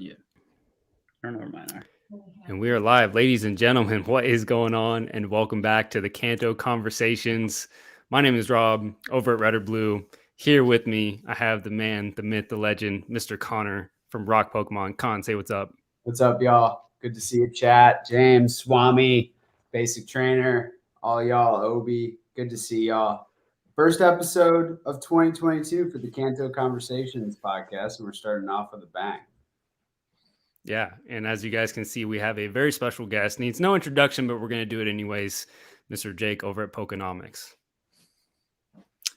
Yeah. I don't know where mine are. And we are live. Ladies and gentlemen, what is going on? And welcome back to the Kanto Conversations. My name is Rob, over at Red or Blue. Here with me, I have the man, the myth, the legend, Mr. Connor from Rock Pokemon. Con, say what's up. What's up, y'all? Good to see you, chat. James, Swami, Basic Trainer, all y'all, Obi. Good to see y'all. First episode of 2022 for the Kanto Conversations podcast, and we're starting off with a bang. Yeah, and as you guys can see, we have a very special guest. Needs no introduction, but we're going to do it anyways. Mr. Jake over at Pokenomics.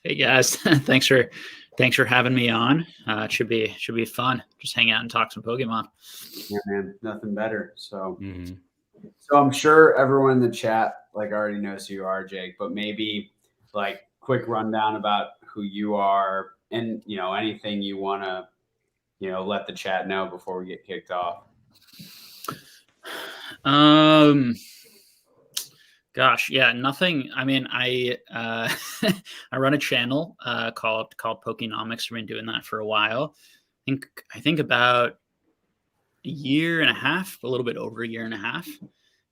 Hey guys, thanks for having me on. It should be fun. Just hang out and talk some Pokemon. Yeah, man, nothing better. So I'm sure everyone in the chat already knows who you are, Jake. But maybe quick rundown about who you are, and anything you want to let the chat know before we get kicked off. Gosh, yeah, nothing. I mean, I I run a channel called Pokenomics. I've been doing that for a while. I think about a year and a half, a little bit over a year and a half.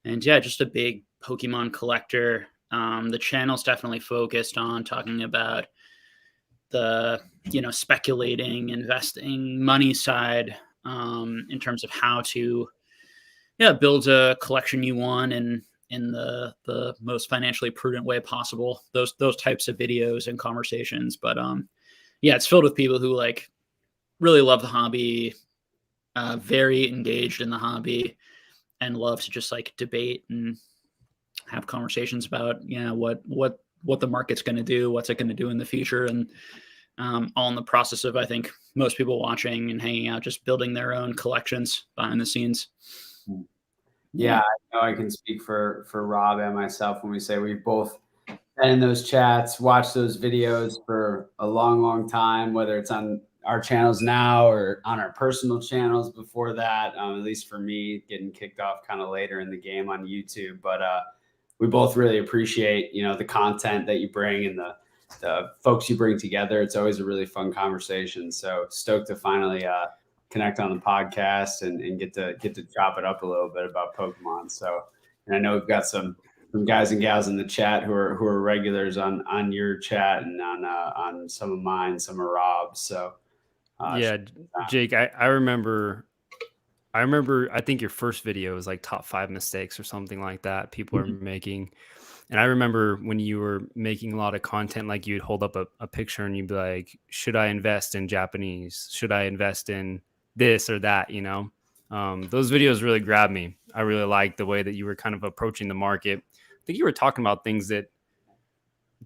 And yeah, just a big Pokemon collector. The channel's definitely focused on talking about the speculating, investing, money side, in terms of how to build a collection you want and in the most financially prudent way possible. Those types of videos and conversations. But it's filled with people who really love the hobby, very engaged in the hobby, and love to just debate and have conversations about what the market's going to do, what's it going to do in the future, and all in the process of, I think, most people watching and hanging out, just building their own collections behind the scenes. Yeah, I know I can speak for Rob and myself when we say we've both been in those chats, watched those videos for a long, long time, whether it's on our channels now or on our personal channels before that, at least for me, getting kicked off kind of later in the game on YouTube. But we both really appreciate, the content that you bring and the folks you bring together. It's always a really fun conversation. So stoked to finally connect on the podcast and get to chop it up a little bit about Pokemon. So, and I know we've got some guys and gals in the chat who are regulars on your chat and on some of mine, some are Rob's. So Jake, I remember I think your first video was top 5 mistakes or something like that people are making. And I remember when you were making a lot of content, you'd hold up a picture and you'd be like, should I invest in Japanese? Should I invest in this or that? Those videos really grabbed me. I really liked the way that you were kind of approaching the market. I think you were talking about things that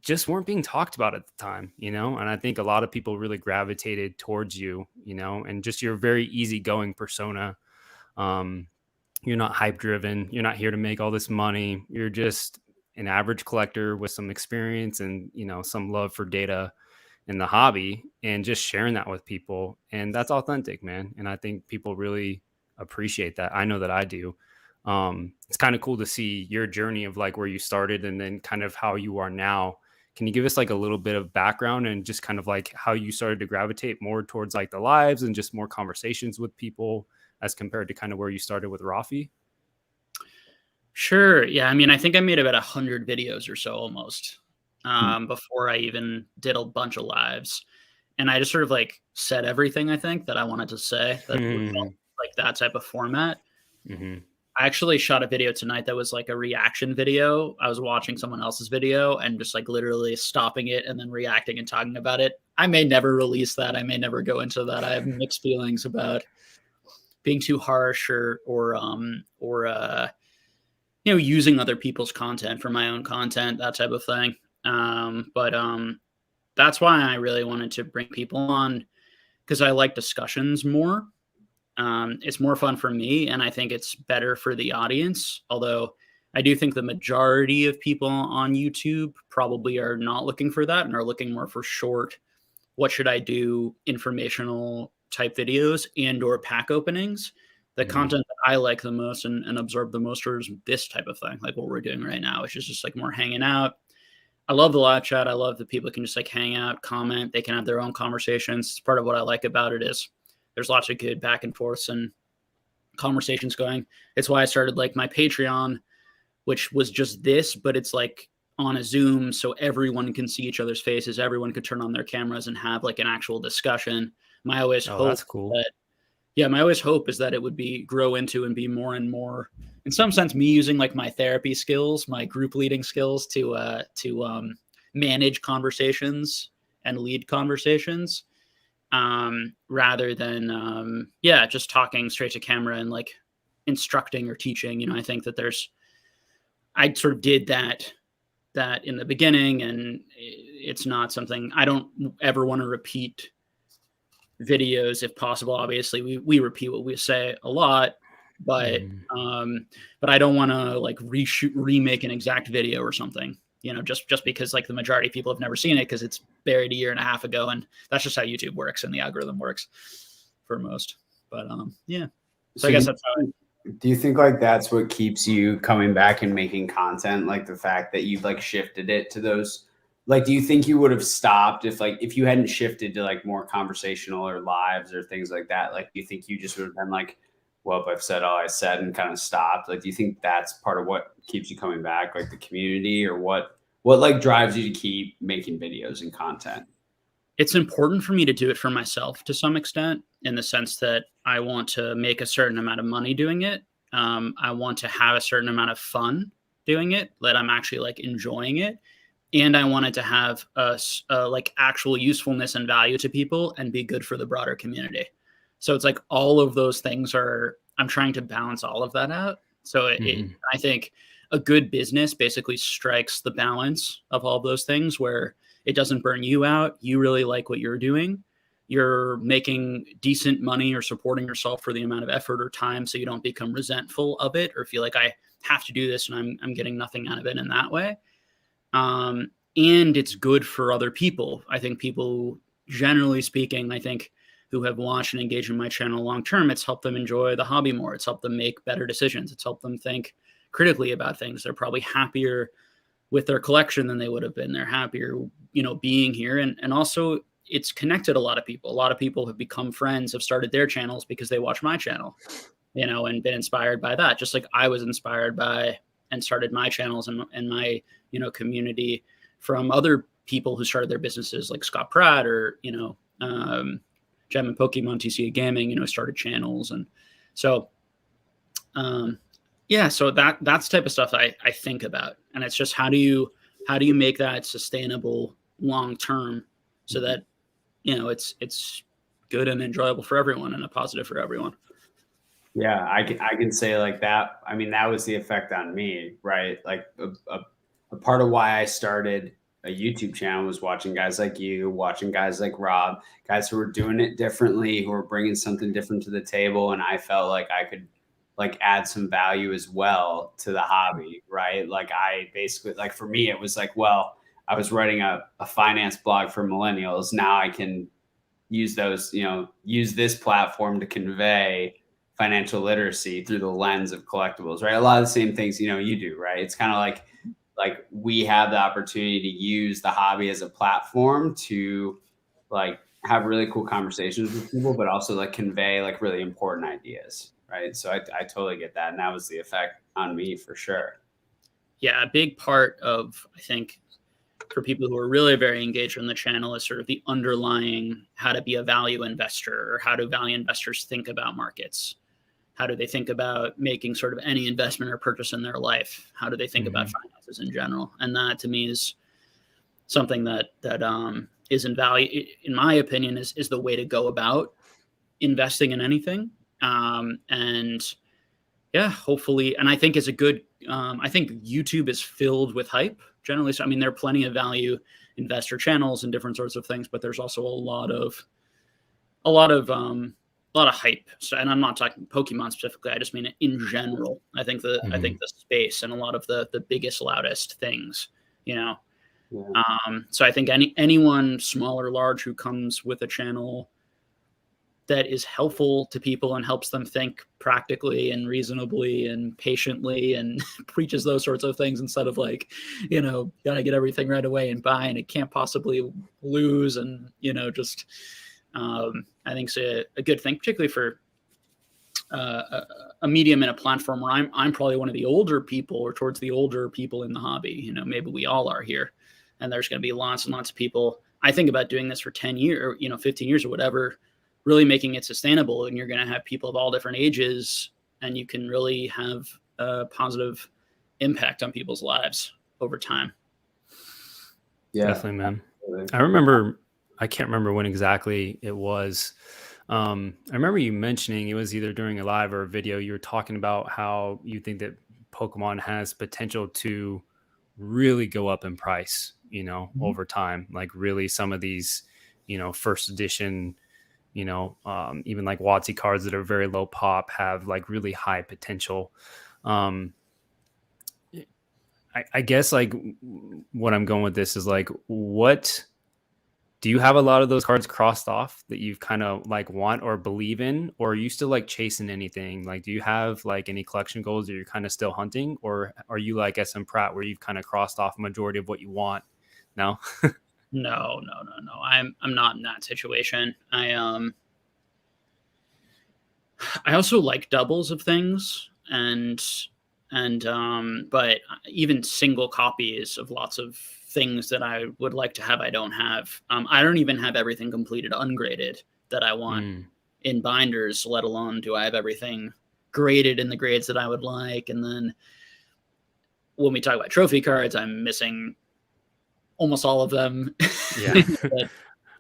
just weren't being talked about at the time, and I think a lot of people really gravitated towards you, and just your very easygoing persona. You're not hype driven. You're not here to make all this money. You're just an average collector with some experience and, some love for data in the hobby and just sharing that with people. And that's authentic, man. And I think people really appreciate that. I know that I do. It's kind of cool to see your journey of where you started and then kind of how you are now. Can you give us a little bit of background and just kind of how you started to gravitate more towards the lives and just more conversations with people as compared to kind of where you started with Raffi? Sure. Yeah. I mean, I think I made about 100 videos or so almost before I even did a bunch of lives. And I just sort of said everything I think that I wanted to say that felt that type of format. I actually shot a video tonight that was a reaction video. I was watching someone else's video and just literally stopping it and then reacting and talking about it. I may never release that. I may never go into that. I have mixed feelings about being too harsh or using other people's content for my own content, that type of thing. But that's why I really wanted to bring people on, because I like discussions more. It's more fun for me, and I think it's better for the audience. Although I do think the majority of people on YouTube probably are not looking for that and are looking more for short, what should I do, informational type videos and or pack openings. The content that I like the most and absorb the most is this type of thing, like what we're doing right now, which is just more hanging out. I love the live chat. I love that people can just hang out, comment. They can have their own conversations. It's part of what I like about it is there's lots of good back and forths and conversations going. It's why I started like my Patreon, which was just this, but it's like on a Zoom, so everyone can see each other's faces. Everyone could turn on their cameras and have like an actual discussion. My always hope that's cool. my always hope is that it would grow into and be more and more, in some sense, me using like my therapy skills, my group leading skills to manage conversations and lead conversations, rather than just talking straight to camera and like instructing or teaching. I think that I sort of did that in the beginning, and it's not something I don't ever want to repeat videos if possible. Obviously we repeat what we say a lot, but I don't want to like remake an exact video or something, just because like the majority of people have never seen it because it's buried a year and a half ago, and that's just how YouTube works and the algorithm works for most. But so I guess that's how do you think like that's what keeps you coming back and making content? Like the fact that you've like shifted it to those, like, do you think you would have stopped if you hadn't shifted to like more conversational or lives or things like that? Like, do you think you just would have been like, well, I've said all I said and kind of stopped? Like, do you think that's part of what keeps you coming back, like the community, or what like drives you to keep making videos and content? It's important for me to do it for myself to some extent, in the sense that I want to make a certain amount of money doing it. I want to have a certain amount of fun doing it, that I'm actually like enjoying it. And I want it to have like actual usefulness and value to people and be good for the broader community. So it's like all of those things I'm trying to balance all of that out. So I think a good business basically strikes the balance of all of those things, where it doesn't burn you out. You really like what you're doing. You're making decent money or supporting yourself for the amount of effort or time, so you don't become resentful of it or feel like I have to do this and I'm getting nothing out of it in that way. And it's good for other people. I think people, generally speaking, who have watched and engaged in my channel long term, it's helped them enjoy the hobby more. It's helped them make better decisions. It's helped them think critically about things. They're probably happier with their collection than they would have been. They're happier, being here. And also it's connected a lot of people. A lot of people have become friends, have started their channels because they watch my channel, and been inspired by that. Just like I was inspired by and started my channels and my, community from other people who started their businesses, like Scott Pratt or, Gem and Pokemon TCA Gaming, started channels. And so, so that's the type of stuff I think about. And it's just how do you make that sustainable long-term so that, it's good and enjoyable for everyone and a positive for everyone. Yeah, I can say like that. I mean, that was the effect on me, right? Like a part of why I started a YouTube channel was watching guys like you, watching guys like Rob, guys who were doing it differently, who were bringing something different to the table. And I felt like I could like add some value as well to the hobby, right? Like I basically, like for me, it was like, well, I was writing a finance blog for millennials. Now I can use those, use this platform to convey financial literacy through the lens of collectibles, right? A lot of the same things, you do, right? It's kind of like we have the opportunity to use the hobby as a platform to like have really cool conversations with people, but also like convey like really important ideas, right? So I totally get that. And that was the effect on me for sure. Yeah, a big part of, I think, for people who are really very engaged in the channel is sort of the underlying how to be a value investor, or how do value investors think about markets? How do they think about making sort of any investment or purchase in their life? How do they think about finances in general? And that to me is something that is in value, in my opinion, is the way to go about investing in anything. And yeah, hopefully, and I think it's a good, I think YouTube is filled with hype generally. So, I mean, there are plenty of value investor channels and different sorts of things, but there's also a lot of hype. So, and I'm not talking Pokemon specifically. I just mean it in general. I think I think the space and a lot of the biggest, loudest things, Yeah. So I think anyone, small or large, who comes with a channel that is helpful to people and helps them think practically and reasonably and patiently and preaches those sorts of things instead of like, gotta get everything right away and buy and it can't possibly lose. And, I think it's a good thing, particularly for a medium and a platform where I'm probably one of the older people or towards the older people in the hobby. You know, maybe we all are here, and there's going to be lots and lots of people. I think about doing this for 10 years, 15 years or whatever, really making it sustainable. And you're going to have people of all different ages, and you can really have a positive impact on people's lives over time. Yeah, definitely, man. Absolutely. I can't remember when exactly it was. I remember you mentioning it was either during a live or a video. You were talking about how you think that Pokemon has potential to really go up in price, over time. Like really some of these, first edition, even like WotC cards that are very low pop have like really high potential. I guess like what I'm going with this is like, what do you have a lot of those cards crossed off that you've kind of like want or believe in, or are you still like chasing anything? Like, do you have like any collection goals that you're kind of still hunting, or are you like SM Pratt where you've kind of crossed off a majority of what you want? No, No. I'm not in that situation. I also like doubles of things but even single copies of lots of things that I would like to have, I don't have. I don't even have everything completed ungraded that I want in binders, let alone do I have everything graded in the grades that I would like. And then when we talk about trophy cards, I'm missing almost all of them. Yeah.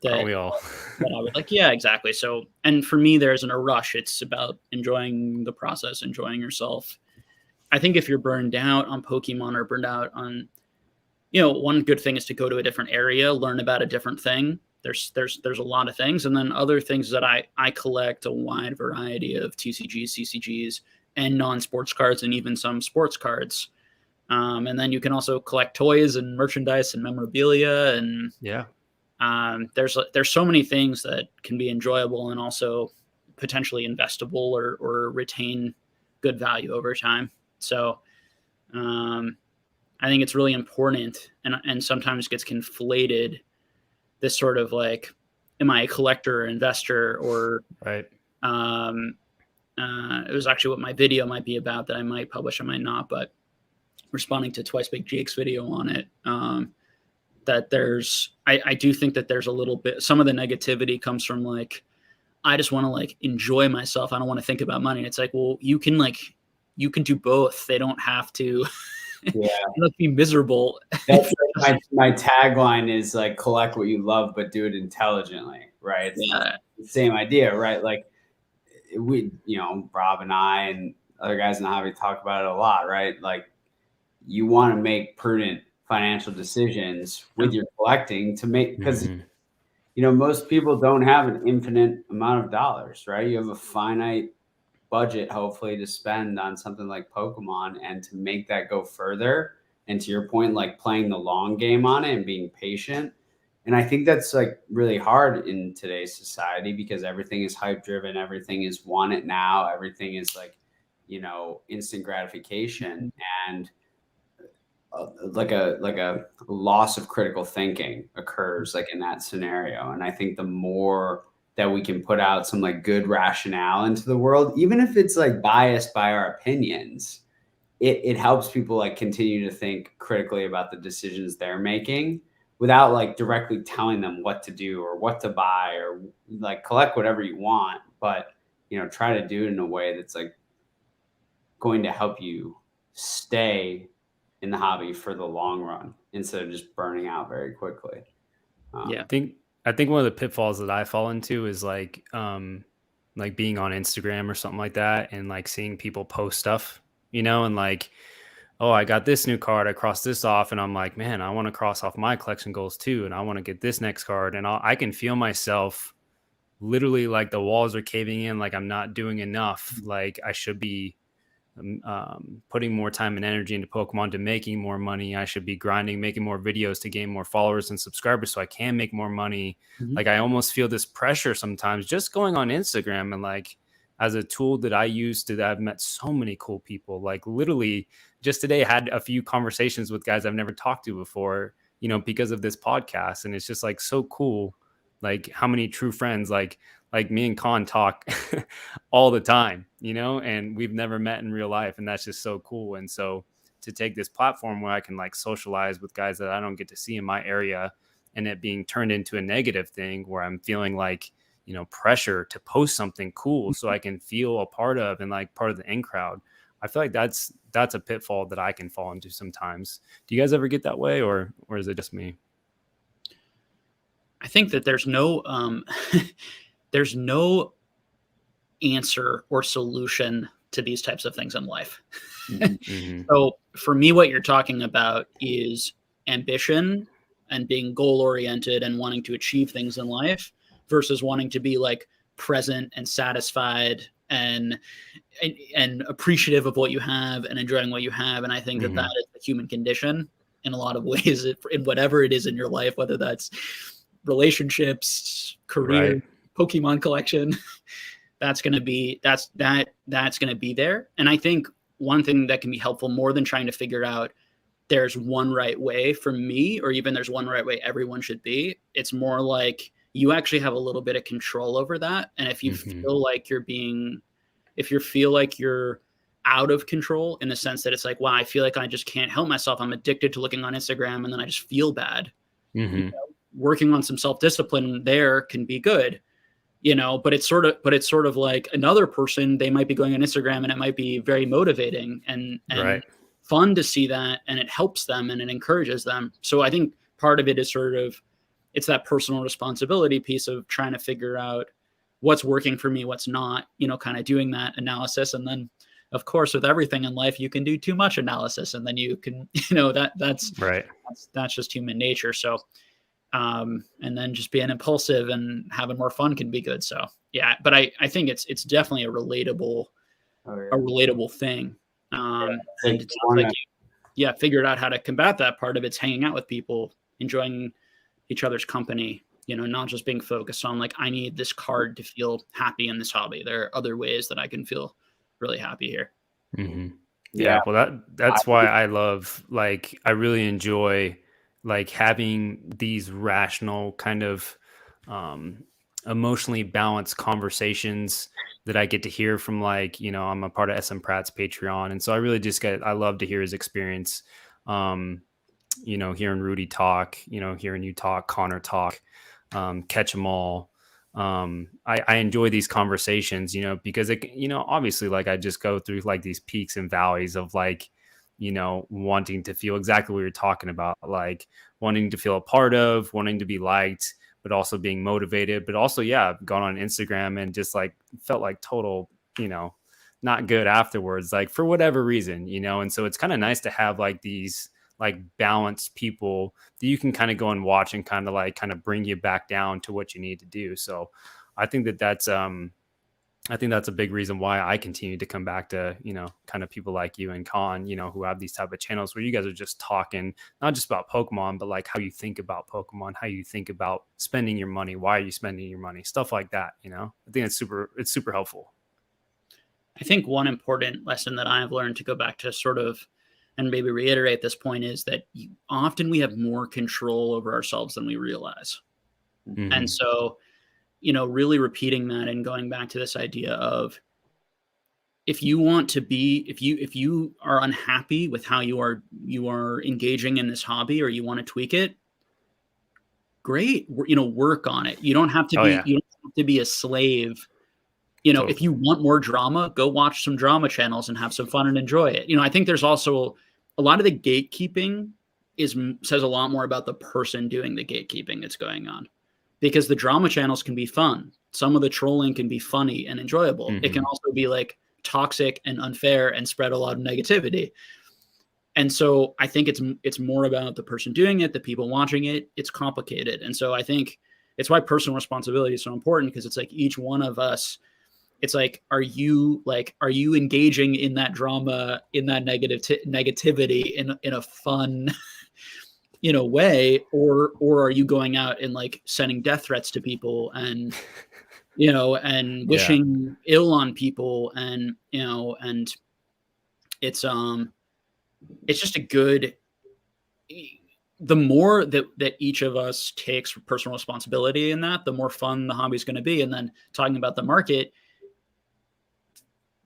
Aren't we all? That I would like. Yeah, exactly. So, and for me, there isn't a rush. It's about enjoying the process, enjoying yourself. I think if you're burned out on Pokemon or burned out on, one good thing is to go to a different area, learn about a different thing. There's a lot of things. And then other things that I collect a wide variety of TCGs, CCGs, and non-sports cards, and even some sports cards. And then you can also collect toys and merchandise and memorabilia. And there's so many things that can be enjoyable and also potentially investable or retain good value over time. So I think it's really important and sometimes gets conflated, this sort of like, am I a collector or investor? Or right. It was actually what my video might be about that I might publish, I might not, but responding to Twice Big Jake's video on it, that I do think that there's a little bit, some of the negativity comes from like, I just want to like enjoy myself. I don't want to think about money. It's like, well, you can do both. They don't have to be miserable. That's my tagline is like, collect what you love, but do it intelligently. Right. It's the same idea, right? Like we, Rob and I and other guys in the hobby talk about it a lot, right? Like you want to make prudent financial decisions with your collecting to make, because most people don't have an infinite amount of dollars, right? You have a finite budget, hopefully, to spend on something like Pokemon, and to make that go further. And to your point, like playing the long game on it and being patient. And I think that's like really hard in today's society because everything is hype driven. Everything is want it now. Everything is like, instant gratification. And like a loss of critical thinking occurs like in that scenario. And I think the more that we can put out some like good rationale into the world, even if it's like biased by our opinions, it helps people like continue to think critically about the decisions they're making without like directly telling them what to do or what to buy, or like collect whatever you want, but try to do it in a way that's like going to help you stay in the hobby for the long run instead of just burning out very quickly. I think one of the pitfalls that I fall into is like being on Instagram or something like that, and like seeing people post stuff, and like, oh, I got this new card, I crossed this off, and I'm like, man, I want to cross off my collection goals too, and I want to get this next card, and I can feel myself literally like the walls are caving in, like I'm not doing enough, like I should be putting more time and energy into Pokemon to making more money. I should be grinding, making more videos to gain more followers and subscribers so I can make more money. Like I almost feel this pressure sometimes just going on Instagram, and like as a tool that I use I've met so many cool people. Like literally just today I had a few conversations with guys I've never talked to before, because of this podcast. And it's just like so cool like how many true friends, like me and Khan talk all the time, you know, and we've never met in real life. And that's just so cool. And so to take this platform where I can like socialize with guys that I don't get to see in my area, and it being turned into a negative thing where I'm feeling like, you know, pressure to post something cool so I can feel a part of and like part of the in crowd. I feel like that's a pitfall that I can fall into sometimes. Do you guys ever get that way, or is it just me? I think that there's no there's no answer or solution to these types of things in life. Mm-hmm. So for me, what you're talking about is ambition and being goal oriented and wanting to achieve things in life versus wanting to be like present and satisfied and appreciative of what you have and enjoying what you have. And I think that is the human condition in a lot of ways, in whatever it is in your life, whether that's relationships, career, right. Pokemon collection. That's going to be that's going to be there. And I think one thing that can be helpful more than trying to figure out there's one right way for me, or even there's one right way everyone should be, it's more like you actually have a little bit of control over that. And if you feel like if you feel like you're out of control in the sense that it's like, wow, I feel like I just can't help myself. I'm addicted to looking on Instagram and then I just feel bad. You know, working on some self-discipline there can be good. You know, but it's sort of like another person, they might be going on Instagram and it might be very motivating and right. fun to see that, and it helps them and it encourages them. So I think part of it is sort of, it's that personal responsibility piece of trying to figure out what's working for me, what's not, you know, kind of doing that analysis. And then of course, with everything in life, you can do too much analysis and then you can, you know, that's right. That's just human nature. So and then just being impulsive and having more fun can be good. So yeah, but I think it's definitely a relatable thing. And it sounds like you figured out how to combat that. Part of it's hanging out with people, enjoying each other's company, you know, not just being focused on like, I need this card to feel happy in this hobby. There are other ways that I can feel really happy here. Yeah. Well, that's why I love, like, I really enjoy like having these rational kind of emotionally balanced conversations that I get to hear from, like, you know, I'm a part of SM Pratt's Patreon. And so I really just I love to hear his experience. You know, hearing Rudy talk, you know, hearing you talk, Connor talk, catch 'em all. I enjoy these conversations, you know, because it, you know, obviously like I just go through like these peaks and valleys of like, you know, wanting to feel exactly what you're talking about, like wanting to feel a part of, wanting to be liked, but also being motivated, but also, yeah, gone on Instagram and just like felt like total, you know, not good afterwards, like for whatever reason, you know? And so it's kind of nice to have like these like balanced people that you can kind of go and watch and kind of bring you back down to what you need to do. So I think that's a big reason why I continue to come back to, you know, kind of people like you and Khan, you know, who have these type of channels where you guys are just talking, not just about Pokemon, but like how you think about Pokemon, how you think about spending your money, why are you spending your money, stuff like that. You know, I think it's super helpful. I think one important lesson that I've learned, to go back to sort of, and maybe reiterate this point, is that often we have more control over ourselves than we realize. And so, you know, really repeating that and going back to this idea of, if you want to be, if you are unhappy with how you are engaging in this hobby, or you want to tweak it, great, you know, work on it. You don't have to you don't have to be a slave. You know, if you want more drama, go watch some drama channels and have some fun and enjoy it. You know, I think there's also a lot of the gatekeeping says a lot more about the person doing the gatekeeping that's going on, because the drama channels can be fun. Some of the trolling can be funny and enjoyable. It can also be like toxic and unfair and spread a lot of negativity. And so I think it's more about the person doing it, the people watching it. It's complicated. And so I think it's why personal responsibility is so important, because it's like each one of us, it's like, are you engaging in that drama, in that negativity in a fun, you know, way, or are you going out and like sending death threats to people and, you know, and wishing ill on people, and, you know, and it's just a good, the more that each of us takes personal responsibility in that, the more fun the hobby is going to be. And then talking about the market,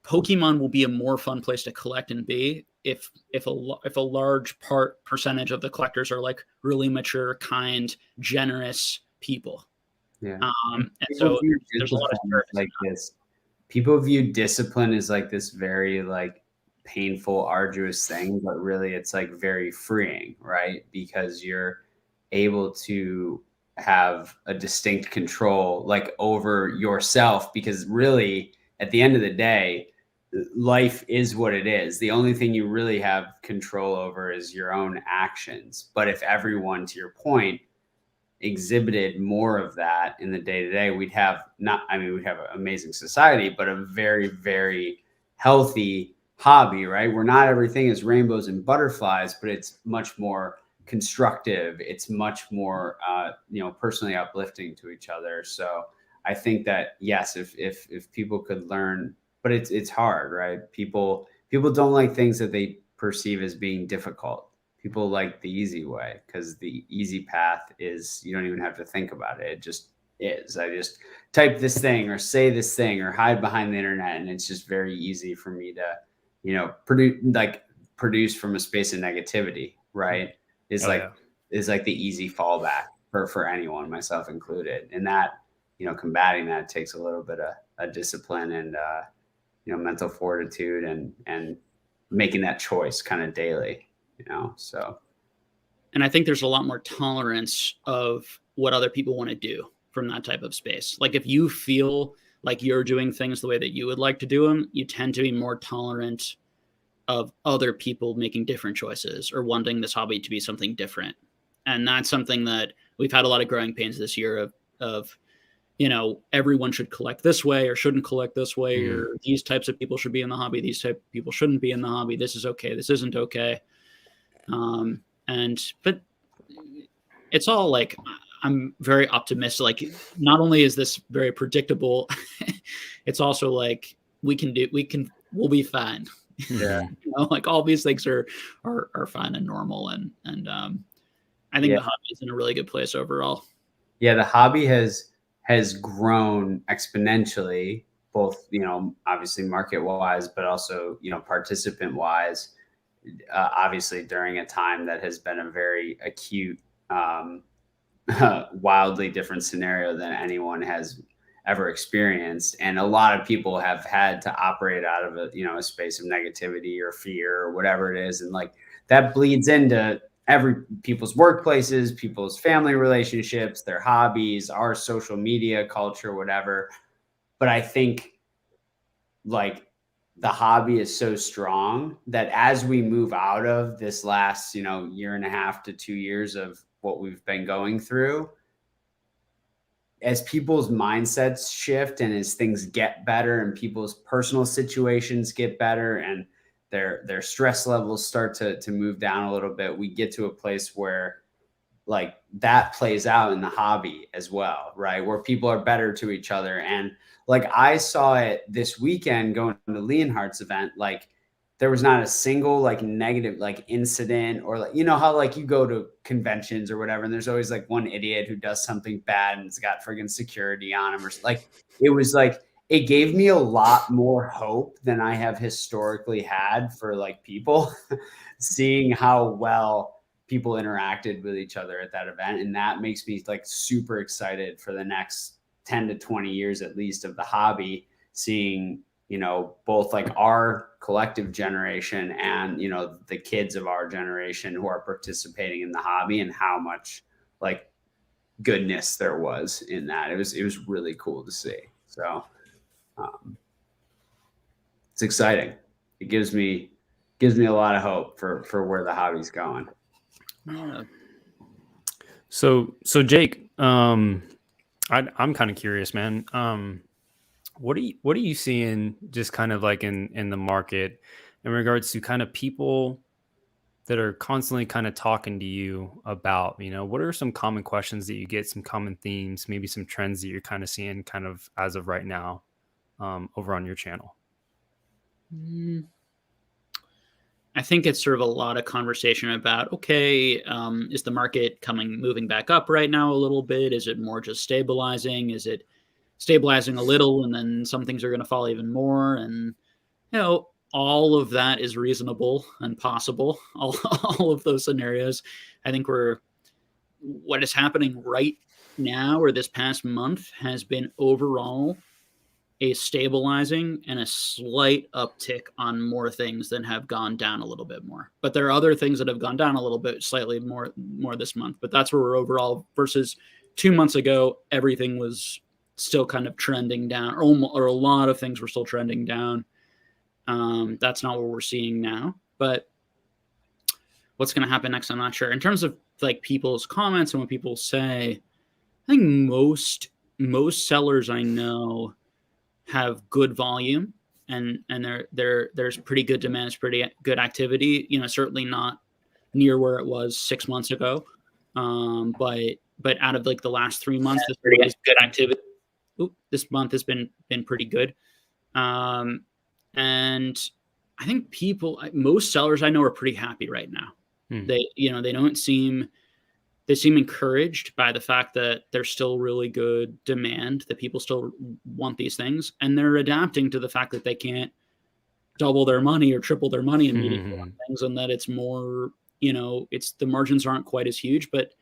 Pokemon will be a more fun place to collect and be if a large percentage of the collectors are like really mature, kind, generous people. Yeah. And so there's a lot of like this. People view discipline as like this very like painful, arduous thing, but really it's like very freeing, right? Because you're able to have a distinct control like over yourself, because really at the end of the day, life is what it is. The only thing you really have control over is your own actions. But if everyone, to your point, exhibited more of that in the day to day, we'd have we'd have an amazing society, but a very, very healthy hobby, right? Where not everything is rainbows and butterflies, but it's much more constructive. It's much more, personally uplifting to each other. So I think that, yes, if people could learn, but it's hard, right? People don't like things that they perceive as being difficult. People like the easy way, because the easy path is you don't even have to think about it. It just is. I just type this thing or say this thing or hide behind the internet, and it's just very easy for me to, produce from a space of negativity, right? Is like the easy fallback for anyone, myself included. And that, combating that takes a little bit of a discipline and mental fortitude and making that choice kind of daily. So. And I think there's a lot more tolerance of what other people want to do from that type of space. Like if you feel like you're doing things the way that you would like to do them, you tend to be more tolerant of other people making different choices or wanting this hobby to be something different. And that's something that we've had a lot of growing pains this year of everyone should collect this way or shouldn't collect this way, or these types of people should be in the hobby. These type of people shouldn't be in the hobby. This is okay. This isn't okay. But it's all like, I'm very optimistic. Like, not only is this very predictable, it's also like we'll be fine. Yeah. Like all these things are fine and normal. And I think the hobby is in a really good place overall. Yeah. The hobby has grown exponentially, both, obviously market wise, but also, participant wise. Obviously during a time that has been a very acute, wildly different scenario than anyone has ever experienced. And a lot of people have had to operate out of a space of negativity or fear or whatever it is. And like that bleeds into people's workplaces, people's family relationships, their hobbies, our social media culture, whatever. But I think like the hobby is so strong that as we move out of this last, year and a half to 2 years of what we've been going through, as people's mindsets shift and as things get better and people's personal situations get better and their stress levels start to move down a little bit, we get to a place where like that plays out in the hobby as well, right? Where people are better to each other. And like I saw it this weekend going to Leonhardt's event, like there was not a single like negative like incident or like, how like you go to conventions or whatever, and there's always like one idiot who does something bad and it's got friggin' security on him, or like it was like it gave me a lot more hope than I have historically had for like people seeing how well people interacted with each other at that event. And that makes me like super excited for the next 10 to 20 years, at least, of the hobby, seeing, both like our collective generation and, the kids of our generation who are participating in the hobby and how much like goodness there was in that. It was really cool to see. So it's exciting. It gives me a lot of hope for where the hobby's going. So Jake, I'm kind of curious, man. What are you seeing just kind of like in the market in regards to kind of people that are constantly kind of talking to you about, what are some common questions that you get, some common themes, maybe some trends that you're kind of seeing kind of as of right now, over on your channel? I think it's sort of a lot of conversation about, okay, is the market moving back up right now a little bit? Is it more just stabilizing? Is it stabilizing a little and then some things are going to fall even more? And, all of that is reasonable and possible. All of those scenarios. I think what is happening right now or this past month has been overall a stabilizing and a slight uptick on more things that have gone down a little bit more. But there are other things that have gone down a little bit, slightly more this month. But that's where we're overall versus 2 months ago, everything was still kind of trending down, or a lot of things were still trending down. That's not what we're seeing now. But what's going to happen next, I'm not sure. In terms of like people's comments and what people say, I think most sellers I know have good volume and there's pretty good demand, it's pretty good activity. Certainly not near where it was 6 months ago. But out of like the last 3 months, this pretty good activity. This month has been pretty good. And I think most sellers I know are pretty happy right now. They seem encouraged by the fact that there's still really good demand, that people still want these things, and they're adapting to the fact that they can't double their money or triple their money immediately on things, and that it's more, the margins aren't quite as huge, but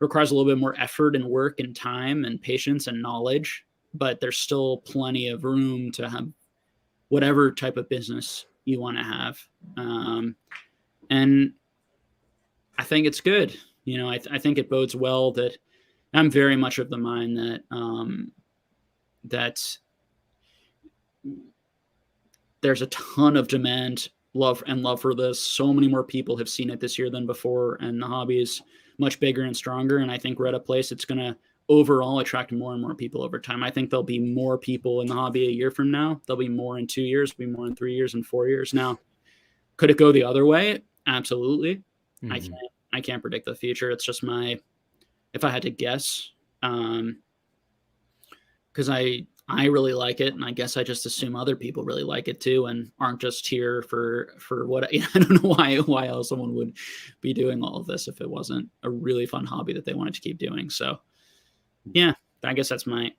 requires a little bit more effort and work and time and patience and knowledge, but there's still plenty of room to have whatever type of business you want to have. And I think it's good. I think it bodes well that I'm very much of the mind that there's a ton of demand, love for this. So many more people have seen it this year than before, and the hobby is much bigger and stronger. And I think we're at a place it's going to overall attract more and more people over time. I think there'll be more people in the hobby a year from now. There'll be more in 2 years, there'll be more in 3 years and 4 years. Now, could it go the other way? Absolutely. I can't predict the future. It's just if I had to guess, because I really like it, and I guess I just assume other people really like it too, and aren't just here for what I don't know why else someone would be doing all of this if it wasn't a really fun hobby that they wanted to keep doing. So, yeah, I guess that's my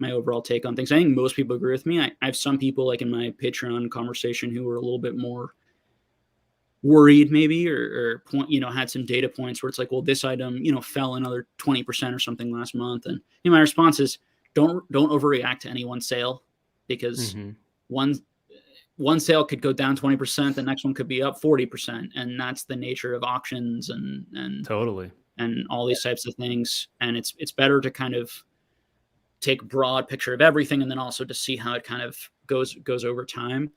overall take on things. I think most people agree with me. I have some people like in my Patreon conversation who were a little bit more worried maybe, or point, had some data points where it's like, well, this item, fell another 20% or something last month. And my response is don't overreact to any one sale, because one sale could go down 20%. The next one could be up 40%. And that's the nature of auctions and totally. And all these types of things. And it's better to kind of take a broad picture of everything, and then also to see how it kind of goes over time.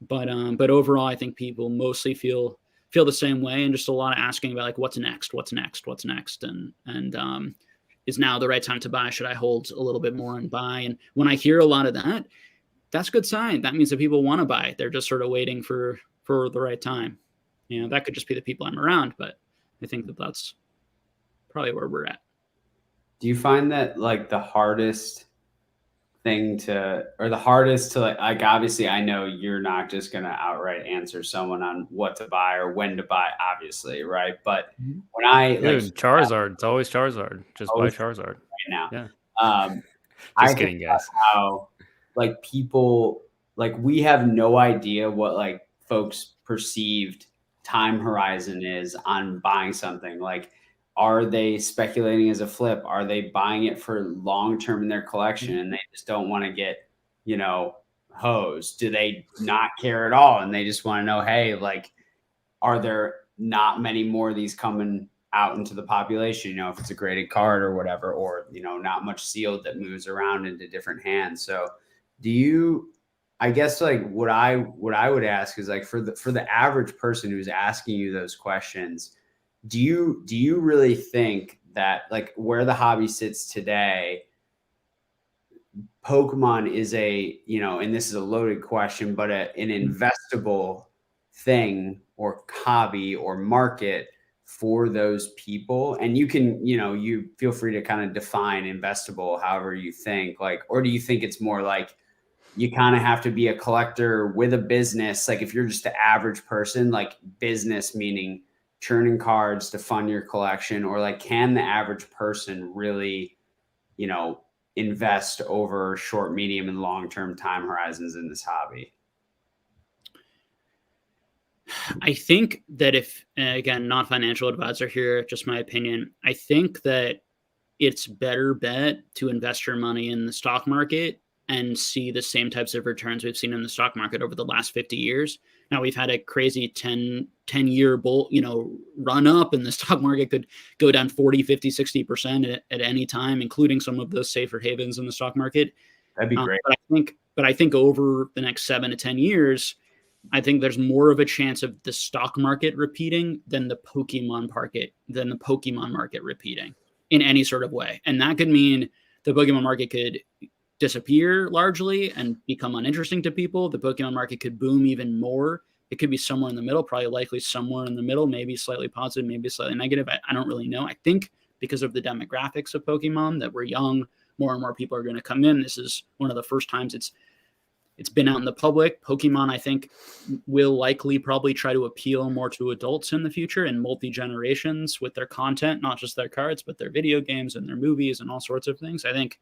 But overall, I think people mostly feel the same way, and just a lot of asking about like what's next, and is now the right time to buy? Should I hold a little bit more and buy? And when I hear a lot of that, that's a good sign. That means that people want to buy. They're just sort of waiting for the right time. That could just be the people I'm around, but I think that's probably where we're at. Do you find that like the hardest thing to like obviously I know you're not just going to outright answer someone on what to buy or when to buy, obviously, right? But when Charizard, it's always Charizard. Just buy Charizard right now. Yeah. Just kidding, guys. How like people, like we have no idea what like folks' perceived time horizon is on buying something. Like, are they speculating as a flip? Are they buying it for long term in their collection and they just don't want to get, hosed? Do they not care at all and they just want to know, hey, like, are there not many more of these coming out into the population? If it's a graded card or whatever, or not much sealed that moves around into different hands. So, I guess like what I would ask is like for the average person who's asking you those questions, do you really think that like where the hobby sits today, Pokemon is and this is a loaded question, but an investable thing or hobby or market for those people? And you can, you feel free to kind of define investable however you think, like, or do you think it's more like you kind of have to be a collector with a business. Like if you're just the average person, like business meaning churning cards to fund your collection, or like can the average person really, you know, invest over short, medium, and long-term time horizons in this hobby? I think that if, again, not financial advisor here, just my opinion, I think that it's better bet to invest your money in the stock market and see the same types of returns we've seen in the stock market over the last 50 years. Now we've had a crazy 10 year bull, run up, and the stock market could go down 40, 50, 60% at any time, including some of the safer havens in the stock market. That'd be great. But I think over the next 7 to 10 years, I think there's more of a chance of the stock market repeating than the Pokemon market repeating in any sort of way. And that could mean the Pokemon market could disappear largely and become uninteresting to people. The Pokemon market could boom even more. It could be somewhere in the middle, probably likely somewhere in the middle, maybe slightly positive, maybe slightly negative. I don't really know. I think because of the demographics of Pokemon, that we're young, more and more people are going to come in. This is one of the first times it's been out in the public. Pokemon, I think, will likely probably try to appeal more to adults in the future and multi-generations with their content, not just their cards, but their video games and their movies and all sorts of things. I think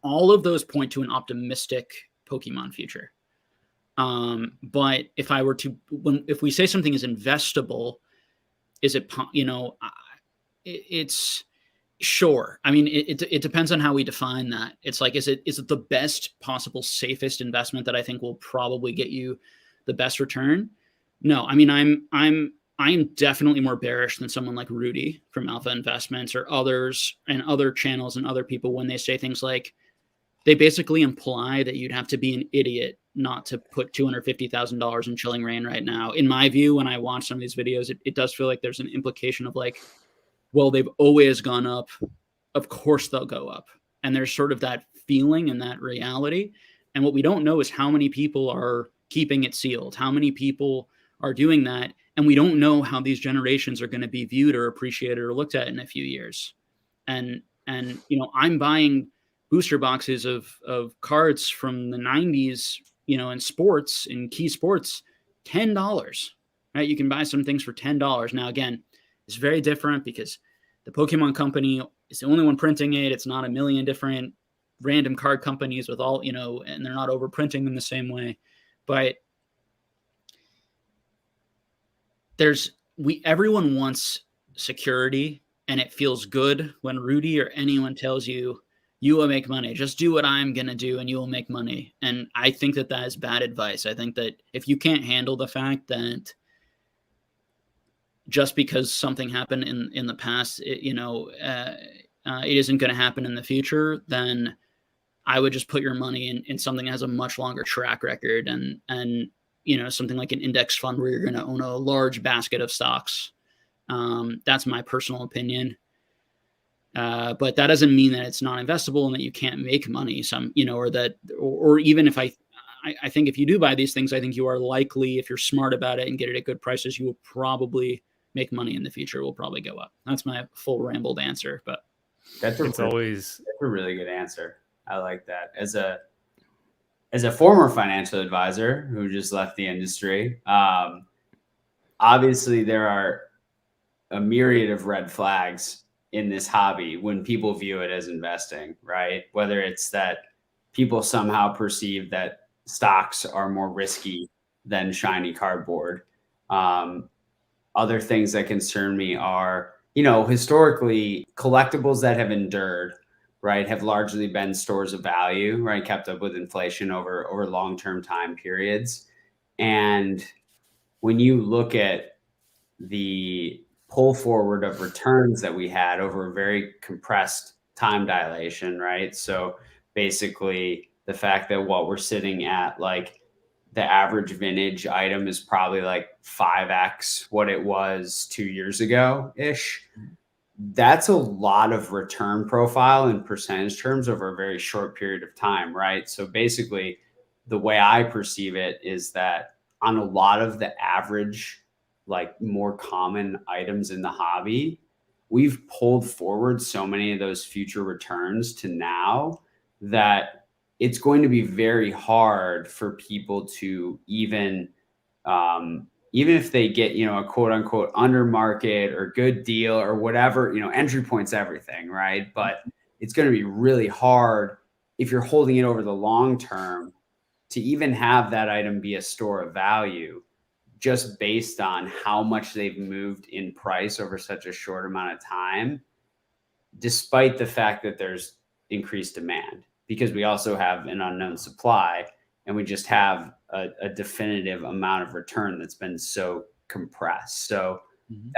all of those point to an optimistic Pokemon future. But if I were to, if we say something is investable, is it, it's, sure. I mean, it depends on how we define that. It's like, is it the best possible, safest investment that I think will probably get you the best return? No, I mean, I'm definitely more bearish than someone like Rudy from Alpha Investments or others and other channels and other people when they say things like, they basically imply that you'd have to be an idiot not to put $250,000 in Chilling Reign right now. In my view, when I watch some of these videos, it does feel like there's an implication of like, well, they've always gone up. Of course they'll go up. And there's sort of that feeling and that reality. And what we don't know is how many people are keeping it sealed, how many people are doing that. And we don't know how these generations are going to be viewed or appreciated or looked at in a few years. And I'm buying booster boxes of cards from the 90s, in sports, in key sports, $10, right? You can buy some things for $10. Now, again, it's very different because the Pokemon company is the only one printing it. It's not a million different random card companies with all, and they're not overprinting in the same way. But everyone wants security, and it feels good when Rudy or anyone tells you, you will make money. Just do what I'm going to do and you will make money. And I think that is bad advice. I think that if you can't handle the fact that just because something happened in the past, it isn't going to happen in the future, then I would just put your money in something that has a much longer track record and something like an index fund where you're going to own a large basket of stocks. That's my personal opinion. But that doesn't mean that it's not investable and that you can't make money or even if I think if you do buy these things, I think you are likely, if you're smart about it and get it at good prices, you will probably make money in the future. Will probably go up. That's my full rambled answer, but that's a really good answer. I like that. As a former financial advisor who just left the industry, obviously there are a myriad of red flags in this hobby when people view it as investing, right? Whether it's that people somehow perceive that stocks are more risky than shiny cardboard. Other things that concern me are, historically collectibles that have endured, right, have largely been stores of value, right, kept up with inflation over long-term time periods. And when you look at the pull forward of returns that we had over a very compressed time dilation, right? So basically the fact that what we're sitting at, like the average vintage item is probably like 5x what it was 2 years ago ish. That's a lot of return profile in percentage terms over a very short period of time, right? So basically the way I perceive it is that on a lot of the average, like more common items in the hobby, we've pulled forward so many of those future returns to now that it's going to be very hard for people to even if they get, a quote unquote under market or good deal or whatever, entry point's everything, right? But it's going to be really hard if you're holding it over the long term to even have that item be a store of value, just based on how much they've moved in price over such a short amount of time, despite the fact that there's increased demand, because we also have an unknown supply and we just have a definitive amount of return that's been so compressed. So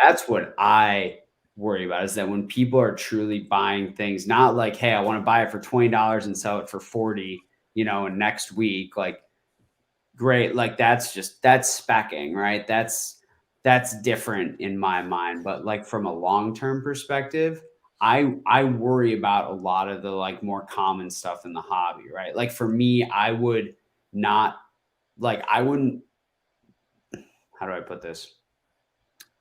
that's what I worry about, is that when people are truly buying things, not like, hey, I want to buy it for $20 and sell it for 40, and next week, like, great. Like that's speccing, right? That's different in my mind. But like from a long-term perspective, I worry about a lot of the like more common stuff in the hobby, right? Like for me, I wouldn't, how do I put this?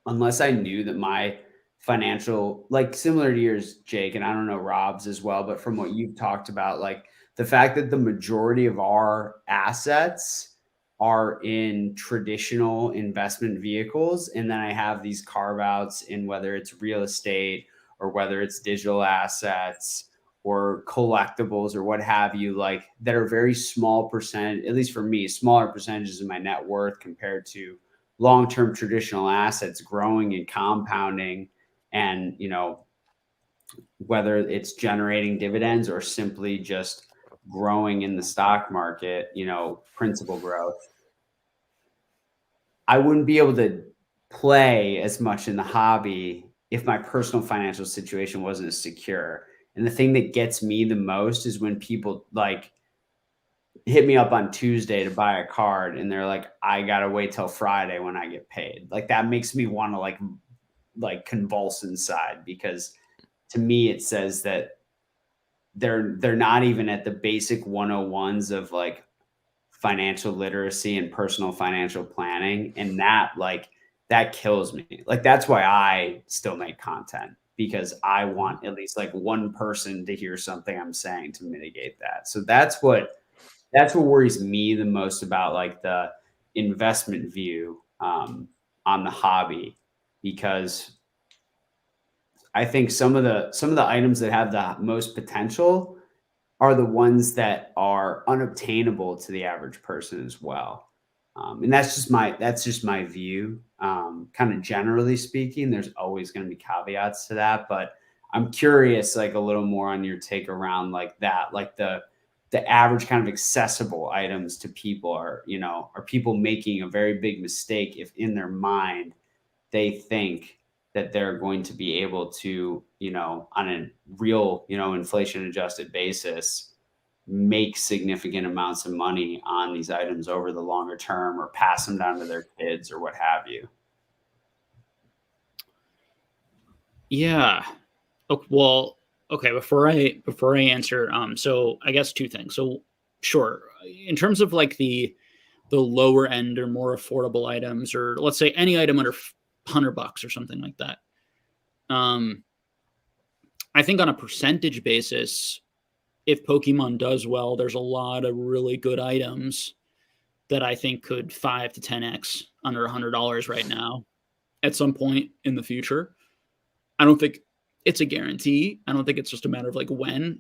Unless I knew that my financial, like similar to yours, Jake, and I don't know Rob's as well, but from what you've talked about, like the fact that the majority of our assets are in traditional investment vehicles, and then I have these carve outs in whether it's real estate or whether it's digital assets or collectibles or what have you, like that are very small percent, at least for me, smaller percentages of my net worth compared to long-term traditional assets growing and compounding, and whether it's generating dividends or simply just growing in the stock market, principal growth. I wouldn't be able to play as much in the hobby if my personal financial situation wasn't as secure. And the thing that gets me the most is when people like hit me up on Tuesday to buy a card and they're like, I gotta wait till Friday when I get paid. Like that makes me want to like convulse inside, because to me it says that they're not even at the basic 101s of like financial literacy and personal financial planning. And that kills me. Like that's why I still make content, because I want at least like one person to hear something I'm saying to mitigate that. So that's what worries me the most about like the investment view on the hobby, because I think some of the items that have the most potential are the ones that are unobtainable to the average person as well. And that's just my view. Kind of generally speaking, there's always going to be caveats to that, but I'm curious, like a little more on your take around like that, like the average kind of accessible items to people are people making a very big mistake if in their mind they think that they're going to be able to, on a real, inflation adjusted basis, make significant amounts of money on these items over the longer term, or pass them down to their kids or what have you. Yeah. Well, okay. Before I answer, so I guess two things. So sure, in terms of like the lower end or more affordable items, or let's say any item under $100 or something like that. I think on a percentage basis, if Pokemon does well, there's a lot of really good items that I think could 5 to 10x under $100 right now at some point in the future. I don't think it's a guarantee. I don't think it's just a matter of like when,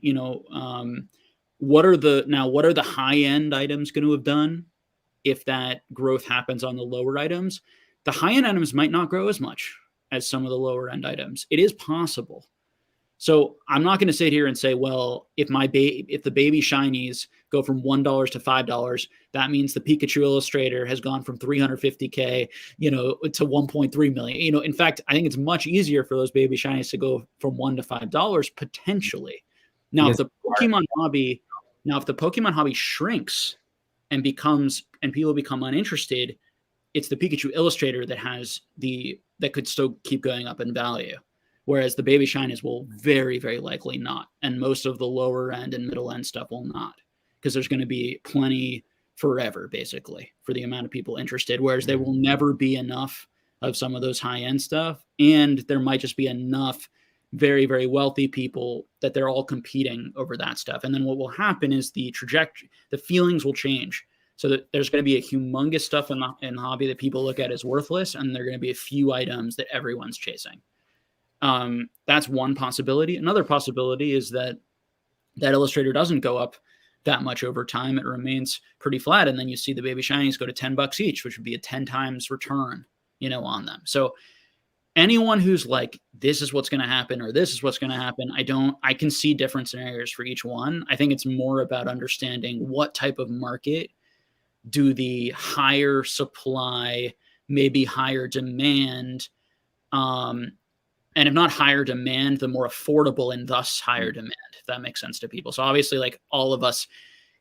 what are the high end items going to have done if that growth happens on the lower items? The high end items might not grow as much as some of the lower end items. It is possible. So I'm not going to sit here and say, well, if the baby shinies go from $1 to $5, that means the Pikachu Illustrator has gone from 350K, to 1.3 million. In fact, I think it's much easier for those baby shinies to go from $1 to $5 potentially. Now, if the Pokemon hobby shrinks and people become uninterested, it's the Pikachu Illustrator that could still keep going up in value. Whereas the baby shinies will very, very likely not. And most of the lower end and middle end stuff will not, because there's going to be plenty forever, basically, for the amount of people interested. Whereas there will never be enough of some of those high end stuff. And there might just be enough very, very wealthy people, that they're all competing over that stuff. And then what will happen is the feelings will change. So that there's going to be a humongous stuff in the hobby that people look at as worthless, and there are going to be a few items that everyone's chasing. That's one possibility. Another possibility is that Illustrator doesn't go up that much over time. It remains pretty flat. And then you see the baby shinies go to $10 each, which would be a 10 times return, on them. So anyone who's like, this is what's going to happen, or this is what's going to happen, I can see different scenarios for each one. I think it's more about understanding what type of market do the higher supply, maybe higher demand, and if not higher demand, the more affordable and thus higher demand, if that makes sense to people. So obviously, like, all of us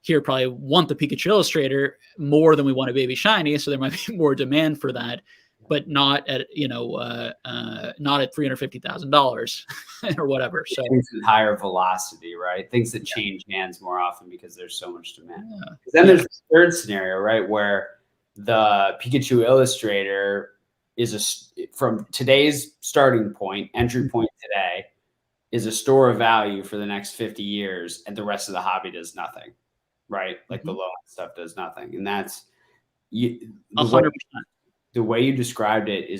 here probably want the Pikachu Illustrator more than we want a baby shiny. So there might be more demand for that, but not at, not at $350,000 or whatever. So things with higher velocity, right? Things that change hands more often because there's so much demand. Then there's the third scenario, right, where the Pikachu Illustrator is from today's starting point, entry point today, is a store of value for the next 50 years, and the rest of the hobby does nothing, right? Like the low end stuff does nothing, and that's 100%. The way you described it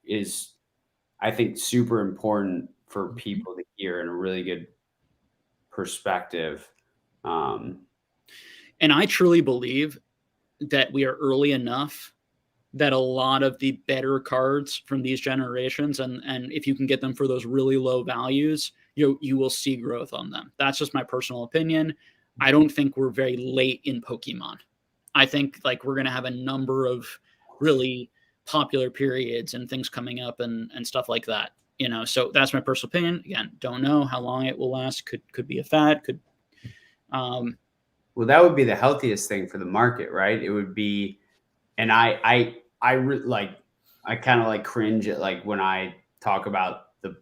is I think super important for people to hear, and a really good perspective. And I truly believe that we are early enough that a lot of the better cards from these generations, and if you can get them for those really low values, you will see growth on them. That's just my personal opinion. I don't think we're very late in Pokemon. I think like we're going to have a number of really popular periods and things coming up and stuff like that, so that's my personal opinion. Again, don't know how long it will last. Could be a fad, well, that would be the healthiest thing for the market, right? It would be, and I kind of like cringe at like when I talk about the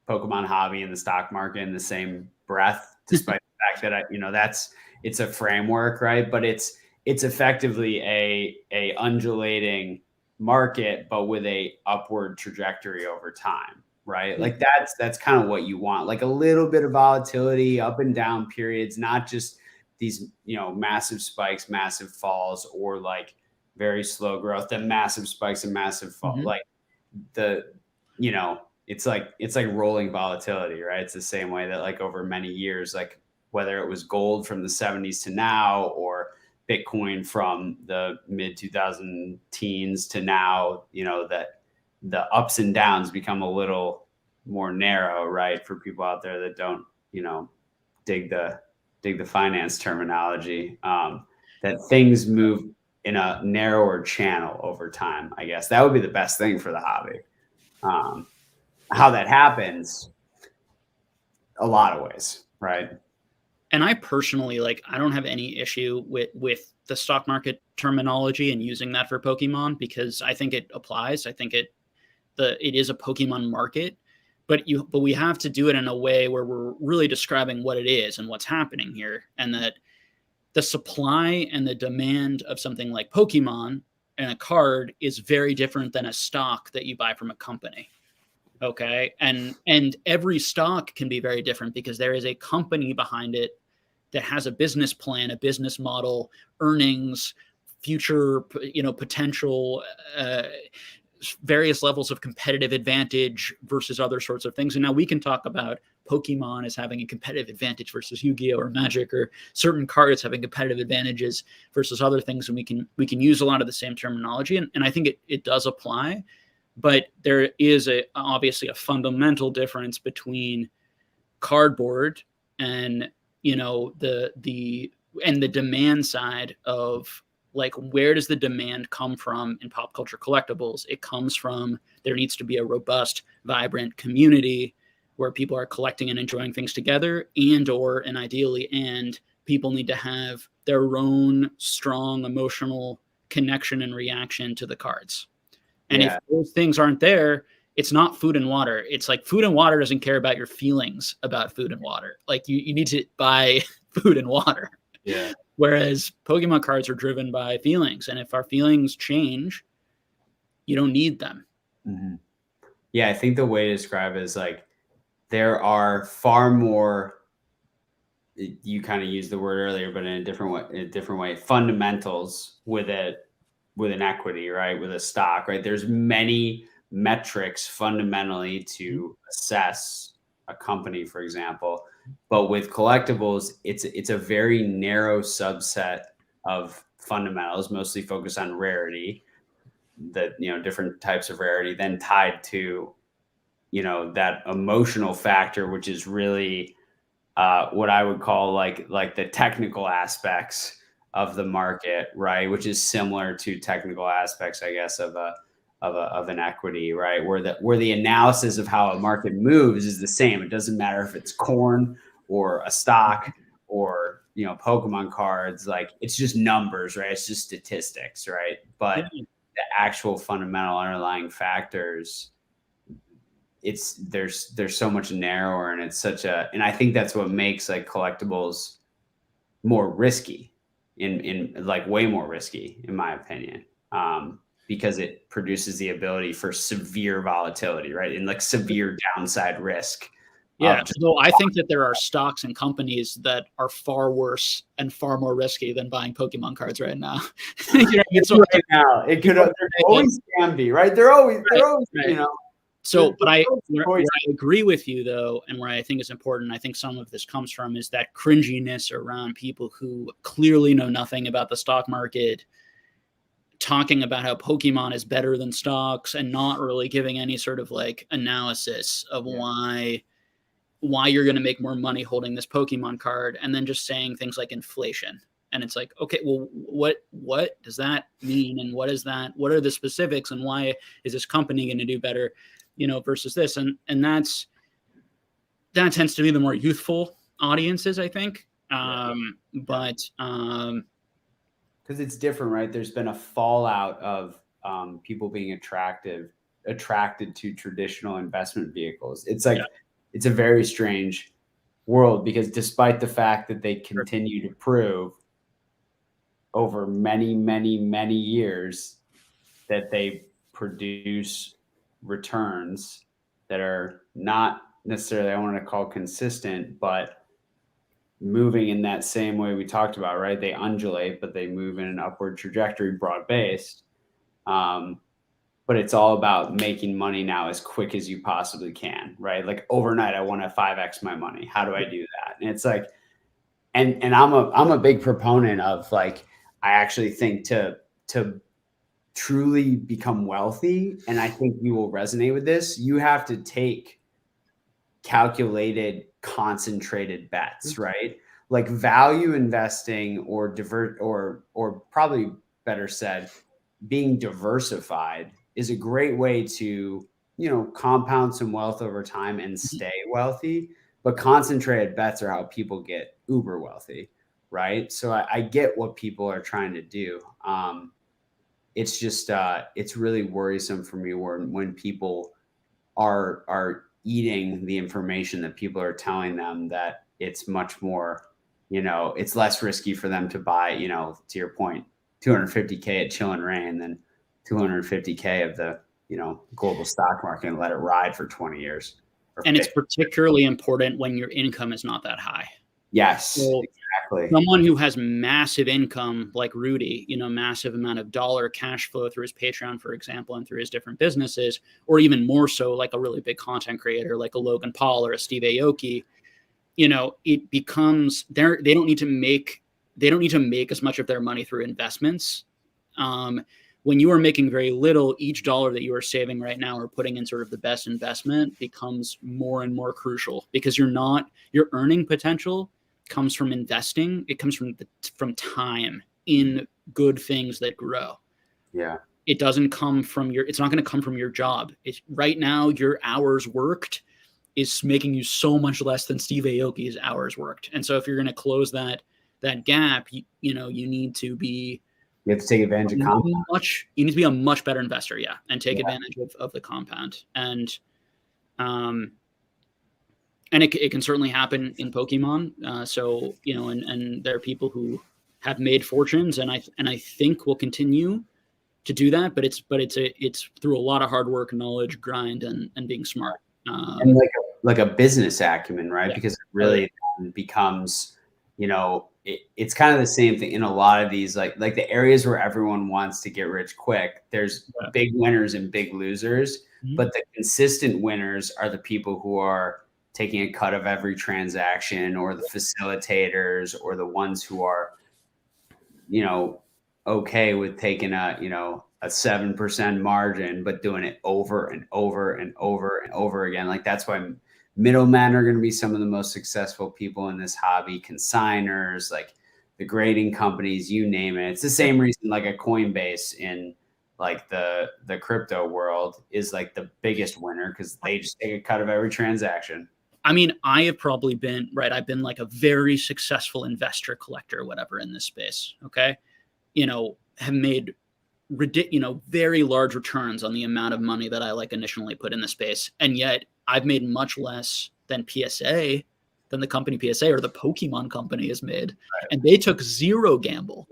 Pokemon hobby and the stock market in the same breath, despite the fact that it's a framework, right? But it's effectively a undulating market, but with a upward trajectory over time, right? Like that's kind of what you want, like a little bit of volatility, up and down periods, not just these, massive spikes, massive falls, or like very slow growth, then massive spikes and massive fall. Like it's like rolling volatility, right? It's the same way that like over many years, like whether it was gold from the 70s to now, or Bitcoin from the mid 2000 teens to now, that the ups and downs become a little more narrow, right? For people out there that don't, dig the finance terminology, that things move in a narrower channel over time. I guess that would be the best thing for the hobby. How that happens, a lot of ways, right? And I personally, I don't have any issue with the stock market terminology and using that for Pokemon, because I think it applies. I think it is a Pokemon market, but we have to do it in a way where we're really describing what it is and what's happening here, and that the supply and the demand of something like Pokemon and a card is very different than a stock that you buy from a company. Okay. And every stock can be very different because there is a company behind it that has a business plan, a business model, earnings, future, potential, various levels of competitive advantage versus other sorts of things. And now we can talk about Pokemon as having a competitive advantage versus Yu-Gi-Oh or Magic, or certain cards having competitive advantages versus other things. And we can use a lot of the same terminology. And I think it does apply. But there is obviously a fundamental difference between cardboard and the demand side of, like, where does the demand come from in pop culture collectibles? It comes from, there needs to be a robust, vibrant community where people are collecting and enjoying things together, and ideally people need to have their own strong emotional connection and reaction to the cards. And if those things aren't there, it's not food and water. It's like food and water doesn't care about your feelings about food and water. Like you need to buy food and water. Yeah. Whereas Pokemon cards are driven by feelings. And if our feelings change, you don't need them. Mm-hmm. Yeah. I think the way to describe it is like, there are far more, you kind of used the word earlier, but in a different way, fundamentals with an equity, right? With a stock, right? There's many metrics fundamentally to assess a company, for example. But with collectibles, it's a very narrow subset of fundamentals, mostly focused on rarity, different types of rarity, then tied to, that emotional factor, which is really what I would call like the technical aspects of the market, right? Which is similar to technical aspects, I guess, of an equity, right? Where the analysis of how a market moves is the same. It doesn't matter if it's corn or a stock or Pokemon cards. Like, it's just numbers, right? It's just statistics, right? But the actual fundamental underlying factors, there's so much narrower, and and I think that's what makes like collectibles more risky, in like way more risky, in my opinion, because it produces the ability for severe volatility, right? And like severe downside risk. Yeah. So I think that there are stocks and companies that are far worse and far more risky than buying Pokemon cards right now. So right now, it could always can be, right? They're always, right. So, but where I agree with you, though, and where I think is important, I think some of this comes from, is that cringiness around people who clearly know nothing about the stock market, talking about how Pokemon is better than stocks and not really giving any sort of like analysis of why you're going to make more money holding this Pokemon card, and then just saying things like inflation. And it's like, okay, well, what does that mean? And what is that? What are the specifics? And why is this company going to do better, versus this? And that tends to be the more youthful audiences, I think. But because it's different, right? There's been a fallout of people being attracted to traditional investment vehicles. It's like, it's a very strange world, because despite the fact that they continue to prove over many, many, many years that they produce returns that are not necessarily, I want to call consistent, but moving in that same way we talked about, right? They undulate, but they move in an upward trajectory, broad-based. But it's all about making money now as quick as you possibly can, right? Like overnight, I want to 5x my money. How do I do that? And it's like, and I'm a big proponent of, like, I actually think to truly become wealthy, and I think you will resonate with this, you have to take calculated, concentrated bets, right? Like value investing or probably better said, being diversified is a great way to, compound some wealth over time and stay wealthy. But concentrated bets are how people get uber wealthy, right? So I get what people are trying to do. It's just it's really worrisome for me when people are eating the information that people are telling them, that it's much more, it's less risky for them to buy, to your point, 250K at Chill and Rain than 250K of the, global stock market, and let it ride for 20 years. And it's particularly important when your income is not that high. Yes, so exactly. Someone who has massive income like Rudy, massive amount of dollar cash flow through his Patreon, for example, and through his different businesses, or even more so like a really big content creator like a Logan Paul or a Steve Aoki, it becomes they don't need to make as much of their money through investments. When you are making very little, each dollar that you are saving right now or putting in sort of the best investment becomes more and more crucial, because your earning potential comes from investing. It comes from time in good things that grow. Yeah. It doesn't come from it's not going to come from your job. Right now, your hours worked is making you so much less than Steve Aoki's hours worked. And so if you're going to close that gap, you need to be, you have to take advantage of compound. You need to be a much better investor, and take advantage of the compound. And it can certainly happen in Pokemon. So and there are people who have made fortunes, and I think will continue to do that. But it's through a lot of hard work, knowledge, grind, and being smart. And like a business acumen, right? Yeah. Because it really becomes, you know, it's kind of the same thing in a lot of these, like the areas where everyone wants to get rich quick. There's big winners and big losers, but the consistent winners are the people who are taking a cut of every transaction, or the facilitators, or the ones who are, you know, okay with taking a, you know, a 7% margin, but doing it over and over and over and over again. Like that's why middlemen are going to be some of the most successful people in this hobby, consigners, like the grading companies, you name it. It's the same reason like a Coinbase in like the crypto world is like the biggest winner, because they just take a cut of every transaction. I mean, I have probably been, right, I've been like a very successful investor, collector, whatever in this space, okay? You know, have made very large returns on the amount of money that I like initially put in the space. And yet I've made much less than PSA, than the company PSA or the Pokemon company has made. Right. And they took zero gamble.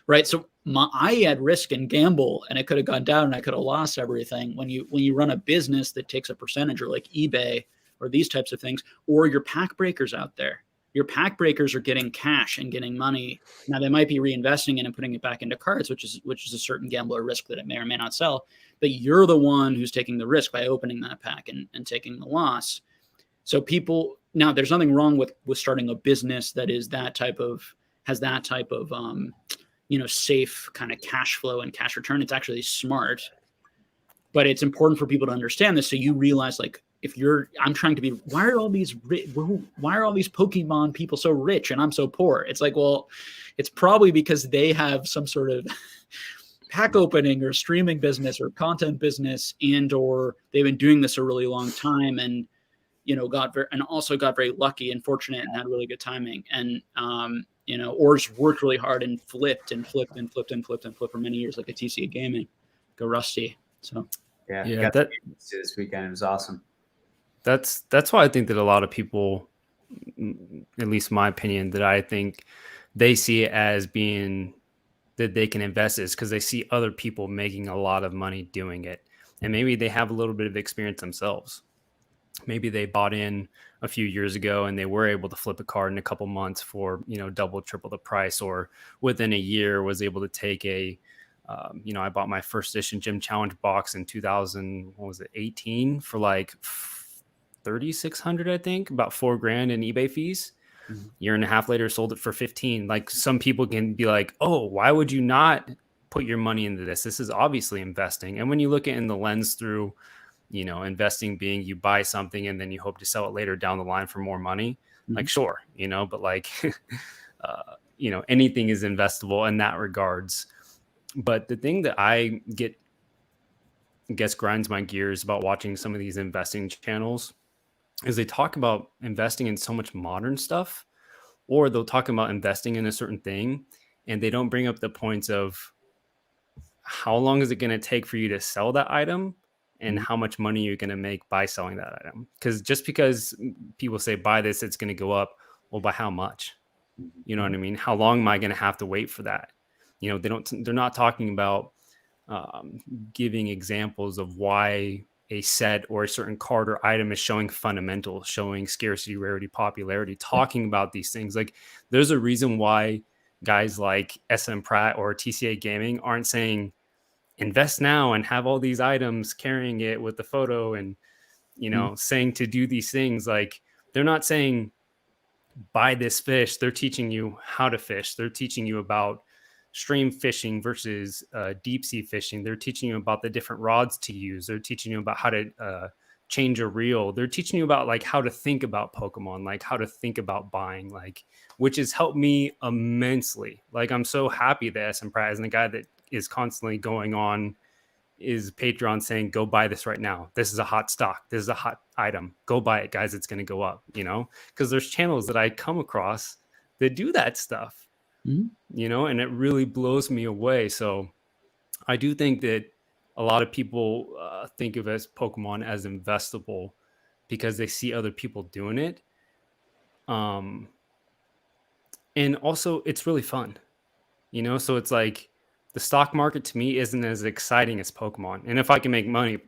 Right. So I had risk and gamble, and it could have gone down and I could have lost everything. When you run a business that takes a percentage, or like eBay or these types of things, or your pack breakers out there, your pack breakers are getting cash and getting money. Now they might be reinvesting it and putting it back into cards, which is a certain gamble or risk that it may or may not sell. But you're the one who's taking the risk by opening that pack and taking the loss. So people, now there's nothing wrong with starting a business that is has that type of safe kind of cash flow and cash return. It's actually smart, but it's important for people to understand this. So you realize, like, I'm trying to be, why are all these Pokemon people so rich and I'm so poor? It's like, well, it's probably because they have some sort of pack opening or streaming business or content business, or they've been doing this a really long time, and got very lucky and fortunate and had really good timing, and or just worked really hard and flipped for many years, like a TCA Gaming, go Rusty. So yeah, that this weekend, it was awesome. That's why I think that a lot of people, at least my opinion, that I think they see it as being that they can invest is because they see other people making a lot of money doing it, and maybe they have a little bit of experience themselves. Maybe they bought in a few years ago and they were able to flip a card in a couple months for, double, triple the price, or within a year was able to take I bought my first edition Gym Challenge box in 2018 for like 3,600, I think, about $4,000 in eBay fees. Mm-hmm. Year and a half later, sold it for 15. Like, some people can be like, oh, why would you not put your money into this? This is obviously investing. And when you look at it in the lens through, investing being you buy something and then you hope to sell it later down the line for more money, mm-hmm. like, sure, but like, anything is investable in that regards. But the thing that I guess grinds my gears about watching some of these investing channels is they talk about investing in so much modern stuff, or they'll talk about investing in a certain thing, and they don't bring up the points of how long is it going to take for you to sell that item, and how much money you're going to make by selling that item. Because just because people say buy this, it's going to go up. Well, by how much? You know what I mean? How long am I going to have to wait for that? They're not talking about giving examples of why a set or a certain card or item is showing fundamentals, showing scarcity, rarity, popularity, talking about these things. Like, there's a reason why guys like SM Pratt or TCA Gaming aren't saying invest now and have all these items carrying it with the photo and, saying to do these things. Like, they're not saying buy this fish. They're teaching you how to fish. They're teaching you about stream fishing versus deep sea fishing. They're teaching you about the different rods to use. They're teaching you about how to change a reel. They're teaching you about like how to think about Pokemon, like how to think about buying, like, which has helped me immensely. Like, I'm so happy that SM Pratt is the guy that is constantly going on is Patreon saying, go buy this right now. This is a hot stock. This is a hot item. Go buy it, guys. It's going to go up, because there's channels that I come across that do that stuff, and it really blows me away. So I do think that a lot of people think of as Pokemon as investable because they see other people doing it. And also it's really fun, so it's like, the stock market to me isn't as exciting as Pokemon. And if I can make money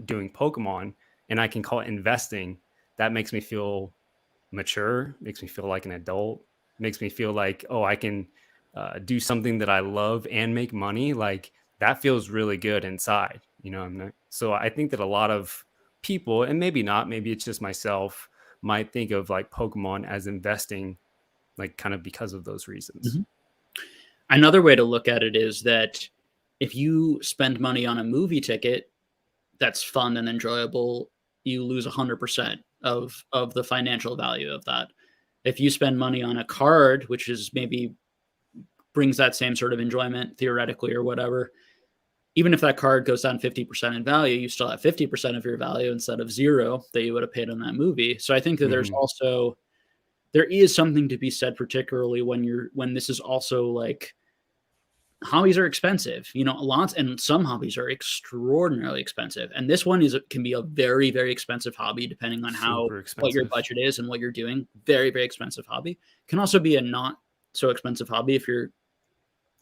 doing Pokemon, and I can call it investing, that makes me feel mature, makes me feel like an adult, makes me feel like, oh, I can do something that I love and make money. Like that feels really good inside, you know. So I think that a lot of people, and maybe not, maybe it's just myself, might think of like Pokemon as investing, like kind of because of those reasons. Mm-hmm. Another way to look at it is that if you spend money on a movie ticket that's fun and enjoyable, you lose 100% of the financial value of that. If you spend money on a card, which is maybe brings that same sort of enjoyment theoretically or whatever, even if that card goes down 50% in value, you still have 50% of your value instead of 0 that you would have paid on that movie. So I think that there is something to be said, particularly when this is also like, hobbies are expensive, you know, lots, and some hobbies are extraordinarily expensive. And this one can be a very, very expensive hobby, depending on what your budget is and what you're doing. Very, very expensive hobby. Can also be a not so expensive hobby if you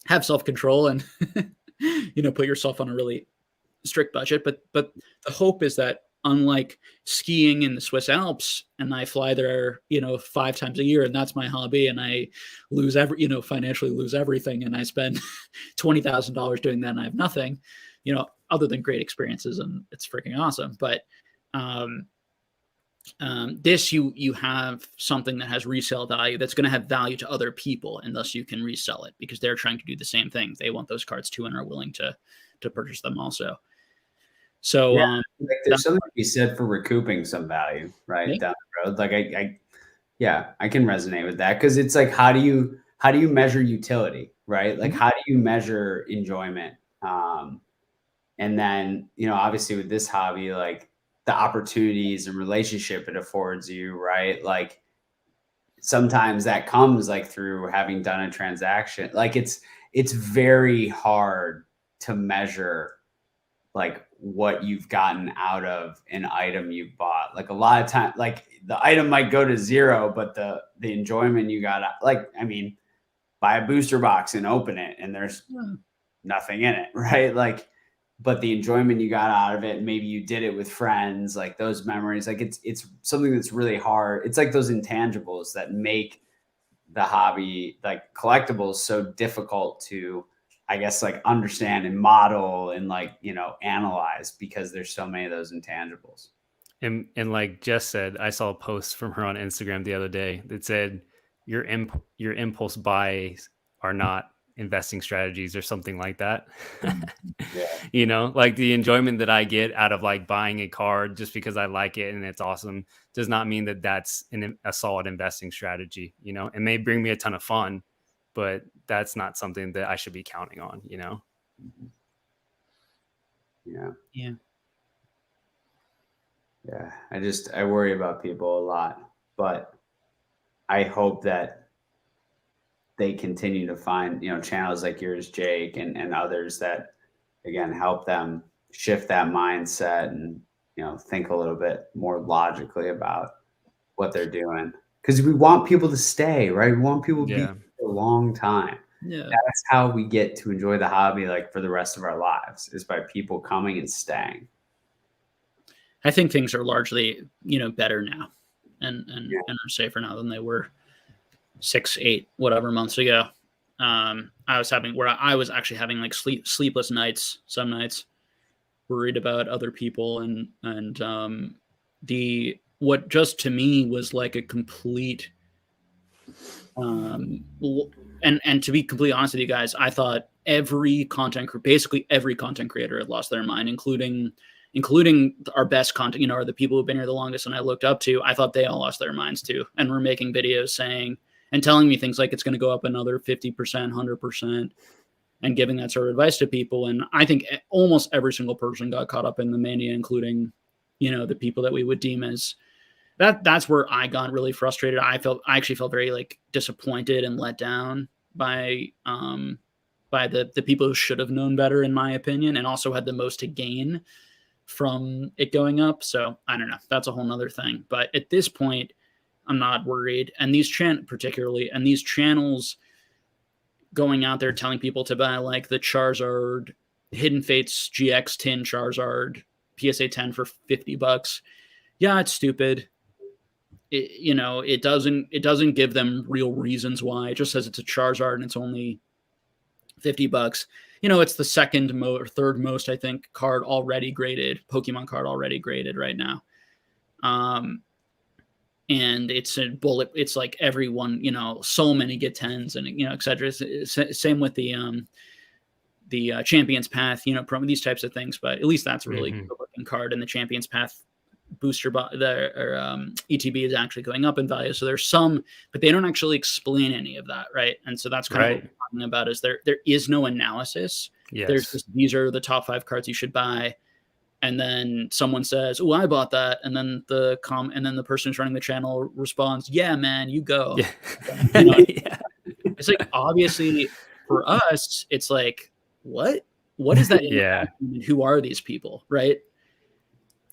have self-control and, you know, put yourself on a really strict budget. But the hope is that, unlike skiing in the Swiss Alps, and I fly there, you know, 5 times a year, and that's my hobby, and I financially lose everything, and I spend $20,000 doing that, and I have nothing, you know, other than great experiences, and it's freaking awesome. But this, you have something that has resale value, that's going to have value to other people, and thus you can resell it because they're trying to do the same thing. They want those cards too and are willing to purchase them also. So like there's something to be said for recouping some value, right, down the road. Like I can resonate with that, because it's like, how do you measure utility, right? Like how do you measure enjoyment? And then, you know, obviously with this hobby, like the opportunities and relationship it affords you, right? Like sometimes that comes like through having done a transaction. Like it's very hard to measure like what you've gotten out of an item you bought. Like a lot of time, like the item might go to 0, but the enjoyment you got, like, I mean, buy a booster box and open it and there's nothing in it, right? Like, but the enjoyment you got out of it, maybe you did it with friends, like those memories, like it's something that's really hard. It's like those intangibles that make the hobby, like collectibles, so difficult to, I guess, like understand and model and like, you know, analyze, because there's so many of those intangibles. And like Jess said, I saw a post from her on Instagram the other day that said your impulse buys are not investing strategies or something like that. You know, like the enjoyment that I get out of like buying a card just because I like it and it's awesome does not mean that that's a solid investing strategy. You know, it may bring me a ton of fun, but that's not something that I should be counting on, you know? Yeah. I worry about people a lot, but I hope that they continue to find, you know, channels like yours, Jake, and others that, again, help them shift that mindset and, you know, think a little bit more logically about what they're doing. Because we want people to stay, right? We want people to be for a long time. Yeah. That's how we get to enjoy the hobby, like for the rest of our lives, is by people coming and staying. I think things are largely, you know, better now and are safer now than they were 6, 8, whatever months ago. I was actually having like sleepless nights, some nights, worried about other people and what just to me was like a complete, and to be completely honest with you guys, I thought basically every content creator had lost their mind, including our best content, you know, or the people who've been here the longest and I looked up to. I thought they all lost their minds too, and were making videos saying and telling me things like it's going to go up another 50%, 100%, and giving that sort of advice to people. And I think almost every single person got caught up in the mania, including, you know, the people that we would deem as that's where I got really frustrated. I actually felt very like disappointed and let down by the people who should have known better, in my opinion, and also had the most to gain from it going up. So I don't know. That's a whole nother thing. But at this point, I'm not worried. And these channels going out there telling people to buy like the Charizard Hidden Fates GX Tin Charizard PSA 10 for $50. yeah, it's stupid. It doesn't give them real reasons why. It just says it's a Charizard and it's only $50. It's the second or third most, I think, Pokemon card already graded right now. And it's a bullet. It's like everyone, so many get 10s and, et cetera. Same with the Champion's Path, these types of things. But at least that's a really good looking card. And the Champion's Path booster ETB is actually going up in value. So there's some, but they don't actually explain any of that, right? And so that's kind of what we're talking about. Is there is no analysis. Yes. There's just, these are the top 5 cards you should buy. And then someone says, "Oh, I bought that," and then the person who's running the channel responds, "Yeah, man, you go." Yeah. It's like, obviously for us, it's like, what is that? Yeah. Who are these people, right?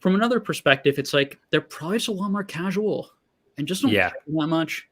From another perspective, it's like they're probably just a lot more casual and just don't care that much.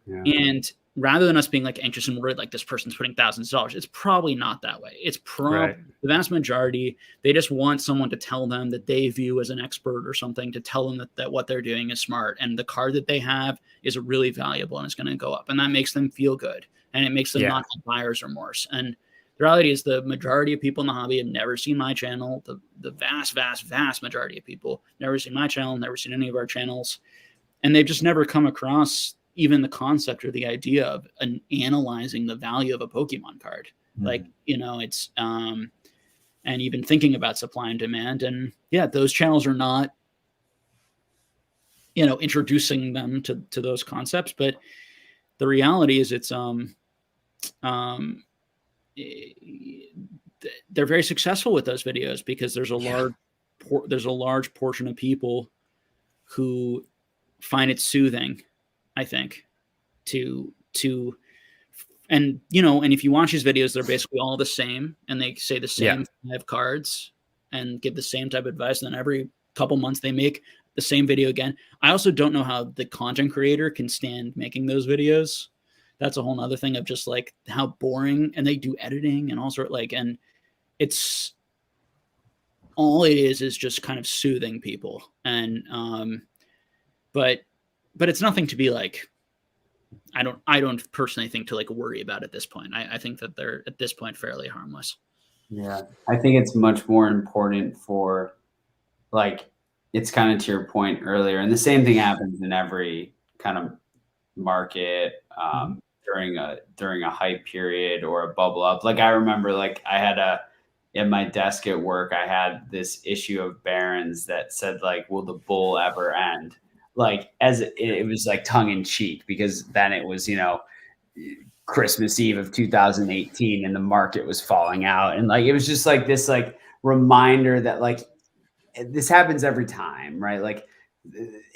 Yeah. And rather than us being like anxious and worried, like this person's putting thousands of dollars, it's probably not that way. It's probably the vast majority. They just want someone to tell them that they view as an expert or something, to tell them that what they're doing is smart. And the card that they have is really valuable and it's going to go up. And that makes them feel good. And it makes them not have buyer's remorse. And the reality is the majority of people in the hobby have never seen my channel. The vast, vast, vast majority of people never seen my channel, never seen any of our channels. And they've just never come across even the concept or the idea of analyzing the value of a Pokemon card. Like, it's, and even thinking about supply and demand. And those channels are not, introducing them to those concepts. But the reality is they're very successful with those videos because there's a large portion of people who find it soothing, I think, and if you watch these videos, they're basically all the same and they say the same 5 cards and give the same type of advice. And then every couple months they make the same video again. I also don't know how the content creator can stand making those videos. That's a whole nother thing of just like how boring, and they do editing and all sort, and it's all it is just kind of soothing people. And, but it's nothing to be like, I don't personally think to like worry about at this point. I think that they're at this point fairly harmless. Yeah. I think it's much more important for, like, it's kind of to your point earlier. And the same thing happens in every kind of market, during a hype period or a bubble up. Like I remember, like I had in my desk at work, I had this issue of Barron's that said like, "Will the bull ever end?" Like as it was like tongue in cheek, because then it was, Christmas Eve of 2018 and the market was falling out. And like, it was just like this like reminder that like this happens every time, right? Like,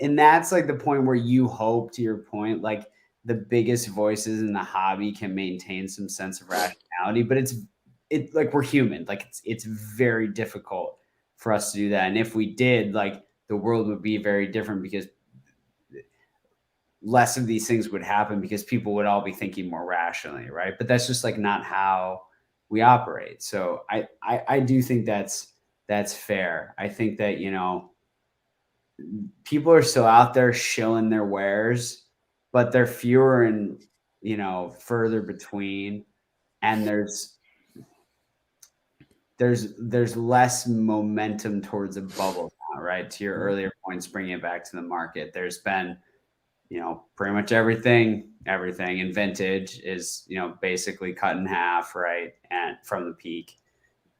and that's like the point where you hope, to your point, like the biggest voices in the hobby can maintain some sense of rationality, but it's like we're human. Like it's very difficult for us to do that. And if we did, like the world would be very different because less of these things would happen because people would all be thinking more rationally, right? But that's just like not how we operate. So I do think that's fair. I think that, people are still out there shilling their wares, but they're fewer and, further between. And there's less momentum towards a bubble now, right? To your earlier points, bringing it back to the market, there's been, pretty much everything in vintage is, basically cut in half, right? And from the peak,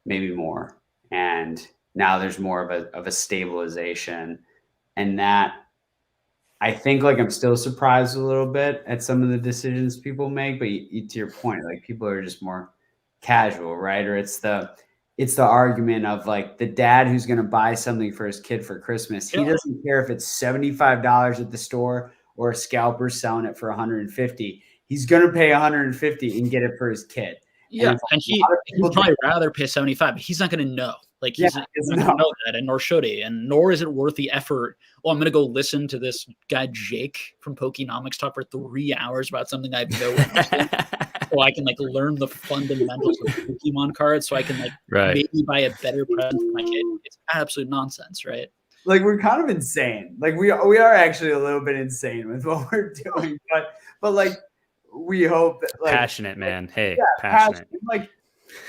maybe more. And now there's more of a stabilization. And that, I think, like, I'm still surprised a little bit at some of the decisions people make, but to your point, like people are just more casual, right? Or it's the argument of like the dad who's going to buy something for his kid for Christmas. He doesn't care if it's $75 at the store or a scalper selling it for $150. He's going to pay $150 and get it for his kid. Yeah, and he'd probably rather pay $75, but he's not going to know. Like he's not going to know that, and nor should he, and nor is it worth the effort. Oh, I'm going to go listen to this guy Jake from Pokenomics talk for 3 hours about something I have no interest in, so I can like learn the fundamentals of Pokemon cards, so I can like maybe buy a better present for my kid. It's absolute nonsense, right? like we're kind of insane. Like we are actually a little bit insane with what we're doing, but like we hope that like passionate, man. Hey, yeah, passionate. like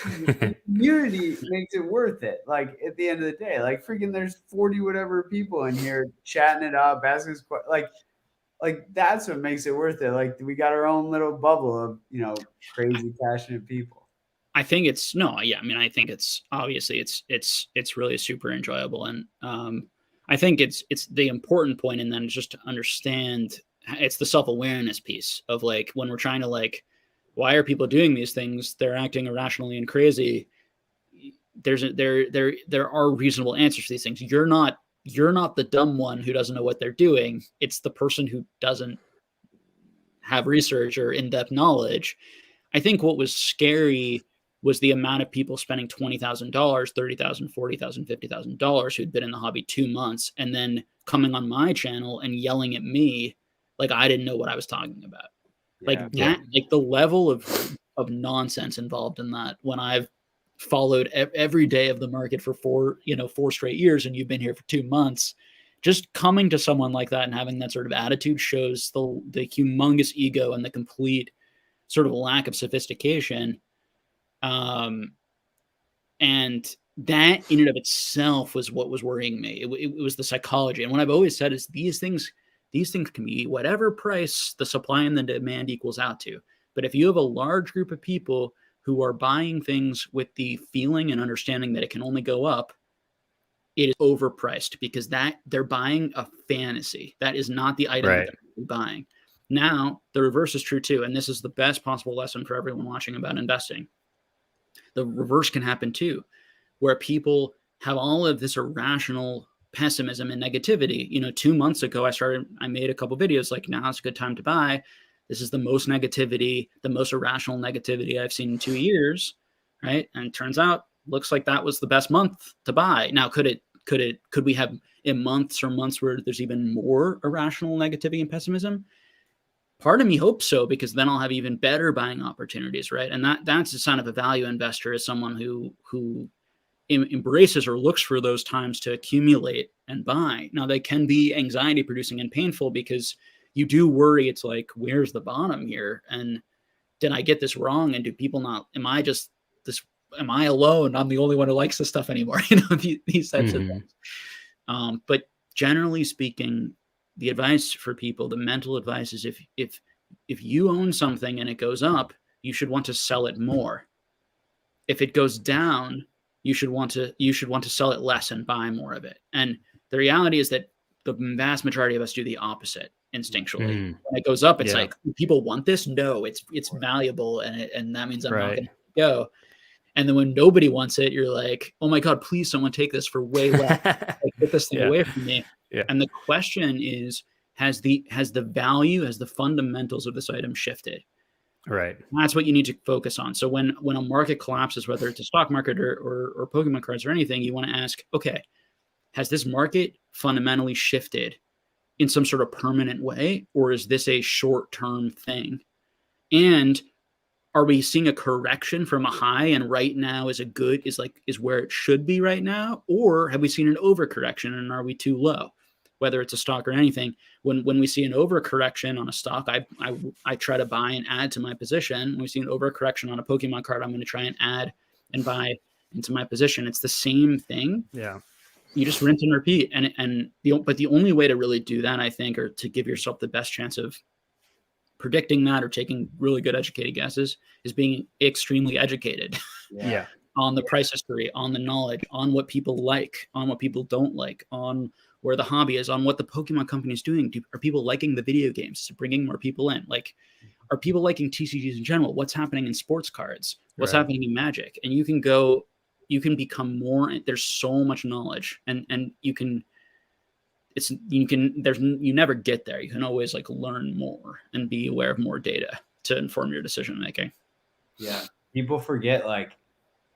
the community makes it worth it. Like at the end of the day, like freaking there's 40 whatever people in here chatting it up, asking us like that's what makes it worth it. Like we got our own little bubble of, crazy passionate people. I think it's I think it's obviously it's really super enjoyable. And I think it's the important point, and then just to understand it's the self-awareness piece of like when we're trying to like, why are people doing these things? They're acting irrationally and crazy. There are reasonable answers to these things. You're not the dumb one who doesn't know what they're doing. It's the person who doesn't have research or in-depth knowledge. I think what was scary was the amount of people spending $20,000, $30,000, $40,000, $50,000 who'd been in the hobby 2 months and then coming on my channel and yelling at me like I didn't know what I was talking about. Like the level of nonsense involved in that, when I've followed every day of the market for 4 straight years and you've been here for 2 months, just coming to someone like that and having that sort of attitude shows the humongous ego and the complete sort of lack of sophistication. And that in and of itself was what was worrying me. It was the psychology. And what I've always said is these things can be whatever price the supply and the demand equals out to. But if you have a large group of people who are buying things with the feeling and understanding that it can only go up, it is overpriced, because that they're buying a fantasy. That is not the item that they're buying. Now, the reverse is true too. And this is the best possible lesson for everyone watching about investing. The reverse can happen too, where people have all of this irrational pessimism and negativity. 2 months ago, I made a couple videos like, now's a good time to buy. This is the most negativity, the most irrational negativity I've seen in 2 years. Right. And it turns out, looks like that was the best month to buy. Now, could we have in months where there's even more irrational negativity and pessimism? Part of me hopes so, because then I'll have even better buying opportunities, right? And that's a sign of a value investor, is someone who embraces or looks for those times to accumulate and buy. Now, they can be anxiety producing and painful, because you do worry. It's like, where's the bottom here? And did I get this wrong? And do people not? Am I alone? I'm the only one who likes this stuff anymore. These types of things. But generally speaking, the advice for people, the mental advice is if you own something and it goes up, you should want to sell it more. If it goes down, you should want to sell it less and buy more of it. And the reality is that the vast majority of us do the opposite instinctually. When it goes up, it's like, people want this. No, it's valuable, and that means I'm not going to go. And then when nobody wants it, you're like, oh my God, please someone take this for way less. Like, get this thing away from me. Yeah. And the question is, has the fundamentals of this item shifted? Right. That's what you need to focus on. So when a market collapses, whether it's a stock market or Pokemon cards or anything, you want to ask, okay, has this market fundamentally shifted in some sort of permanent way, or is this a short-term thing? And are we seeing a correction from a high, and right now is where it should be right now? Or have we seen an overcorrection, and are we too low? Whether it's a stock or anything, when we see an overcorrection on a stock, I try to buy and add to my position. When we see an overcorrection on a Pokemon card, I'm going to try and add and buy into my position. It's the same thing. Yeah. You just rinse and repeat. But the only way to really do that, I think, or to give yourself the best chance of predicting that or taking really good educated guesses, is being extremely educated on the price history, on the knowledge, on what people like, on what people don't like, on where the hobby is, on what the Pokemon company is doing. Are people liking the video games? Is it bringing more people in? Like, are people liking TCGs in general? What's happening in sports cards? What's happening in Magic? And you can become more. There's so much knowledge, and you never get there. You can always learn more and be aware of more data to inform your decision making. Yeah. People forget,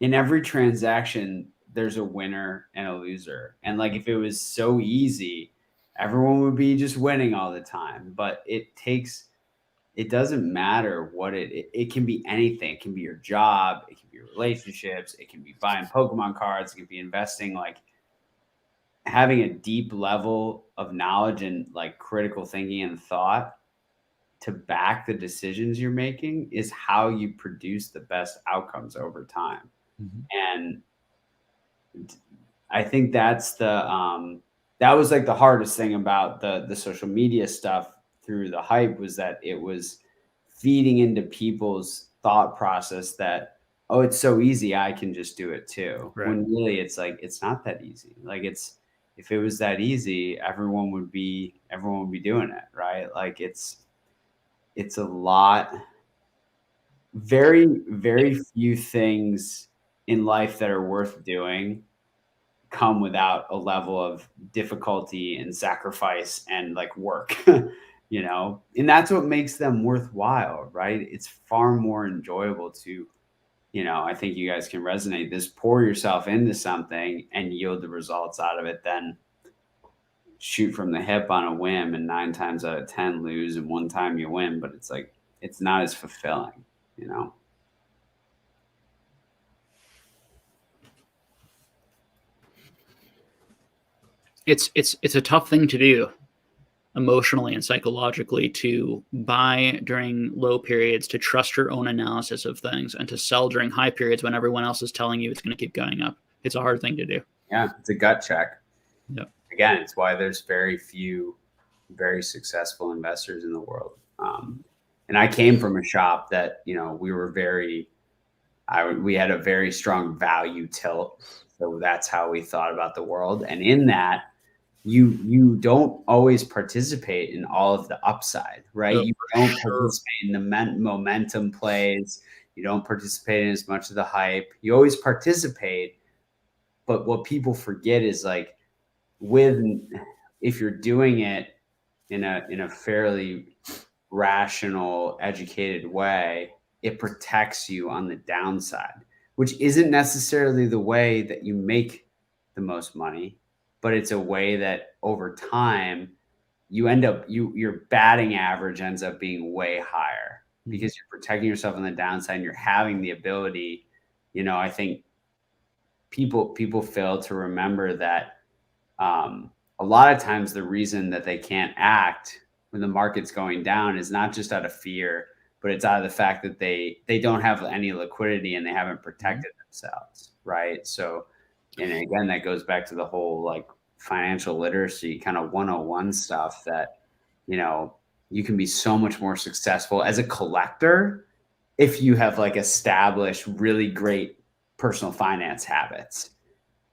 in every transaction, there's a winner and a loser. And if it was so easy, everyone would be just winning all the time. But it doesn't matter what it can be anything. It can be your job. It can be your relationships. It can be buying Pokemon cards. It can be investing. having a deep level of knowledge and like critical thinking and thought to back the decisions you're making is how you produce the best outcomes over time. And I think that's the that was like the hardest thing about the social media stuff through the hype, was that it was feeding into people's thought process that, oh, it's so easy, I can just do it too. Right. When really it's like, it's not that easy. Like, if it was that easy, everyone would be doing it, right? Like it's a lot. Very, very few things in life that are worth doing come without a level of difficulty and sacrifice and like work, you know, and that's what makes them worthwhile, right? It's far more enjoyable to, you know, I think you guys can resonate this, pour yourself into something and yield the results out of it, than shoot from the hip on a whim and 9 times out of 10 lose and 1 time you win. But it's like, it's not as fulfilling, you know? It's a tough thing to do emotionally and psychologically, to buy during low periods, to trust your own analysis of things, and to sell during high periods when everyone else is telling you it's going to keep going up. It's a hard thing to do. Yeah, it's a gut check. Yep. Again, it's why there's very few very successful investors in the world. And I came from a shop that, you know, we were we had a very strong value tilt. So that's how we thought about the world. And in that, you don't always participate in all of the upside, right? You don't participate in the momentum plays. You don't participate in as much of the hype. You always participate. But what people forget is, like, if you're doing it in a fairly rational, educated way, it protects you on the downside, which isn't necessarily the way that you make the most money, but it's a way that over time you end up, your batting average ends up being way higher because you're protecting yourself on the downside and you're having the ability, you know. I think people fail to remember that a lot of times the reason that they can't act when the market's going down is not just out of fear, but it's out of the fact that they don't have any liquidity and they haven't protected themselves, right? So, and again, that goes back to the whole like financial literacy kind of 101 stuff, that, you know, you can be so much more successful as a collector if you have like established really great personal finance habits,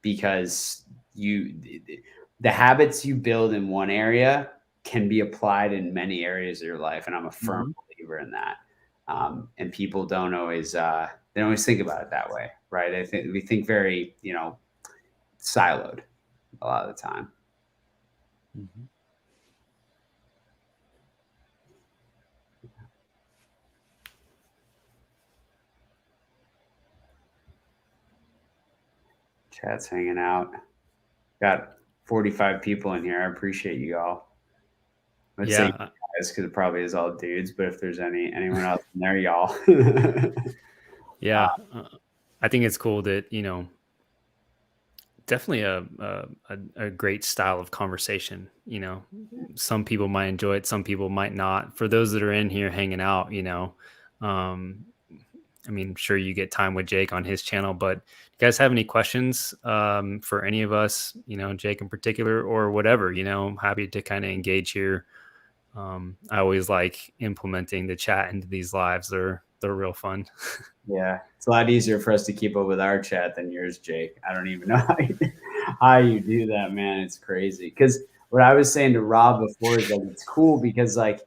because the habits you build in one area can be applied in many areas of your life. And I'm a firm believer in that. And people don't always think about it that way, right? I think we think very, you know, siloed a lot of the time. Mm-hmm. Chat's hanging out. Got 45 people in here. I appreciate you all. Let's say guys, because it probably is all dudes, but if there's anyone else in there, y'all. Yeah. I think it's cool that, you know, definitely a great style of conversation. You know, some people might enjoy it, some people might not. For those that are in here hanging out, you know, I mean, I'm sure you get time with Jake on his channel, but you guys have any questions for any of us, you know, Jake in particular, or whatever, you know, I'm happy to kind of engage here. I always like implementing the chat into these lives. They're real fun. Yeah, it's a lot easier for us to keep up with our chat than yours, Jake. I don't even know how you do that, man. It's crazy. Because what I was saying to Rob before is that it's cool because, like,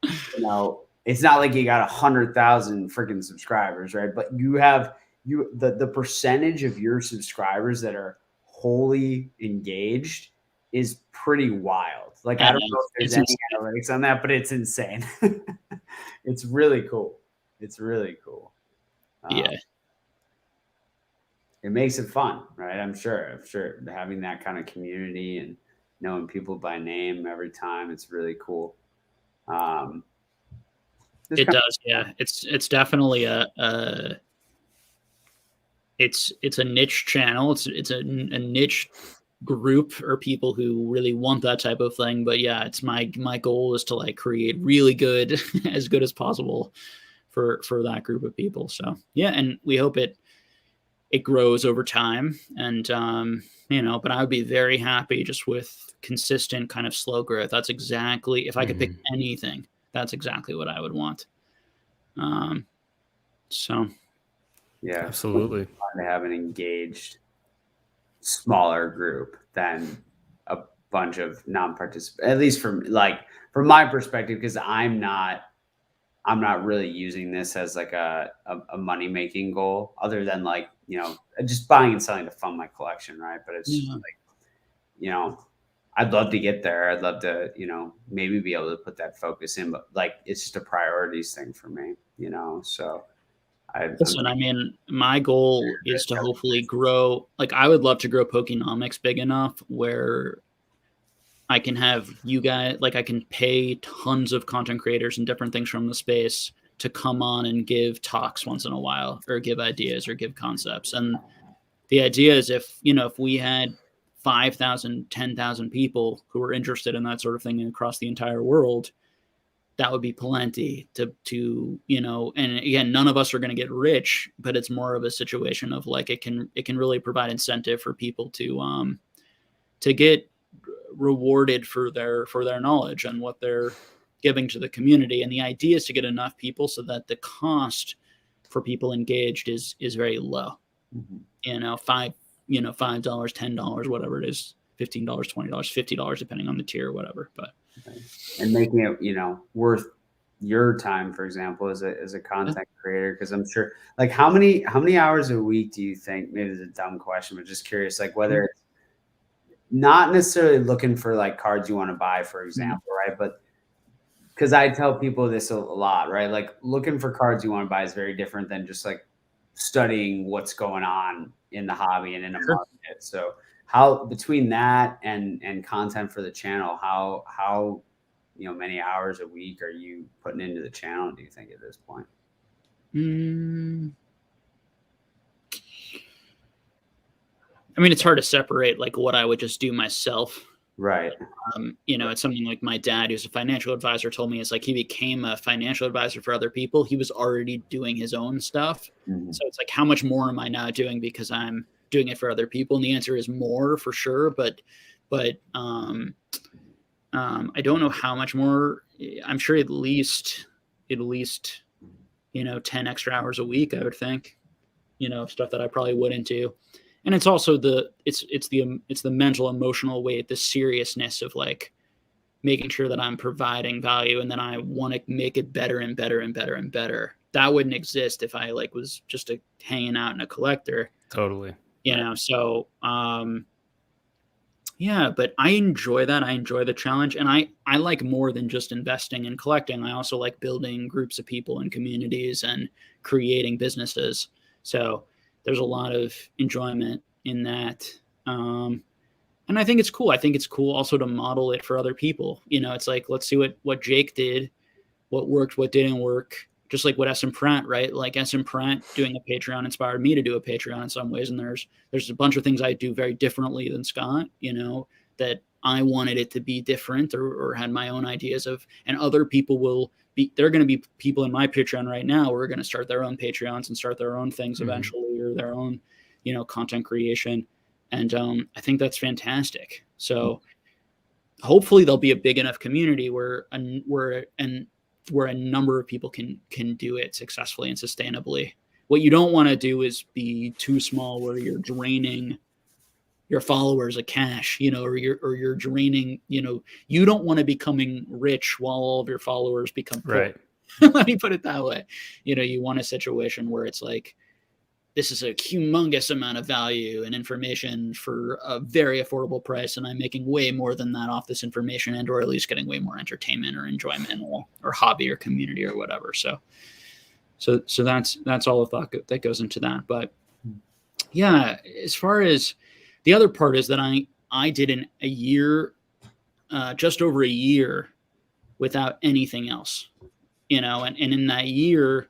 you know, it's not like you got 100,000 freaking subscribers, right? But you have the percentage of your subscribers that are wholly engaged is pretty wild. Like, I don't know if there's any analytics on that, but it's insane. It's really cool. It's really cool. Yeah. It makes it fun, right? I'm sure having that kind of community and knowing people by name every time, it's really cool. It does. Yeah. It's definitely it's a niche channel. It's a niche group or people who really want that type of thing. But yeah, it's my goal is to like create really good, as good as possible for that group of people. So yeah, and we hope it grows over time. And but I would be very happy just with consistent kind of slow growth. That's exactly, if I could pick anything, that's exactly what I would want. So yeah, absolutely. To have an engaged smaller group than a bunch of non-participants, at least from my perspective, because I'm not really using this as like a money making goal, other than like, just buying and selling to fund my collection, right? But it's just like, I'd love to get there. I'd love to, maybe be able to put that focus in, but like, it's just a priorities thing for me, so listen, I mean, my goal is to hopefully grow. Like, I would love to grow Pokenomics big enough where I can have you guys, like, I can pay tons of content creators and different things from the space to come on and give talks once in a while, or give ideas or give concepts. And the idea is if we had 5,000, 10,000 people who were interested in that sort of thing across the entire world, that would be plenty to and again, none of us are going to get rich, but it's more of a situation of like, it can really provide incentive for people to get rewarded for their knowledge and what they're giving to the community. And the idea is to get enough people so that the cost for people engaged is very low. $5, $10, whatever it is, $15, $20, $50, depending on the tier or whatever. But and making it, worth your time, for example, as a content creator. Because I'm sure, like, how many hours a week do you think, maybe it's a dumb question, but just curious, like, whether it's not necessarily looking for like cards you want to buy, for example, right? But because I tell people this a lot, right? Like, looking for cards you want to buy is very different than just like studying what's going on in the hobby and in a market. So how, between that and content for the channel, how many hours a week are you putting into the channel, do you think, at this point? I mean, it's hard to separate like what I would just do myself. Right. It's something like my dad, who's a financial advisor, told me, it's like he became a financial advisor for other people. He was already doing his own stuff. So it's like, how much more am I now doing because I'm doing it for other people? And the answer is more, for sure. But I don't know how much more. I'm sure at least 10 extra hours a week, I would think, stuff that I probably wouldn't do. And it's also the mental, emotional weight, the seriousness of like making sure that I'm providing value, and then I want to make it better and better and better and better. That wouldn't exist if I like was just hanging out and a collector. Totally. So yeah, but I enjoy that. I enjoy the challenge, and I like more than just investing and collecting. I also like building groups of people and communities and creating businesses. So there's a lot of enjoyment in that. And I think it's cool. I think it's cool also to model it for other people. It's like, let's see what Jake did, what worked, what didn't work. Just like what SM Pratt, right? Like SM Pratt doing a Patreon inspired me to do a Patreon in some ways. And there's a bunch of things I do very differently than Scott, that I wanted it to be different, or had my own ideas of, and other people there are going to be people in my Patreon right now who are going to start their own Patreons and start their own things eventually, or their own, content creation. And I think that's fantastic. So hopefully there'll be a big enough community where a number of people can do it successfully and sustainably. What you don't want to do is be too small where you're draining your followers of cash, or you're draining, you don't want to becoming rich while all of your followers become poor. Right. Let me put it that way. You want a situation where it's like, this is a humongous amount of value and information for a very affordable price, and I'm making way more than that off this information, and or at least getting way more entertainment or enjoyment or hobby or community or whatever. So that's all the thought that goes into that. But yeah, as far as the other part is that I did in a year, just over a year, without anything else, and in that year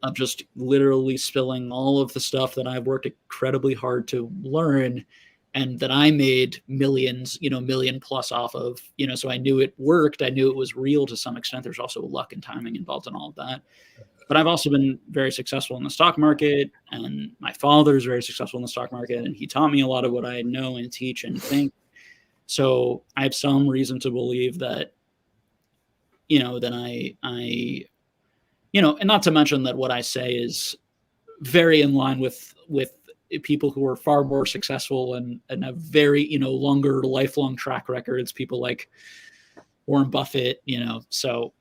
of just literally spilling all of the stuff that I've worked incredibly hard to learn, and that I made millions, million plus off of, so I knew it worked. I knew it was real to some extent. There's also luck and timing involved in all of that. But I've also been very successful in the stock market, and my father is very successful in the stock market, and he taught me a lot of what I know and teach and think. So I have some reason to believe that, that I, and not to mention that what I say is very in line with people who are far more successful and have very, longer lifelong track records, people like Warren Buffett, so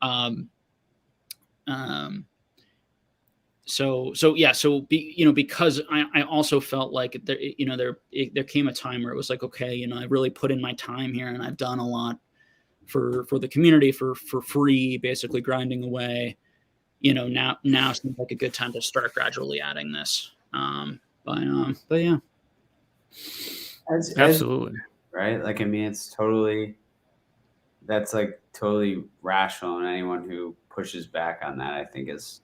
because I also felt like there came a time where it was like, okay, I really put in my time here, and I've done a lot for the community for free, basically grinding away. Now seems like a good time to start gradually adding this. But yeah, absolutely right. Like, I mean, that's like totally rational, and anyone who pushes back on that, I think, is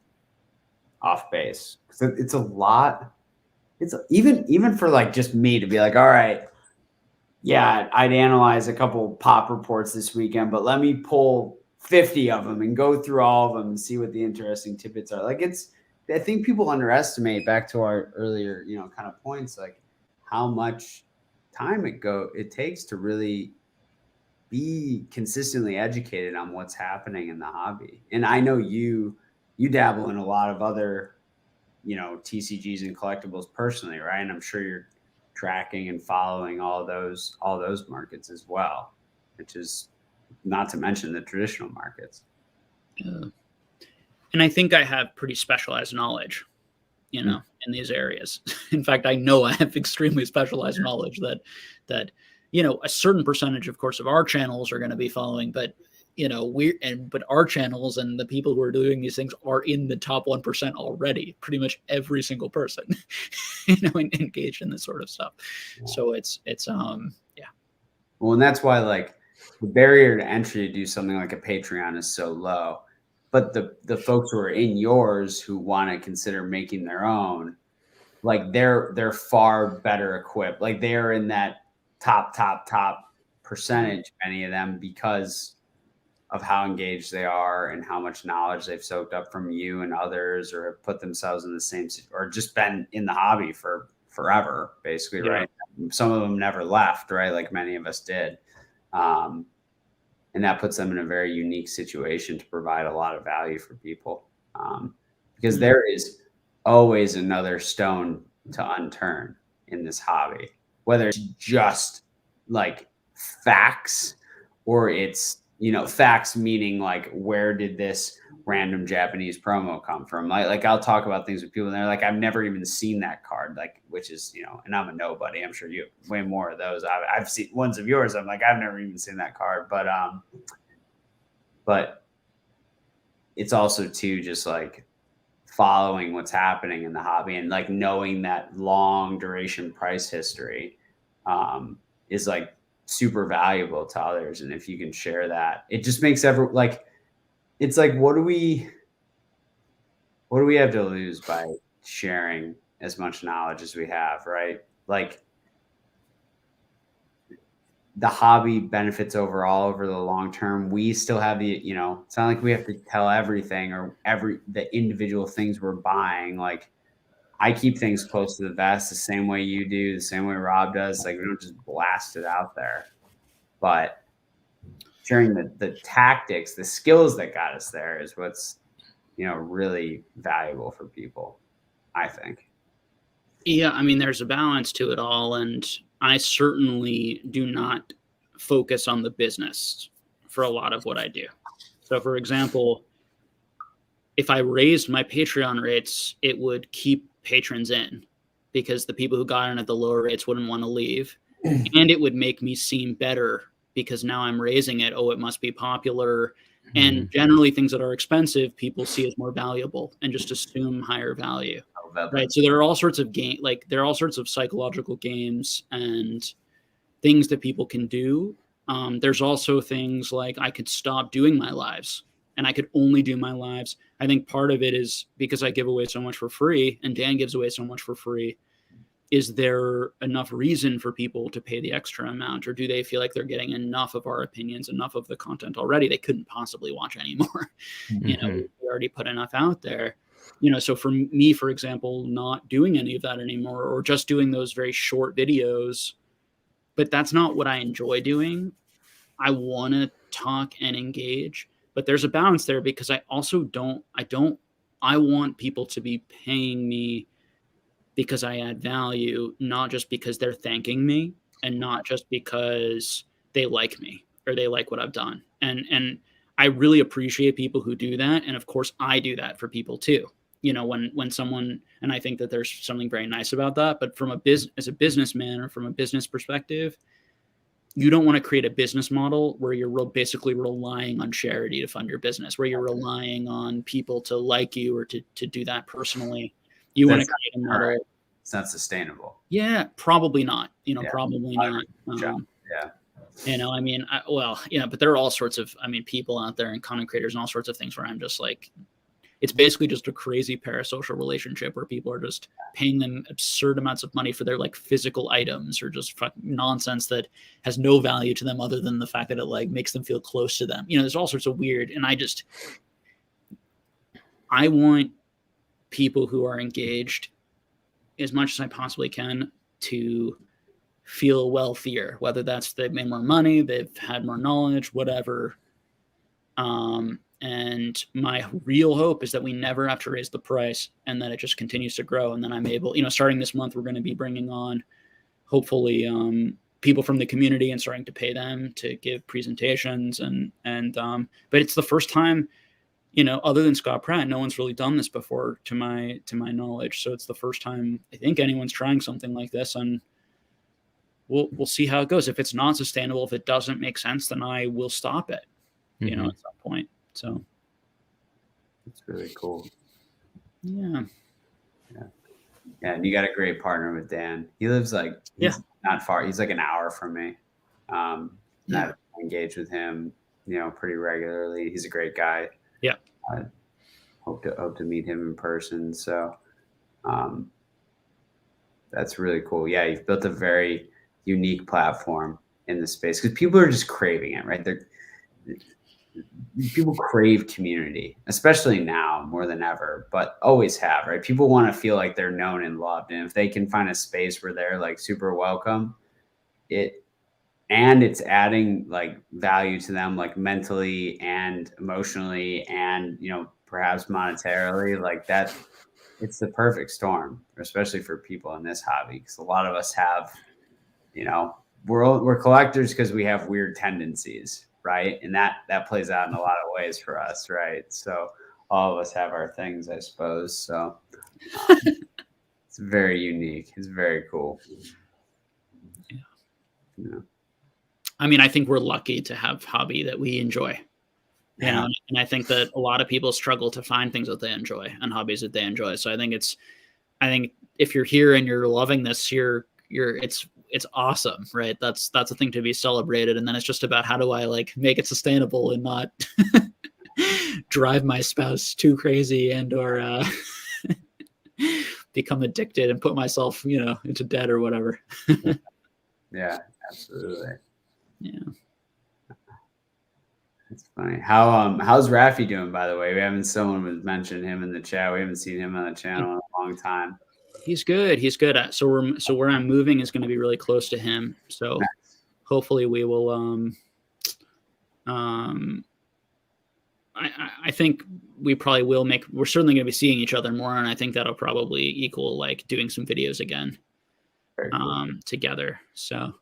off base. It's a lot. It's even for like just me to be like, all right, yeah, I'd analyze a couple pop reports this weekend, but let me pull 50 of them and go through all of them and see what the interesting tidbits are. Like, I think people underestimate, back to our earlier, kind of points, like how much time it takes to really be consistently educated on what's happening in the hobby. And I know you dabble in a lot of other, TCGs and collectibles personally, right? And I'm sure you're tracking and following all those markets as well, which is not to mention the traditional markets. And I think I have pretty specialized knowledge, in these areas. In fact, I know I have extremely specialized knowledge that a certain percentage, of course, of our channels are going to be following, but but our channels and the people who are doing these things are in the top 1% already. Pretty much every single person, engaged in this sort of stuff. Yeah. So it's yeah. Well, and that's why, like, the barrier to entry to do something like a Patreon is so low. But the folks who are in yours who want to consider making their own, like, they're far better equipped. Like, they're in that top percentage, many of them, because of how engaged they are and how much knowledge they've soaked up from you and others, or have put themselves in the same, or just been in the hobby for forever, basically. Yeah. Right. Some of them never left, right? Like many of us did. And that puts them in a very unique situation to provide a lot of value for people. Because there is always another stone to unturned in this hobby, whether it's just like facts, or it's, facts meaning like, where did this random Japanese promo come from? Like I'll talk about things with people and they're like, I've never even seen that card, like, which is, and I'm a nobody. I'm sure you have way more of those. I've seen ones of yours. I'm like, I've never even seen that card, but it's also too, just like following what's happening in the hobby, and like knowing that long duration price history is like super valuable to others. And if you can share that, it just makes it's like, what do we have to lose by sharing as much knowledge as we have, right? Like, the hobby benefits overall over the long term. We still have the, it's not like we have to tell everything, or the individual things we're buying. Like, I keep things close to the vest the same way you do, the same way Rob does. Like, we don't just blast it out there. But sharing the tactics, the skills that got us there is what's, really valuable for people, I think. Yeah, I mean, there's a balance to it all. And I certainly do not focus on the business for a lot of what I do. So, for example, if I raised my Patreon rates, it would keep patrons in, because the people who got in at the lower rates wouldn't want to leave. And it would make me seem better, because now I'm raising it. Oh, it must be popular. And generally things that are expensive, people see as more valuable and just assume higher value. Right. So there are all sorts of there are all sorts of psychological games and things that people can do. There's also things like, I could stop doing my lives and I could only do my lives. I think part of it is because I give away so much for free, and Dan gives away so much for free. is there enough reason for people to pay the extra amount, or do they feel like they're getting enough of our opinions, enough of the content already? They couldn't possibly watch anymore. We already put enough out there. So for me, for example, not doing any of that anymore, or just doing those very short videos, but that's not what I enjoy doing. I want to talk and engage, but there's a balance there, because I also I want people to be paying me because I add value, not just because they're thanking me, and not just because they like me or they like what I've done. And I really appreciate people who do that. And of course I do that for people too. When someone, and I think that there's something very nice about that, but as a businessman, or from a business perspective, you don't want to create a business model where you're basically relying on charity to fund your business, where you're relying on people to like you or to do that personally. You want to create a model. It's not sustainable. Yeah, probably not. Probably not. But there are all sorts of, people out there and content creators and all sorts of things where I'm just like, it's basically just a crazy parasocial relationship where people are just paying them absurd amounts of money for their like physical items, or just nonsense that has no value to them other than the fact that it like makes them feel close to them. There's all sorts of weird, and I want people who are engaged as much as I possibly can to feel wealthier, whether that's they've made more money, they've had more knowledge, whatever. And my real hope is that we never have to raise the price, and that it just continues to grow. And then I'm able, starting this month, we're going to be bringing on, hopefully, people from the community and starting to pay them to give presentations. But it's the first time, other than Scott Pratt, no one's really done this before, to my knowledge. So it's the first time I think anyone's trying something like this, and we'll see how it goes. If it's not sustainable, if it doesn't make sense, then I will stop it, at some point. So it's really cool. Yeah. And you got a great partner with Dan. He lives not far. He's like an hour from me. I engage with him, pretty regularly. He's a great guy. Yeah. I hope to meet him in person. So that's really cool. Yeah, you've built a very unique platform in the space, because people are just craving it, right? People crave community, especially now more than ever, but always have, right? People want to feel like they're known and loved. And if they can find a space where they're like super welcome, it's adding like value to them, like mentally and emotionally, and, perhaps monetarily, like that, it's the perfect storm, especially for people in this hobby. Because a lot of us have, we're collectors because we have weird tendencies, right? And that plays out in a lot of ways for us, right? So all of us have our things, I suppose. So it's very unique. It's very cool. Yeah. I think we're lucky to have hobby that we enjoy. And I think that a lot of people struggle to find things that they enjoy and hobbies that they enjoy. So I think if you're here and you're loving this, it's awesome, right? That's a thing to be celebrated. And then it's just about, how do I like make it sustainable and not drive my spouse too crazy or become addicted and put myself, into debt or whatever. Yeah, absolutely. Yeah. It's funny. How's Raffi doing, by the way? Someone mentioned him in the chat. We haven't seen him on the channel in a long time. He's good. So where I'm moving is going to be really close to him. So hopefully we will, I think we probably will we're certainly going to be seeing each other more. And I think that'll probably equal like doing some videos again, together. So,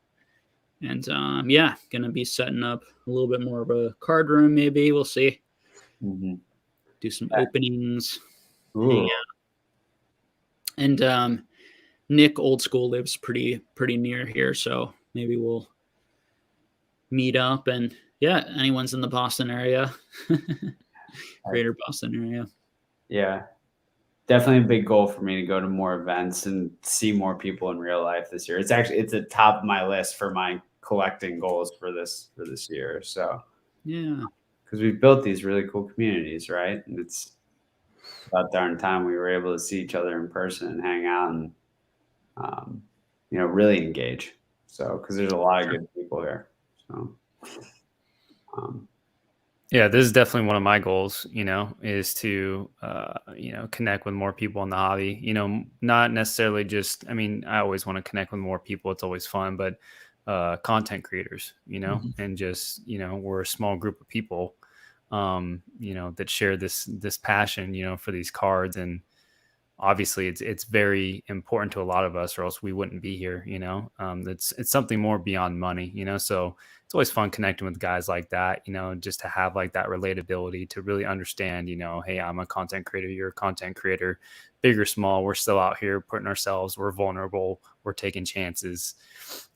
and, going to be setting up a little bit more of a card room. Maybe we'll see, do some openings. Ooh. And Nick Old School lives pretty near here, so maybe we'll meet up. And anyone's in the Boston area, greater Boston area. Yeah, definitely a big goal for me to go to more events and see more people in real life this year. It's at top of my list for my collecting goals for this year. So because we've built these really cool communities, right? And it's about darn time we were able to see each other in person and hang out and really engage. So, because there's a lot of good people here. So, yeah, this is definitely one of my goals, is to, connect with more people in the hobby, not necessarily just, I always want to connect with more people. It's always fun, but content creators, and just, we're a small group of people, that share this passion, for these cards. And obviously it's very important to a lot of us, or else we wouldn't be here. It's something more beyond money, so it's always fun connecting with guys like that, just to have like that relatability, to really understand, hey, I'm a content creator, you're a content creator, big or small, we're still out here putting ourselves, we're vulnerable, we're taking chances,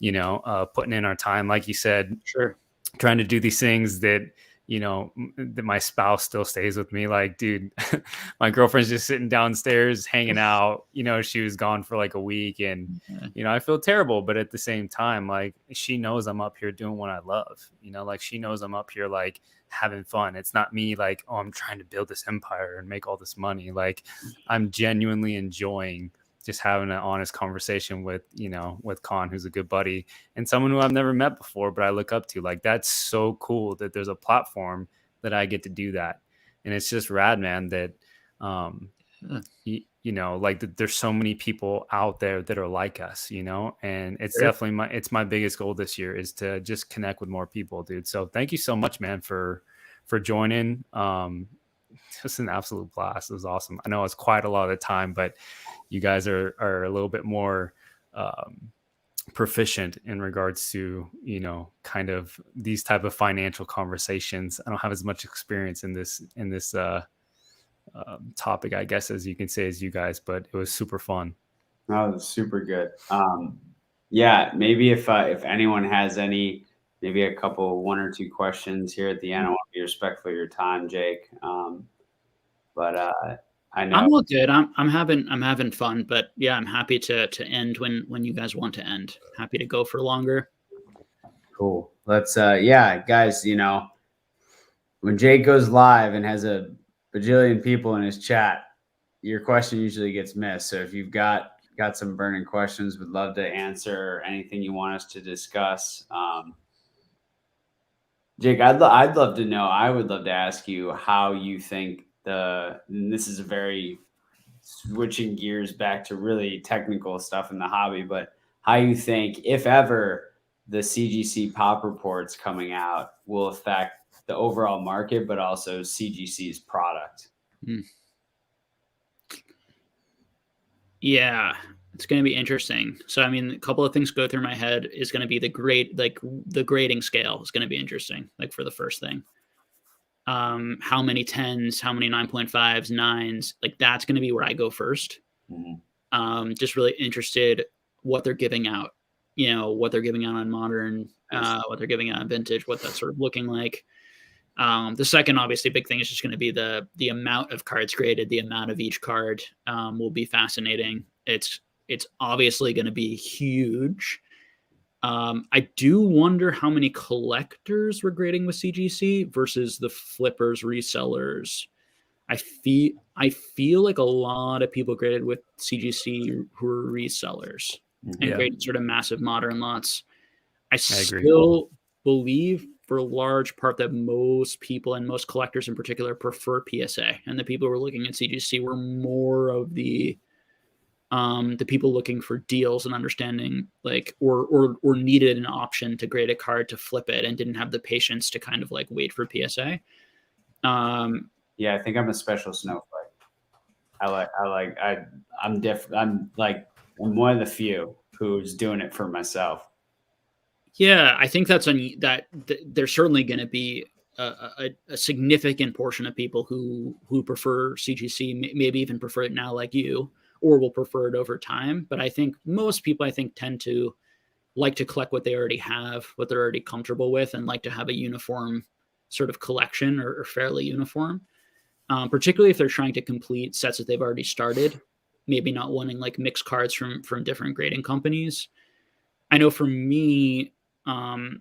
putting in our time, like you said, Sure. trying to do these things that that my spouse still stays with me. Like, dude, my girlfriend's just sitting downstairs hanging out. She was gone for like a week, and I feel terrible, but at the same time, like, she knows I'm up here doing what I love. Like, she knows I'm up here like having fun. It's not me like, oh, I'm trying to build this empire and make all this money. Like, I'm genuinely enjoying just having an honest conversation with Con, who's a good buddy and someone who I've never met before, but I look up to. Like, that's so cool that there's a platform that I get to do that. And it's just rad, man, that, like, that there's so many people out there that are like us, and it's definitely my biggest goal this year, is to just connect with more people, dude. So thank you so much, man, for joining. Just an absolute blast. It was awesome. I know it's quite a lot of the time, but you guys are a little bit more proficient in regards to, kind of these type of financial conversations. I don't have as much experience in this topic, I guess, as you can say, as you guys, but it was super fun. Oh, it was super good. Yeah, maybe if anyone has maybe a couple, one or two questions here at the end, I want to be respectful of your time, Jake. But I know I'm all good. I'm having fun, but yeah, I'm happy to end when you guys want to end. Happy to go for longer. Cool. Let's guys, when Jake goes live and has a bajillion people in his chat, your question usually gets missed. So if you've got some burning questions, would love to answer anything you want us to discuss. Jake, I'd love to know. I would love to ask you how you think and this is a very switching gears back to really technical stuff in the hobby, but how you think, if ever, the CGC pop reports coming out will affect the overall market, but also CGC's product. Yeah, it's going to be interesting. So, a couple of things go through my head. Is going to be the grading scale is going to be interesting. Like, for the first thing, how many 10s, how many 9.5s, 9s, like, that's going to be where I go first. Mm-hmm. Just really interested what they're giving out, what they're giving out on modern, what they're giving out on vintage, what that's sort of looking like. The second, obviously, big thing is just going to be the amount of cards graded. The amount of each card will be fascinating. It's obviously going to be huge. I do wonder how many collectors were grading with CGC versus the flippers, resellers. I feel like a lot of people graded with CGC who are resellers and graded sort of massive modern lots. I still believe, for a large part, that most people, and most collectors in particular, prefer PSA, and the people who were looking at CGC were more of the people looking for deals and understanding, like, or needed an option to grade a card to flip it and didn't have the patience to kind of like wait for PSA. Yeah, I think I'm a special snowflake. I'm different. I'm one of the few who's doing it for myself. Yeah, I think that's there's certainly going to be a significant portion of people who prefer CGC, maybe even prefer it now, like you, or will prefer it over time. But I think most people, tend to like to collect what they already have, what they're already comfortable with, and like to have a uniform sort of collection, or fairly uniform. Particularly if they're trying to complete sets that they've already started, maybe not wanting like mixed cards from different grading companies. I know for me,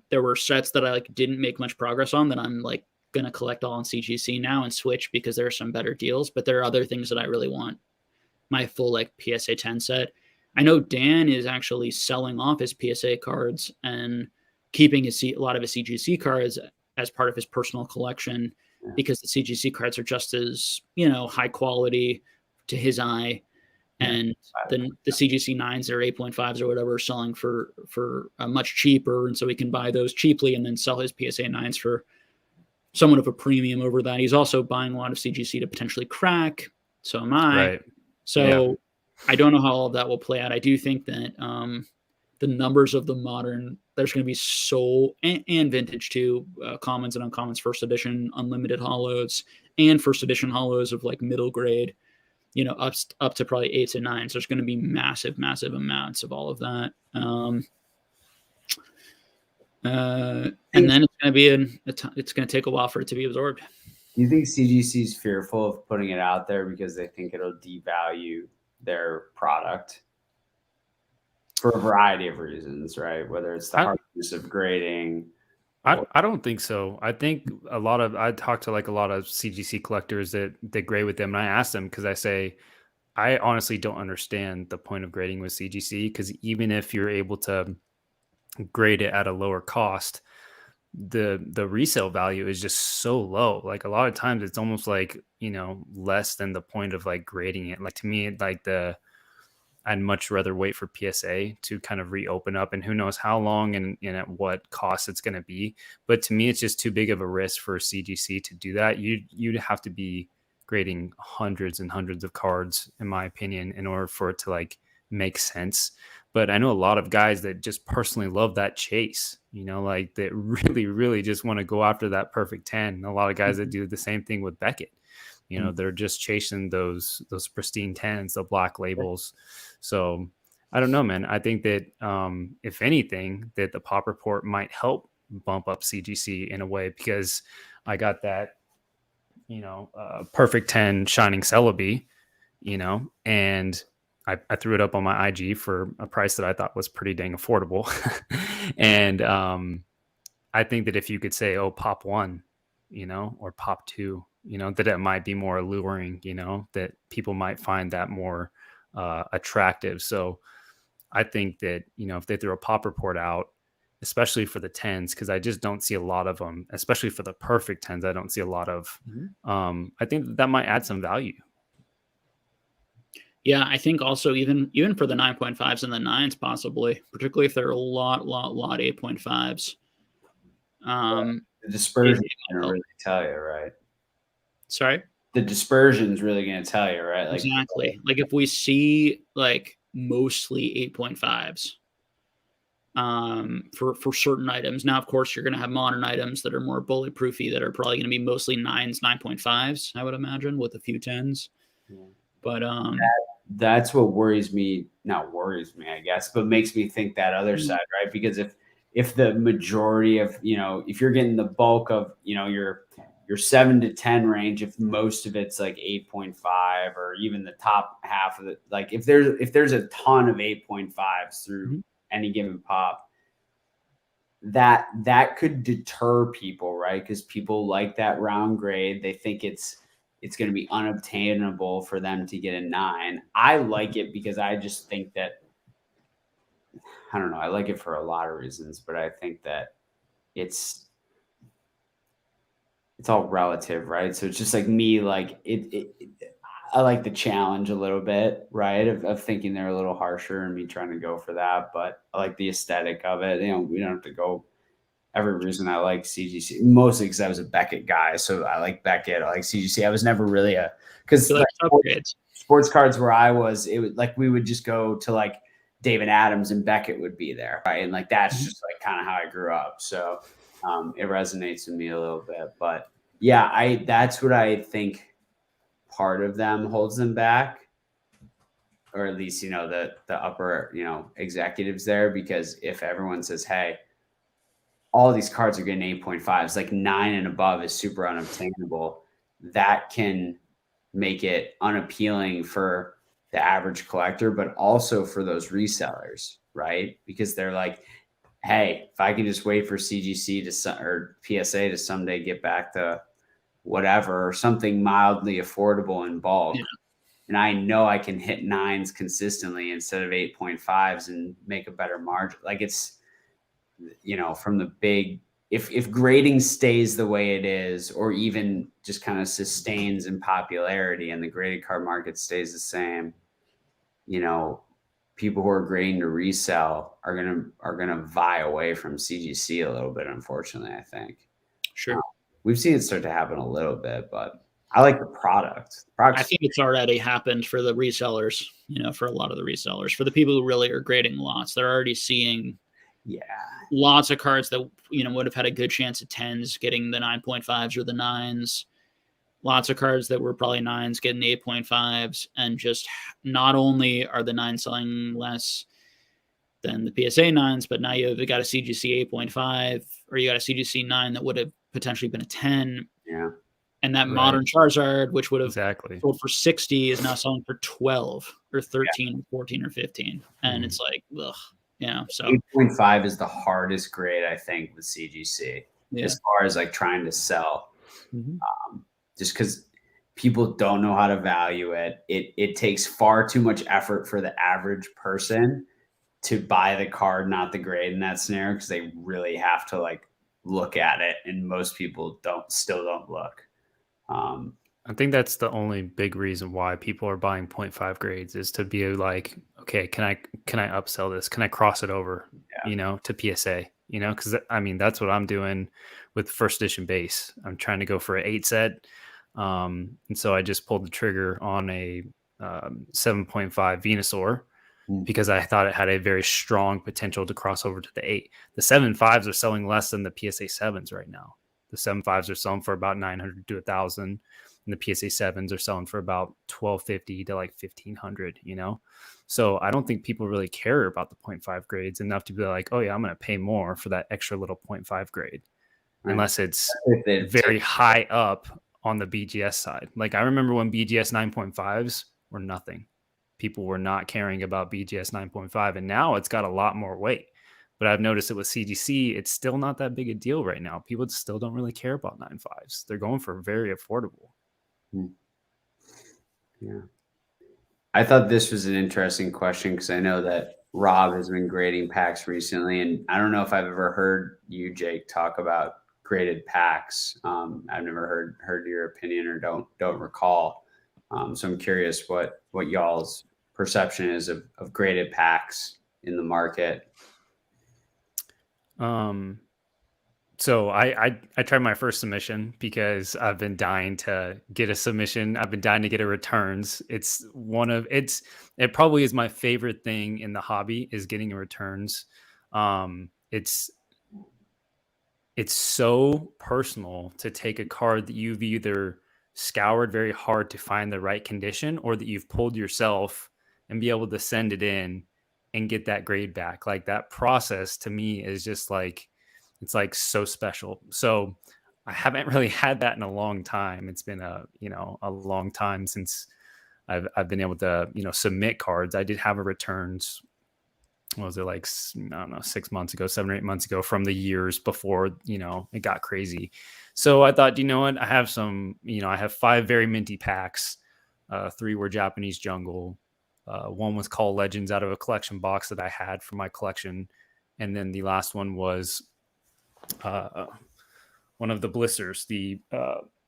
there were sets that I like didn't make much progress on that I'm like going to collect all on CGC now and switch because there are some better deals. But there are other things that I really want. My full like PSA 10 set, I know Dan is actually selling off his PSA cards and keeping a lot of his CGC cards as part of his personal collection, because the CGC cards are just as, high quality to his eye. And then the CGC 9s or 8.5s or whatever are selling for much cheaper. And so he can buy those cheaply and then sell his PSA 9s for somewhat of a premium over that. He's also buying a lot of CGC to potentially crack. So am I. Right. So I don't know how all of that will play out. I do think that the numbers of the modern, there's going to be and vintage too, commons and uncommons, first edition, unlimited holos, and first edition holos of like middle grade, up to probably 8s and 9s. There's going to be massive amounts of all of that. And then it's going to be it's going to take a while for it to be absorbed. Do you think CGC is fearful of putting it out there because they think it'll devalue their product for a variety of reasons, right? Whether it's the hardness of grading. I don't think so. I think I talk to like a lot of CGC collectors that grade with them, and I ask them, because I say, I honestly don't understand the point of grading with CGC, because even if you're able to grade it at a lower cost, the resale value is just so low. Like a lot of times it's almost like, less than the point of like grading it. Like to me, like I'd much rather wait for PSA to kind of reopen up, and who knows how long and at what cost it's going to be. But to me, it's just too big of a risk for CGC to do that. You'd have to be grading hundreds and hundreds of cards, in my opinion, in order for it to like make sense. But I know a lot of guys that just personally love that chase, like that really, really just want to go after that perfect 10. A lot of guys that do the same thing with Beckett. They're just chasing those pristine 10s, the black labels. So I don't know, man. I think that if anything, that the pop report might help bump up CGC in a way, because I got that, perfect 10 Shining Celebi, and I threw it up on my IG for a price that I thought was pretty dang affordable. And I think that if you could say, oh, pop 1, or pop 2, that it might be more alluring, that people might find that more attractive. So I think that, if they throw a pop report out, especially for the 10s, because I just don't see a lot of them, especially for the perfect 10s, I don't see a lot of, I think that might add some value. Yeah, I think also even for the 9.5s and the 9s, possibly, particularly if they're a lot 8.5s. The dispersion is going to really tell you, right? Sorry? The dispersion is really going to tell you, right? Like, exactly. Like if we see like mostly 8.5s for certain items. Now, of course, you're going to have modern items that are more bulletproofy that are probably going to be mostly 9s, 9.5s, I would imagine, with a few 10s. Yeah. But that's what worries me. Not worries me, I guess, but makes me think that other side, right? Because if the majority of, if you're getting the bulk of, your 7 to 10 range, if most of it's like 8.5 or even the top half of it, like if there's a ton of 8.5s through any given pop, that could deter people, right? Because people like that round grade. They think it's going to be unobtainable for them to get a 9. I like it because I just think that, I don't know, I like it for a lot of reasons, but I think that it's all relative, right? So it's just like me, like I like the challenge a little bit, right? Of thinking they're a little harsher and me trying to go for that, but I like the aesthetic of it. We don't have to go every reason I like CGC, mostly because I was a Beckett guy. So I like Beckett, I like CGC. I was never really because like sports cards where I was, it would like, we would just go to like David Adams and Beckett would be there, right? And like, that's just like kind of how I grew up. So it resonates with me a little bit, but yeah, that's what I think part of them holds them back, or at least, the upper, executives there, because if everyone says, hey, all these cards are getting 8.5s, like 9 and above is super unobtainable, that can make it unappealing for the average collector, but also for those resellers, right? Because they're like, hey, if I can just wait for CGC or PSA to someday get back to whatever, or something mildly affordable in bulk, and I know I can hit 9s consistently instead of 8.5s and make a better margin. Like it's, from the big, if grading stays the way it is, or even just kind of sustains in popularity and the graded card market stays the same, people who are grading to resell are gonna vie away from CGC a little bit, unfortunately, I think. Sure. We've seen it start to happen a little bit, but I like the product. I think it's already happened for the resellers, for a lot of the resellers. For the people who really are grading lots, they're already seeing lots of cards that, would have had a good chance at 10s getting the 9.5s or the 9s. Lots of cards that were probably 9s getting the 8.5s. And just not only are the 9s selling less than the PSA 9s, but now you've got a CGC 8.5, or you got a CGC 9 that would have potentially been a 10. Yeah. And that modern Charizard, which would have sold for 60, is now selling for 12 or 13 or 14 or 15. And it's like, ugh, so 8.5 is the hardest grade, I think, with CGC as far as like trying to sell. Just because people don't know how to value it. It takes far too much effort for the average person to buy the card, not the grade in that scenario, because they really have to like look at it, and most people still don't look. I think that's the only big reason why people are buying 0.5 grades, is to be like, okay, can I upsell this? Can I cross it over, to PSA, because I mean, that's what I'm doing with first edition base. I'm trying to go for an 8 set. And so I just pulled the trigger on a 7.5 Venusaur because I thought it had a very strong potential to cross over to the 8. The 7.5s are selling less than the PSA 7s right now. The 7.5s are selling for about 900 to 1,000, and the PSA 7s are selling for about 1,250 to like 1,500. So I don't think people really care about the 0.5 grades enough to be like, oh yeah, I'm going to pay more for that extra little 0.5 grade, unless it's very high up on the BGS side. Like I remember when BGS 9.5s were nothing. People were not caring about BGS 9.5, and now it's got a lot more weight. But I've noticed it with CGC, it's still not that big a deal right now. People still don't really care about 9.5s. They're going for very affordable. Yeah. I thought this was an interesting question because I know that Rob has been grading packs recently, and I don't know if I've ever heard you, Jake, talk about graded packs. I've never heard your opinion, or don't recall. So I'm curious what y'all's perception is of graded packs in the market. So I tried my first submission because I've been dying to get a submission. I've been dying to get a returns. It probably is my favorite thing in the hobby, is getting a returns. It's so personal to take a card that you've either scoured very hard to find the right condition, or that you've pulled yourself, and be able to send it in and get that grade back. Like that process to me is just like, it's like so special. So I haven't really had that in a long time. It's been a long time since I've been able to, submit cards. I did have a returns. What was it, like, I don't know, 6 months ago, 7 or 8 months ago, from the years before, it got crazy. So I thought, you know what, I have some, I have 5 very minty packs. 3 were Japanese jungle. 1 was Call Legends out of a collection box that I had for my collection. And then the last one was one of the blisters, the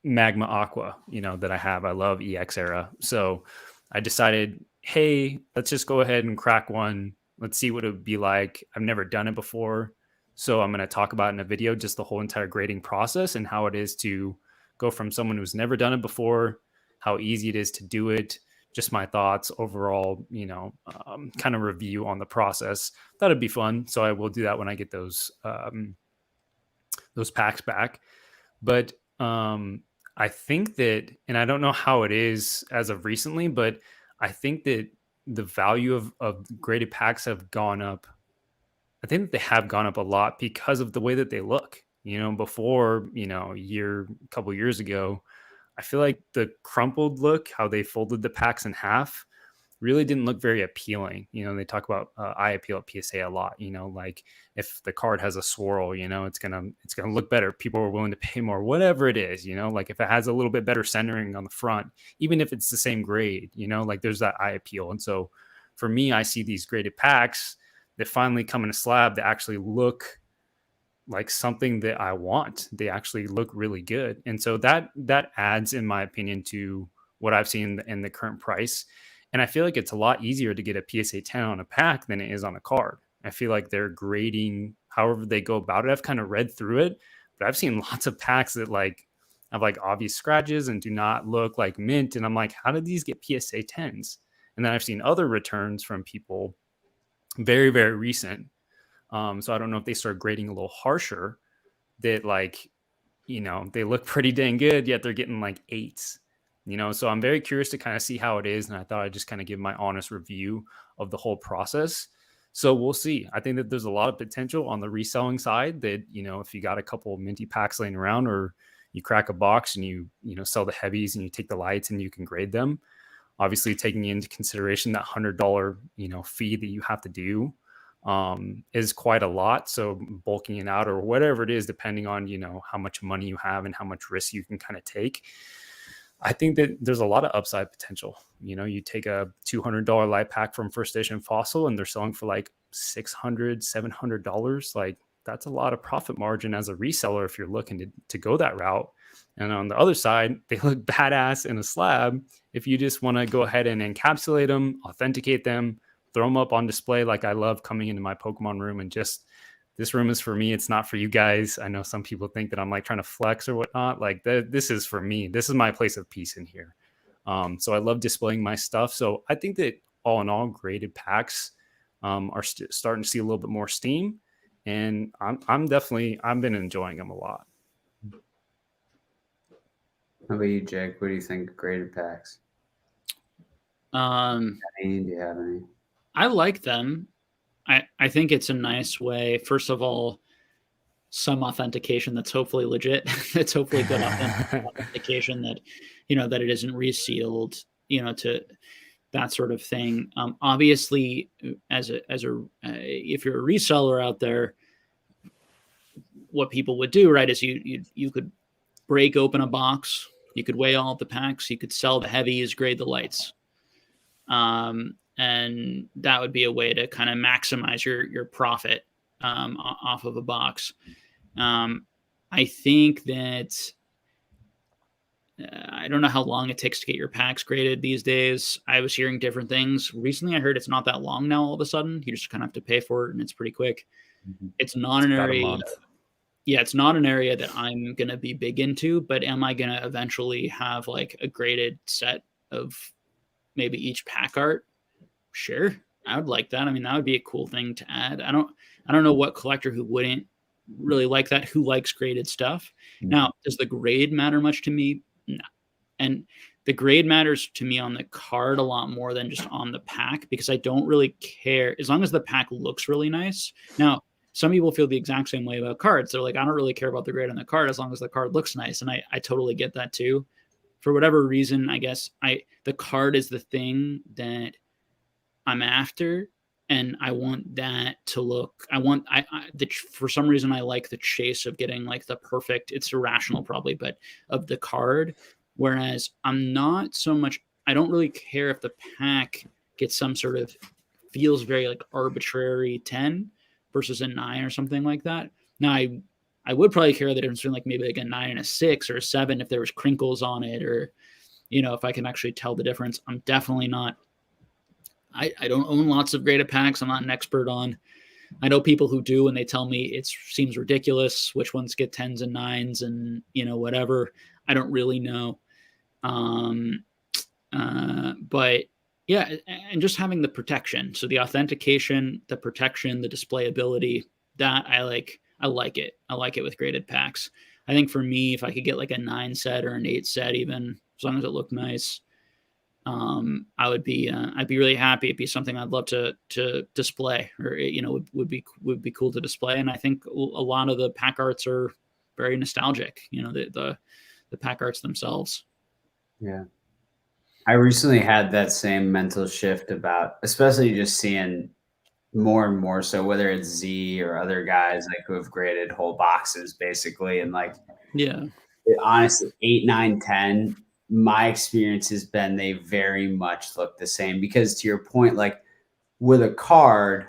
Magma Aqua, that I have. I love EX era. So I decided, hey, let's just go ahead and crack one. Let's see what it would be like. I've never done it before. So I'm going to talk about in a video just the whole entire grading process and how it is to go from someone who's never done it before, how easy it is to do it, just my thoughts overall, kind of review on the process. That'd be fun. So I will do that when I get those packs back. But I think that, and I don't know how it is as of recently, but I think that the value of graded packs have gone up. I think that they have gone up a lot because of the way that they look. Before, a couple years ago, I feel like the crumpled look, how they folded the packs in half, really didn't look very appealing. You know, they talk about eye appeal at PSA a lot, you know, like if the card has a swirl, you know, it's going to look better. People are willing to pay more, whatever it is, you know, like if it has a little bit better centering on the front, even if it's the same grade, you know, like there's that eye appeal. And so for me, I see these graded packs that finally come in a slab that actually look like something that I want. They actually look really good. And so that adds, in my opinion, to what I've seen in the current price. And I feel like it's a lot easier to get a PSA 10 on a pack than it is on a card. I feel like they're grading however they go about it. I've kind of read through it, but I've seen lots of packs that like have like obvious scratches and do not look like mint. And I'm like, how did these get PSA 10s? And then I've seen other returns from people very, very recent. So I don't know if they start grading a little harsher, that like, you know, they look pretty dang good, yet they're getting like 8s. You know, so I'm very curious to kind of see how it is. And I thought I'd just kind of give my honest review of the whole process. So we'll see. I think that there's a lot of potential on the reselling side that, you know, if you got a couple of minty packs laying around, or you crack a box and you know, sell the heavies and you take the lights and you can grade them, obviously taking into consideration that $100, you know, fee that you have to do is quite a lot. So bulking it out or whatever it is, depending on, you know, how much money you have and how much risk you can kind of take, I think that there's a lot of upside potential. You know, you take a $200 light pack from First Edition Fossil and they're selling for like $600, $700. Like that's a lot of profit margin as a reseller if you're looking to go that route. And on the other side, they look badass in a slab. If you just want to go ahead and encapsulate them, authenticate them, throw them up on display. Like I love coming into my Pokemon room and just, this room is for me. It's not for you guys. I know some people think that I'm like trying to flex or whatnot. Like this is for me. This is my place of peace in here. So I love displaying my stuff. So I think that all in all, graded packs are starting to see a little bit more steam, and I've been enjoying them a lot. How about you, Jake? What do you think of graded packs? Do you have any? I like them. I think it's a nice way. First of all, some authentication that's hopefully legit. That's hopefully good authentication that, you know, that it isn't resealed, you know, to that sort of thing. Obviously, if you're a reseller out there, what people would do, right, is you could break open a box, you could weigh all of the packs, you could sell the heavies, grade the lights. And that would be a way to kind of maximize your profit off of a box. I think that I don't know how long it takes to get your packs graded these days. I was hearing different things. Recently, I heard it's not that long now all of a sudden. You just kind of have to pay for it, and it's pretty quick. Mm-hmm. It's not an area. Yeah, it's not an area that I'm going to be big into, but am I going to eventually have like a graded set of maybe each pack art? Sure, I would like that. I mean, that would be a cool thing to add. I don't know what collector who wouldn't really like that, who likes graded stuff. Mm-hmm. Now, does the grade matter much to me? No. And the grade matters to me on the card a lot more than just on the pack, because I don't really care as long as the pack looks really nice. Now, some people feel the exact same way about cards. They're like, I don't really care about the grade on the card as long as the card looks nice. And I totally get that too. For whatever reason, I guess the card is the thing that I'm after, and I want that to look. For some reason, I like the chase of getting like the perfect. It's irrational, probably, but of the card. Whereas I'm not so much. I don't really care if the pack gets some sort of feels very like arbitrary 10 versus a 9 or something like that. Now I would probably care the difference between like maybe like a 9 and a 6 or a 7 if there was crinkles on it, or you know, if I can actually tell the difference. I'm definitely not. I don't own lots of graded packs. I'm not an expert on. I know people who do, and they tell me it seems ridiculous which ones get 10s and 9s and, you know, whatever. I don't really know. But yeah, and just having the protection. So the authentication, the protection, the displayability, that I like it. I like it with graded packs. I think for me, if I could get like a 9 set or an 8 set, even as long as it looked nice, I'd be really happy. It'd be something I'd love to display, or, you know, would be cool to display. And I think a lot of the pack arts are very nostalgic, you know, the pack arts themselves. Yeah. I recently had that same mental shift about, especially just seeing more and more so, whether it's Z or other guys like who have graded whole boxes basically, and like Yeah. honestly 8, 9, 10. My experience has been they very much look the same, because to your point, like with a card,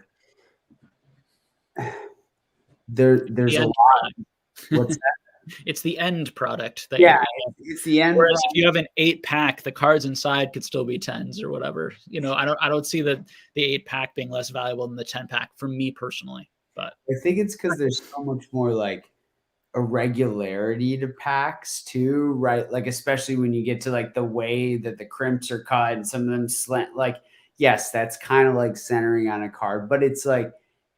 there's a lot. What's that? It's the end product that Yeah, it's the end. Whereas if you have an 8-pack, the cards inside could still be 10s or whatever. I don't see the 8-pack being less valuable than the 10-pack for me personally. But I think it's because there's so much more like irregularity to packs too, right? Like especially when you get to like the way that the crimps are cut and some of them slant. Like, yes, that's kind of like centering on a card, but it's like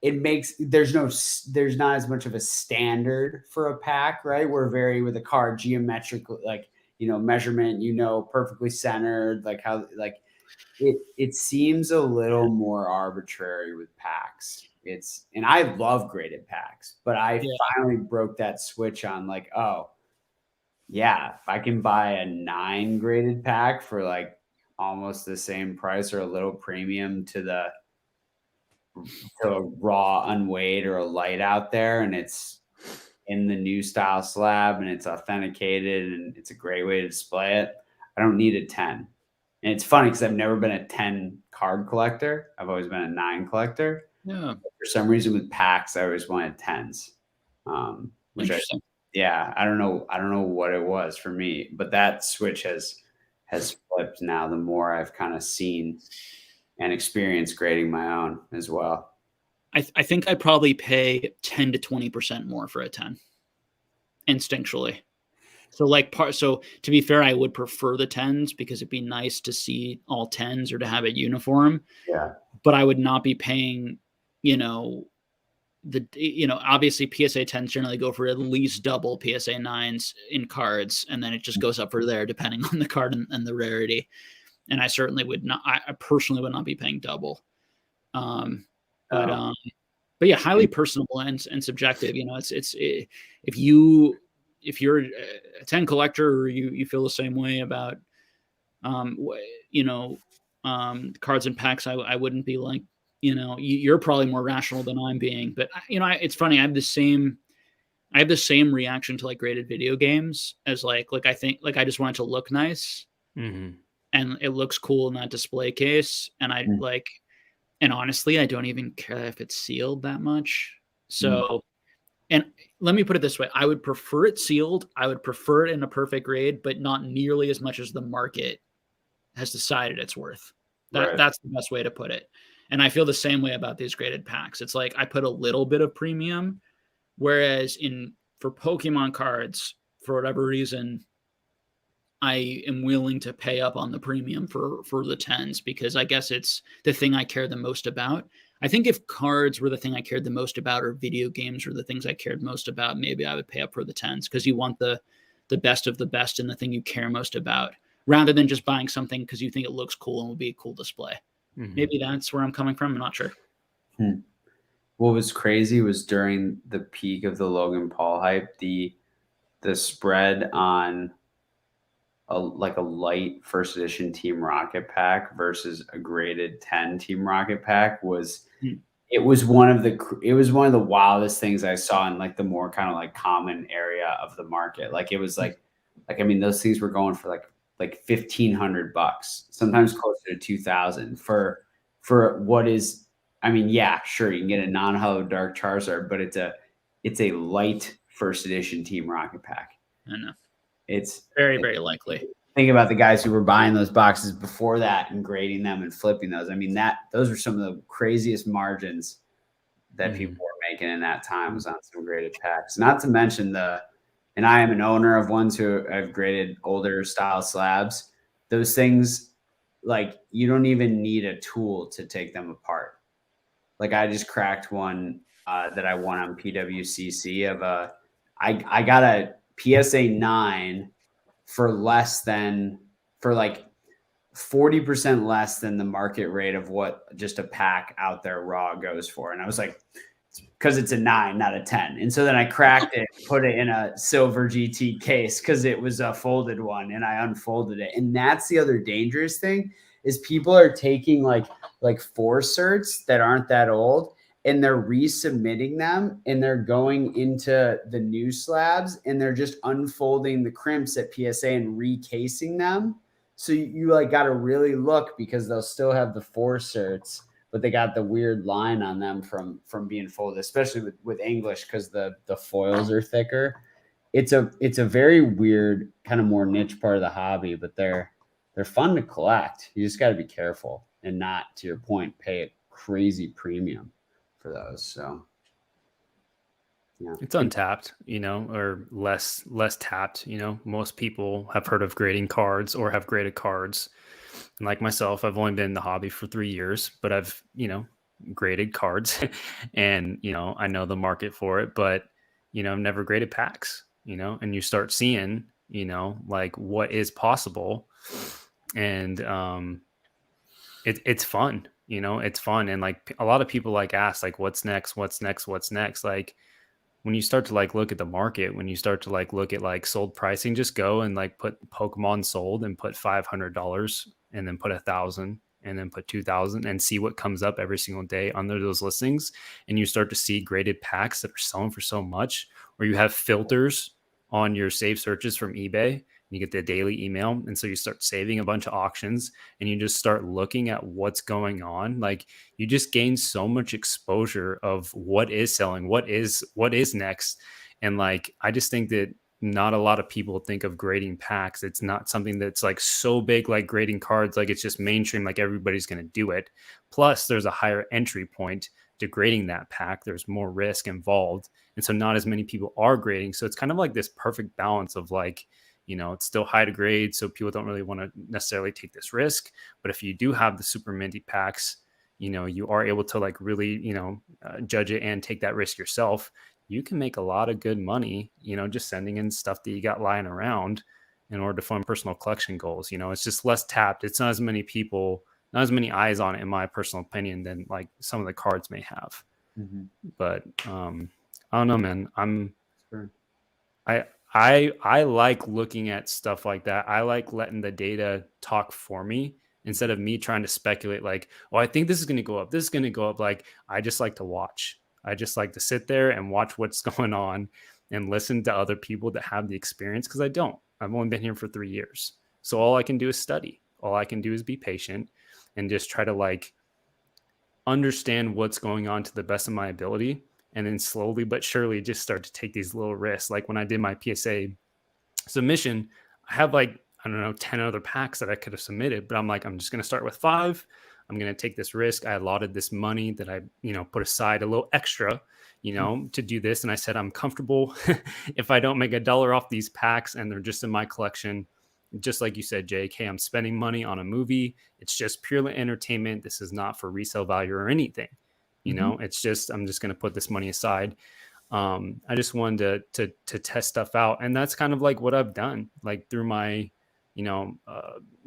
there's not as much of a standard for a pack, right? We're very with a card geometric, like measurement, perfectly centered, like how like it seems a little more arbitrary with packs. And I love graded packs, but I finally broke that switch on like, oh yeah, if I can buy a 9 graded pack for like almost the same price or a little premium to a raw unweighed or a light out there, and it's in the new style slab and it's authenticated and it's a great way to display it, I don't need a 10. And it's funny because I've never been a 10 card collector. I've always been a 9 collector. Yeah. For some reason with packs, I always wanted 10s. Interesting. I don't know what it was for me, but that switch has flipped now the more I've kind of seen and experienced grading my own as well. I think I'd probably pay 10 to 20% more for a 10 instinctually. So to be fair, I would prefer the 10s because it'd be nice to see all 10s or to have it uniform. Yeah. But I would not be paying, obviously PSA 10s generally go for at least double PSA 9s in cards, and then it just goes up for there depending on the card and the rarity. And I certainly would not, I personally would not be paying double. But yeah, highly personable and subjective. If you're a 10 collector or you feel the same way about cards and packs, I wouldn't be like, you're probably more rational than I'm being. But it's funny, I have the same reaction to like graded video games as like I think like I just want it to look nice. Mm-hmm. And it looks cool in that display case, and and honestly, I don't even care if it's sealed that much. So, and let me put it this way. I would prefer it sealed. I would prefer it in a perfect grade, but not nearly as much as the market has decided it's worth. That's the best way to put it. And I feel the same way about these graded packs. It's like I put a little bit of premium, whereas for Pokemon cards, for whatever reason, I am willing to pay up on the premium for the 10s because I guess it's the thing I care the most about. I think if cards were the thing I cared the most about, or video games were the things I cared most about, maybe I would pay up for the 10s because you want the best of the best in the thing you care most about, rather than just buying something because you think it looks cool and will be a cool display. Mm-hmm. Maybe that's where I'm coming from. I'm not sure. What was crazy was during the peak of the Logan Paul hype, the spread on a light first edition Team Rocket pack versus a graded 10 Team Rocket pack was it was one of the wildest things I saw in like the more kind of like common area of the market. Like it was like I mean those things were going for like $1,500, sometimes closer to 2,000 for what is, I mean, yeah, sure, you can get a non-hollow Dark Charizard, but it's a light first edition Team Rocket pack. I know. It's very, very likely. Think about the guys who were buying those boxes before that and grading them and flipping those. I mean, those were some of the craziest margins that people were making in that time was on some graded packs. Not to mention and I am an owner of ones who have graded older style slabs. Those things, like you don't even need a tool to take them apart. Like I just cracked one that I won on PWCC I got a PSA 9 for like 40% less than the market rate of what just a pack out there raw goes for. And I was like, because it's a 9, not a 10. And so then I cracked it, put it in a silver GT case because it was a folded one, and I unfolded it. And that's the other dangerous thing is people are taking like 4 certs that aren't that old, and they're resubmitting them, and they're going into the new slabs, and they're just unfolding the crimps at PSA and recasing them. So you like got to really look, because they'll still have the 4 certs, but they got the weird line on them from being folded, especially with English, because the foils are thicker. It's a very weird kind of more niche part of the hobby, but they're fun to collect. You just got to be careful and not, to your point, pay a crazy premium for those. So yeah, it's untapped, or less tapped. Most people have heard of grading cards or have graded cards. And like myself, I've only been in the hobby for 3 years, but I've, graded cards and, I know the market for it, but, I've never graded packs, and you start seeing, like what is possible. And it's fun, it's fun. And like a lot of people like ask, like, what's next? Like, when you start to like look at the market, when you start to like look at like sold pricing, just go and like put Pokemon sold and put $500 and then put 1,000 and then put 2,000 and see what comes up every single day under those listings. And you start to see graded packs that are selling for so much, or you have filters on your save searches from eBay. You get the daily email. And so you start saving a bunch of auctions and you just start looking at what's going on. Like, you just gain so much exposure of what is selling, what is next. And like, I just think that not a lot of people think of grading packs. It's not something that's like so big, like grading cards, like it's just mainstream, like everybody's going to do it. Plus there's a higher entry point to grading that pack. There's more risk involved. And so not as many people are grading. So it's kind of like this perfect balance of like, it's still high to grade, so people don't really want to necessarily take this risk. But if you do have the super minty packs, you are able to like really, judge it and take that risk yourself. You can make a lot of good money, just sending in stuff that you got lying around in order to fund personal collection goals. It's just less tapped. It's not as many people, not as many eyes on it, in my personal opinion, than like some of the cards may have. Mm-hmm. But I don't know, man. I like looking at stuff like that. I like letting the data talk for me instead of me trying to speculate like, oh, I think this is going to go up. This is going to go up. Like, I just like to watch. I just like to sit there and watch what's going on and listen to other people that have the experience, because I've only been here for 3 years. So all I can do is study. All I can do is be patient and just try to like understand what's going on to the best of my ability. And then slowly but surely just start to take these little risks. Like when I did my PSA submission, I have like, I don't know, 10 other packs that I could have submitted, but I'm like, I'm just going to start with 5. I'm going to take this risk. I allotted this money that I, put aside a little extra, to do this. And I said, I'm comfortable if I don't make $1 off these packs and they're just in my collection. Just like you said, Jake, hey, I'm spending money on a movie. It's just purely entertainment. This is not for resale value or anything. It's just, I'm just going to put this money aside. I just wanted to test stuff out. And that's kind of like what I've done, like through my,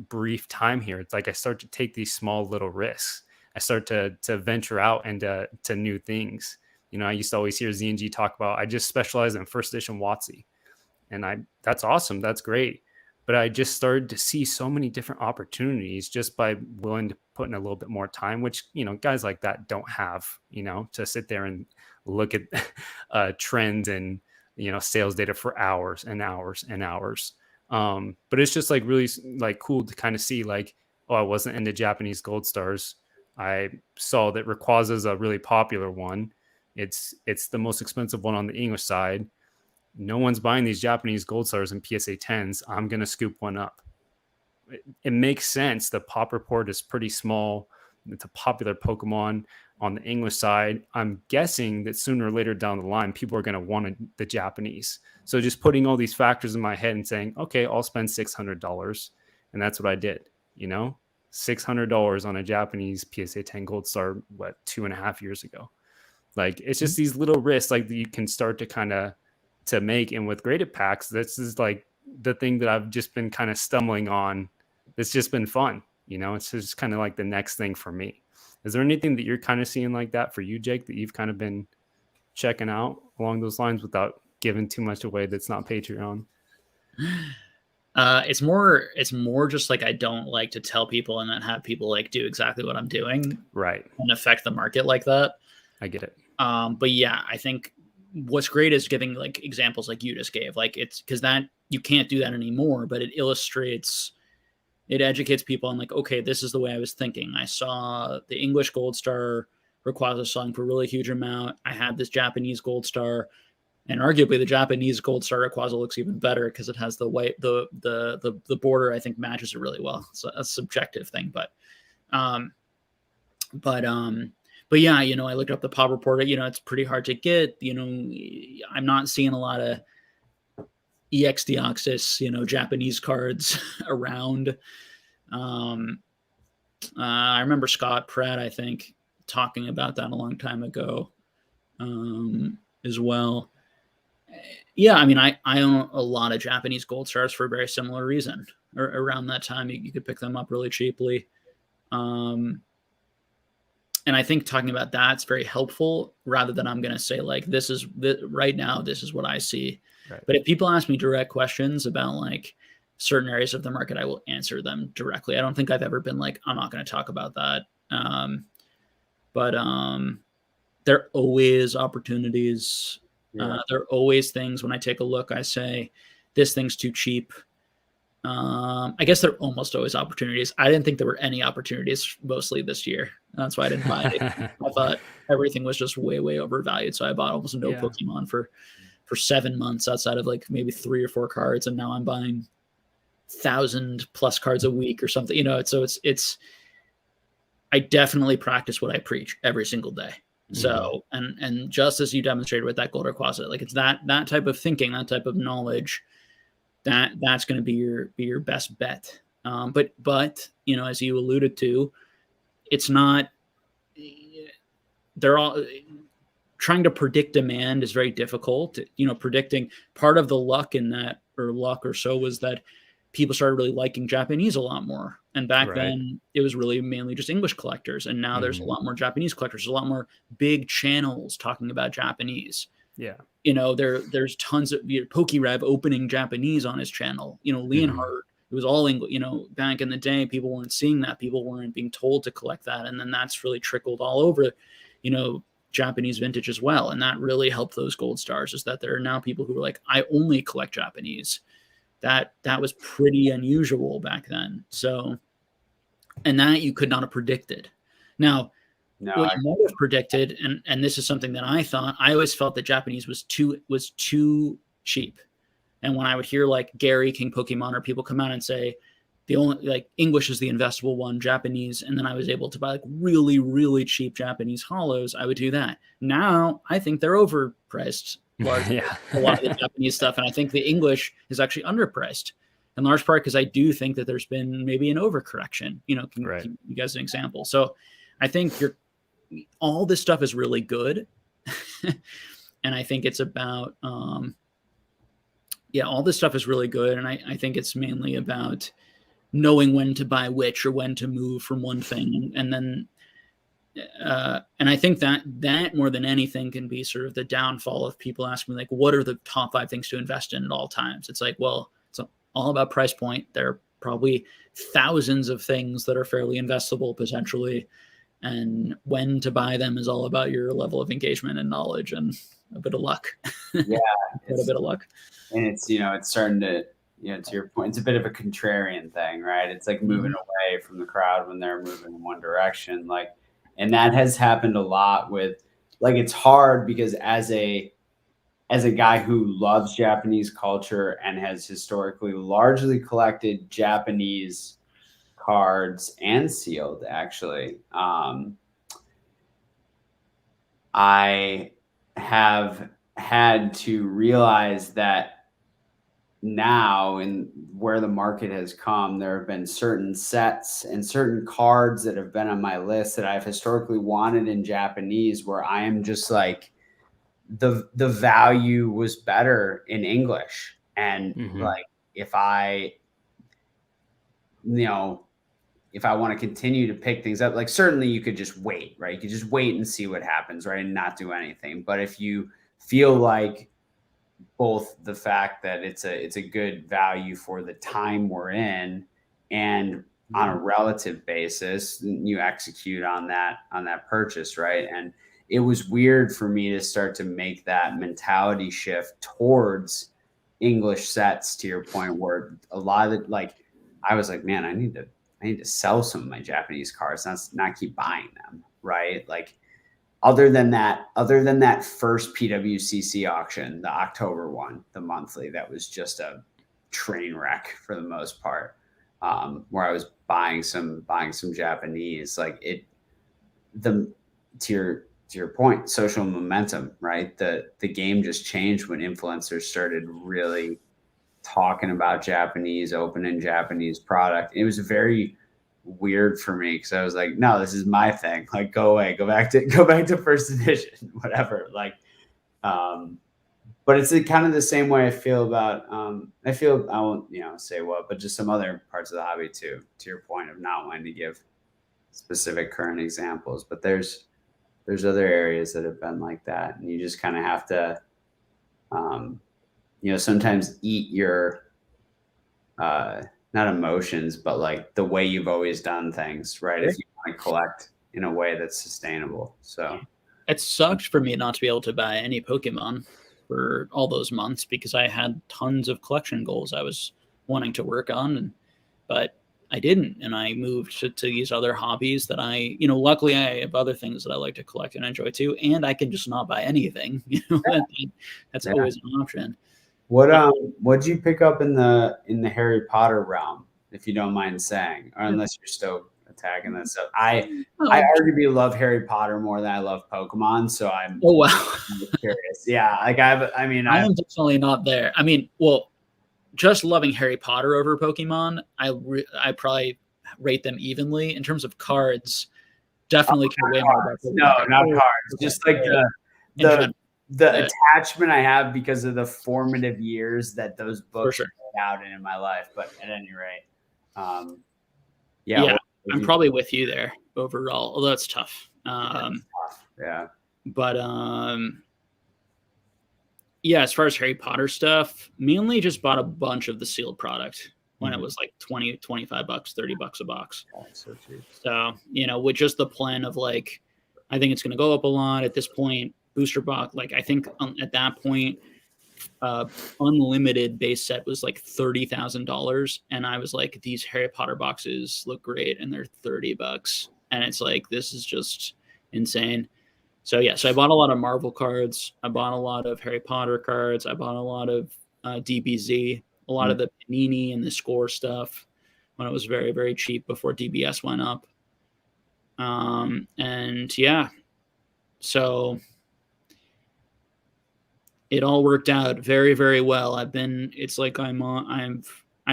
brief time here. It's like I start to take these small little risks. I start to venture out into new things. I used to always hear Z&G talk about, I just specialize in first edition WotC. And that's awesome. That's great. But I just started to see so many different opportunities just by willing to put in a little bit more time, which, guys like that don't have, to sit there and look at trends and, sales data for hours and hours and hours. But it's just like really like cool to kind of see like, oh, I wasn't into Japanese gold stars. I saw that Rayquaza is a really popular one. It's the most expensive one on the English side. No one's buying these Japanese gold stars and PSA 10s. I'm going to scoop one up. It makes sense. The pop report is pretty small. It's a popular Pokemon on the English side. I'm guessing that sooner or later down the line, people are going to want the Japanese. So just putting all these factors in my head and saying, okay, I'll spend $600. And that's what I did, $600 on a Japanese PSA 10 gold star, 2.5 years ago. Like, it's just these little risks like that you can start to kind of to make. And with graded packs, this is like the thing that I've just been kind of stumbling on. It's just been fun. It's just kind of like the next thing for me. Is there anything that you're kind of seeing like that for you, Jake, that you've kind of been checking out along those lines without giving too much away that's not Patreon? It's more just like I don't like to tell people and then have people like do exactly what I'm doing, right, and affect the market like that. I get it. But yeah, I think what's great is giving like examples like you just gave. Like it's because that you can't do that anymore, but it educates people on like, okay, this is the way I was thinking. I saw the English Gold Star Rayquaza selling for a really huge amount. I had this Japanese Gold Star, and arguably the Japanese Gold Star Rayquaza looks even better because it has the white, the border I think matches it really well. So a subjective thing, but yeah, you know, I looked up the pop report. You know, it's pretty hard to get. You know, I'm not seeing a lot of EX Deoxys, you know, Japanese cards around. I remember Scott Pratt, I think, talking about that a long time ago as well. Yeah, I mean, I own a lot of Japanese Gold Stars for a very similar reason. Around that time, you could pick them up really cheaply. And I think talking about that's very helpful rather than I'm going to say like, right now, this is what I see. Right. But if people ask me direct questions about like certain areas of the market, I will answer them directly. I don't think I've ever been like, I'm not going to talk about that. But there are always opportunities. Yeah. There are always things when I take a look, I say, this thing's too cheap. I guess there are almost always opportunities. I didn't think there were any opportunities mostly this year. That's why I didn't buy it. I thought everything was just way, way overvalued. So I bought almost no Pokemon for 7 months outside of like maybe 3 or 4 cards. And now I'm buying 1,000+ cards a week or something, you know, so it's, I definitely practice what I preach every single day. So, and just as you demonstrated with that Gold Rayquaza, like it's that type of thinking, that type of knowledge, that's going to be your best bet. But you know, as you alluded to, it's not, they're all trying to predict demand is very difficult. You know, predicting part of the luck in that, or luck or so, was that people started really liking Japanese a lot more. And back then it was really mainly just English collectors. And now there's a lot more Japanese collectors. There's a lot more big channels talking about Japanese. Yeah. You know, there's tons of PokeRev opening Japanese on his channel. You know, Leonhardt, it was all English. You know, back in the day, people weren't seeing that. People weren't being told to collect that. And then that's really trickled all over, you know, Japanese vintage as well. And that really helped those Gold Stars, is that there are now people who are like, I only collect Japanese. That was pretty unusual back then. So, and that you could not have predicted. Now, what you might have predicted, and this is something that I thought, I always felt that Japanese was too cheap. And when I would hear like Gary King Pokemon or people come out and say the only like English is the investable one, Japanese, and then I was able to buy like really, really cheap Japanese hollows, I would do that. Now I think they're overpriced. A lot of the Japanese stuff, and I think the English is actually underpriced in large part because I do think that there's been maybe an overcorrection. You know, can you guys an example? So I think all this stuff is really good, and I think it's about all this stuff is really good, and I think it's mainly about knowing when to buy which or when to move from one thing, and then. And I think that more than anything can be sort of the downfall of people asking me like, what are the top 5 things to invest in at all times? It's like, well, it's all about price point. There are probably thousands of things that are fairly investable potentially. And when to buy them is all about your level of engagement and knowledge and a bit of luck. Yeah. a bit of luck. And it's, you know, it's starting to, you know, to your point, it's a bit of a contrarian thing, right? It's like moving away from the crowd when they're moving in one direction. Like, and that has happened a lot with, like, it's hard because as a guy who loves Japanese culture and has historically largely collected Japanese cards and sealed, actually, I have had to realize that now, in where the market has come, there have been certain sets and certain cards that have been on my list that I've historically wanted in Japanese, where I am just like, the value was better in English. And like, if I, you know, if I want to continue to pick things up, like certainly you could just wait, right? You could just wait and see what happens, right? And not do anything. But if you feel like both the fact that it's a good value for the time we're in, and on a relative basis, you execute on that purchase, right? And it was weird for me to start to make that mentality shift towards English sets, to your point, where a lot of it, like I was like, man, I need to sell some of my Japanese cards, not keep buying them, right? Like other than that first PWCC auction, the October one, the monthly, that was just a train wreck for the most part, where I was buying some Japanese, like to your point, social momentum, right? The game just changed when influencers started really talking about Japanese, opening Japanese product. It was very weird for me because I was like, no, this is my thing. Like, go away, go back to first edition, whatever. Like, but it's kind of the same way I feel about, I won't, say what, but just some other parts of the hobby too, to your point of not wanting to give specific current examples, but there's other areas that have been like that. And you just kind of have to, sometimes eat your, not emotions, but like the way you've always done things, right? If you want to collect in a way that's sustainable. So it sucked for me not to be able to buy any Pokemon for all those months because I had tons of collection goals I was wanting to work on, but I didn't. And I moved to these other hobbies that luckily I have other things that I like to collect and enjoy too. And I can just not buy anything. That's always an option. What'd you pick up in the Harry Potter realm, if you don't mind saying, or unless you're still attacking that stuff? I arguably love Harry Potter more than I love Pokemon, so I'm curious. Yeah, like I'm definitely not there. I mean, well, just loving Harry Potter over Pokemon, I probably rate them evenly in terms of cards. Definitely care way more about Pokemon. No, not cards. Just like the attachment I have because of the formative years that those books played out in my life. But at any rate, I'm probably with you there overall, although it's tough. Yeah. But as far as Harry Potter stuff, mainly just bought a bunch of the sealed product when it was like $20, $25, $30 a box. Oh, so cheap. So, with just the plan of like, I think it's going to go up a lot at this point. Booster box, like I think at that point, unlimited base set was like $30,000, and I was like, these Harry Potter boxes look great, and they're $30, and it's like, this is just insane. So I bought a lot of Marvel cards. I bought a lot of Harry Potter cards. I bought a lot of DBZ, a lot of the Panini and the Score stuff when it was very, very cheap before DBS went up. So it all worked out very, very well. I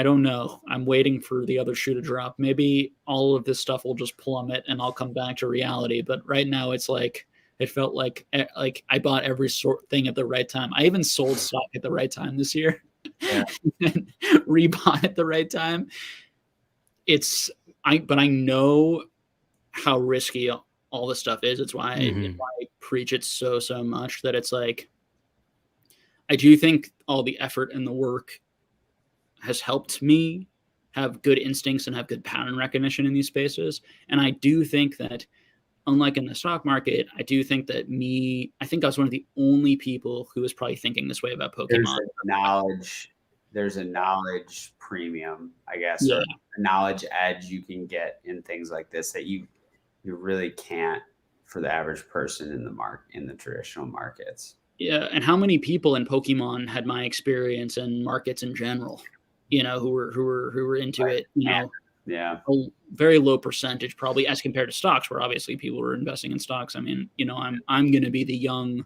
don't know. I'm waiting for the other shoe to drop. Maybe all of this stuff will just plummet and I'll come back to reality. But right now it's like, it felt like I bought every thing at the right time. I even sold stock at the right time this year and rebought at the right time. But I know how risky all this stuff is. It's why I preach it so much, that it's like, I do think all the effort and the work has helped me have good instincts and have good pattern recognition in these spaces. And I do think that, unlike in the stock market, I think I was one of the only people who was probably thinking this way about Pokemon. There's a knowledge premium, I guess, or a knowledge edge you can get in things like this that you really can't for the average person in the traditional markets. Yeah, and how many people in Pokemon had my experience and markets in general, who were into it, Yeah. A very low percentage, probably, as compared to stocks, where obviously people were investing in stocks. I mean, I'm going to be the young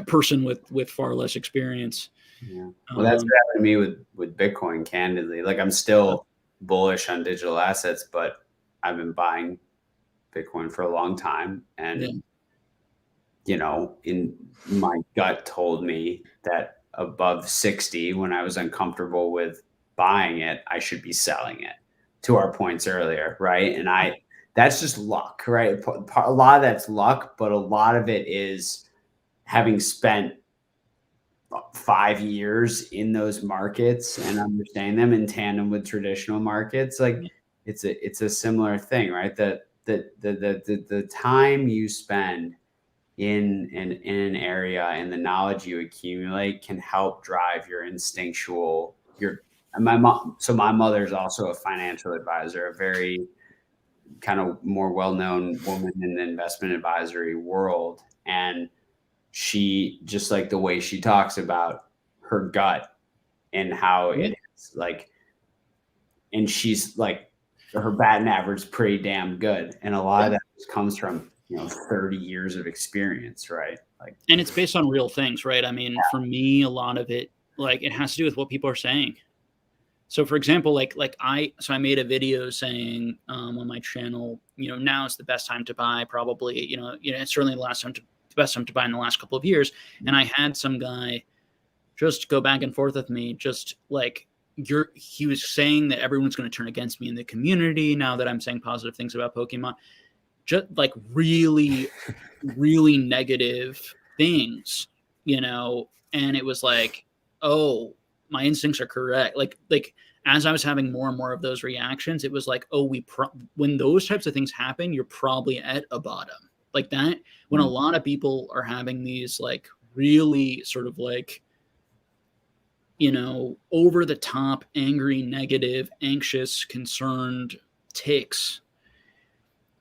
person with far less experience. Yeah. Well, that's what happened to me with Bitcoin, candidly. Like, I'm still bullish on digital assets, but I've been buying Bitcoin for a long time. And, in my gut told me that above 60, when I was uncomfortable with buying it, I should be selling it. to our points earlier, right? And that's just luck, right? A lot of that's luck, but a lot of it is having spent 5 years in those markets and understanding them in tandem with traditional markets. Like it's a similar thing, right? The time you spend in an area and the knowledge you accumulate can help drive your instinctual my mother's also a financial advisor, a very kind of more well-known woman in the investment advisory world. And she, just like the way she talks about her gut and how it is like, and she's like, her batting average is pretty damn good. And a lot of that just comes from, 30 years of experience, right? Like, and it's based on real things, right? I mean, for me, a lot of it, like, it has to do with what people are saying. So for example, I made a video saying on my channel, now is the best time to buy, probably, it's certainly the best time to buy in the last couple of years. And I had some guy just go back and forth with me, just like, he was saying that everyone's going to turn against me in the community now that I'm saying positive things about Pokemon, just like really, really negative things, and it was like, oh, my instincts are correct. Like as I was having more and more of those reactions, it was like, oh, when those types of things happen, you're probably at a bottom like that. When a lot of people are having these like really sort of like, over the top, angry, negative, anxious, concerned takes.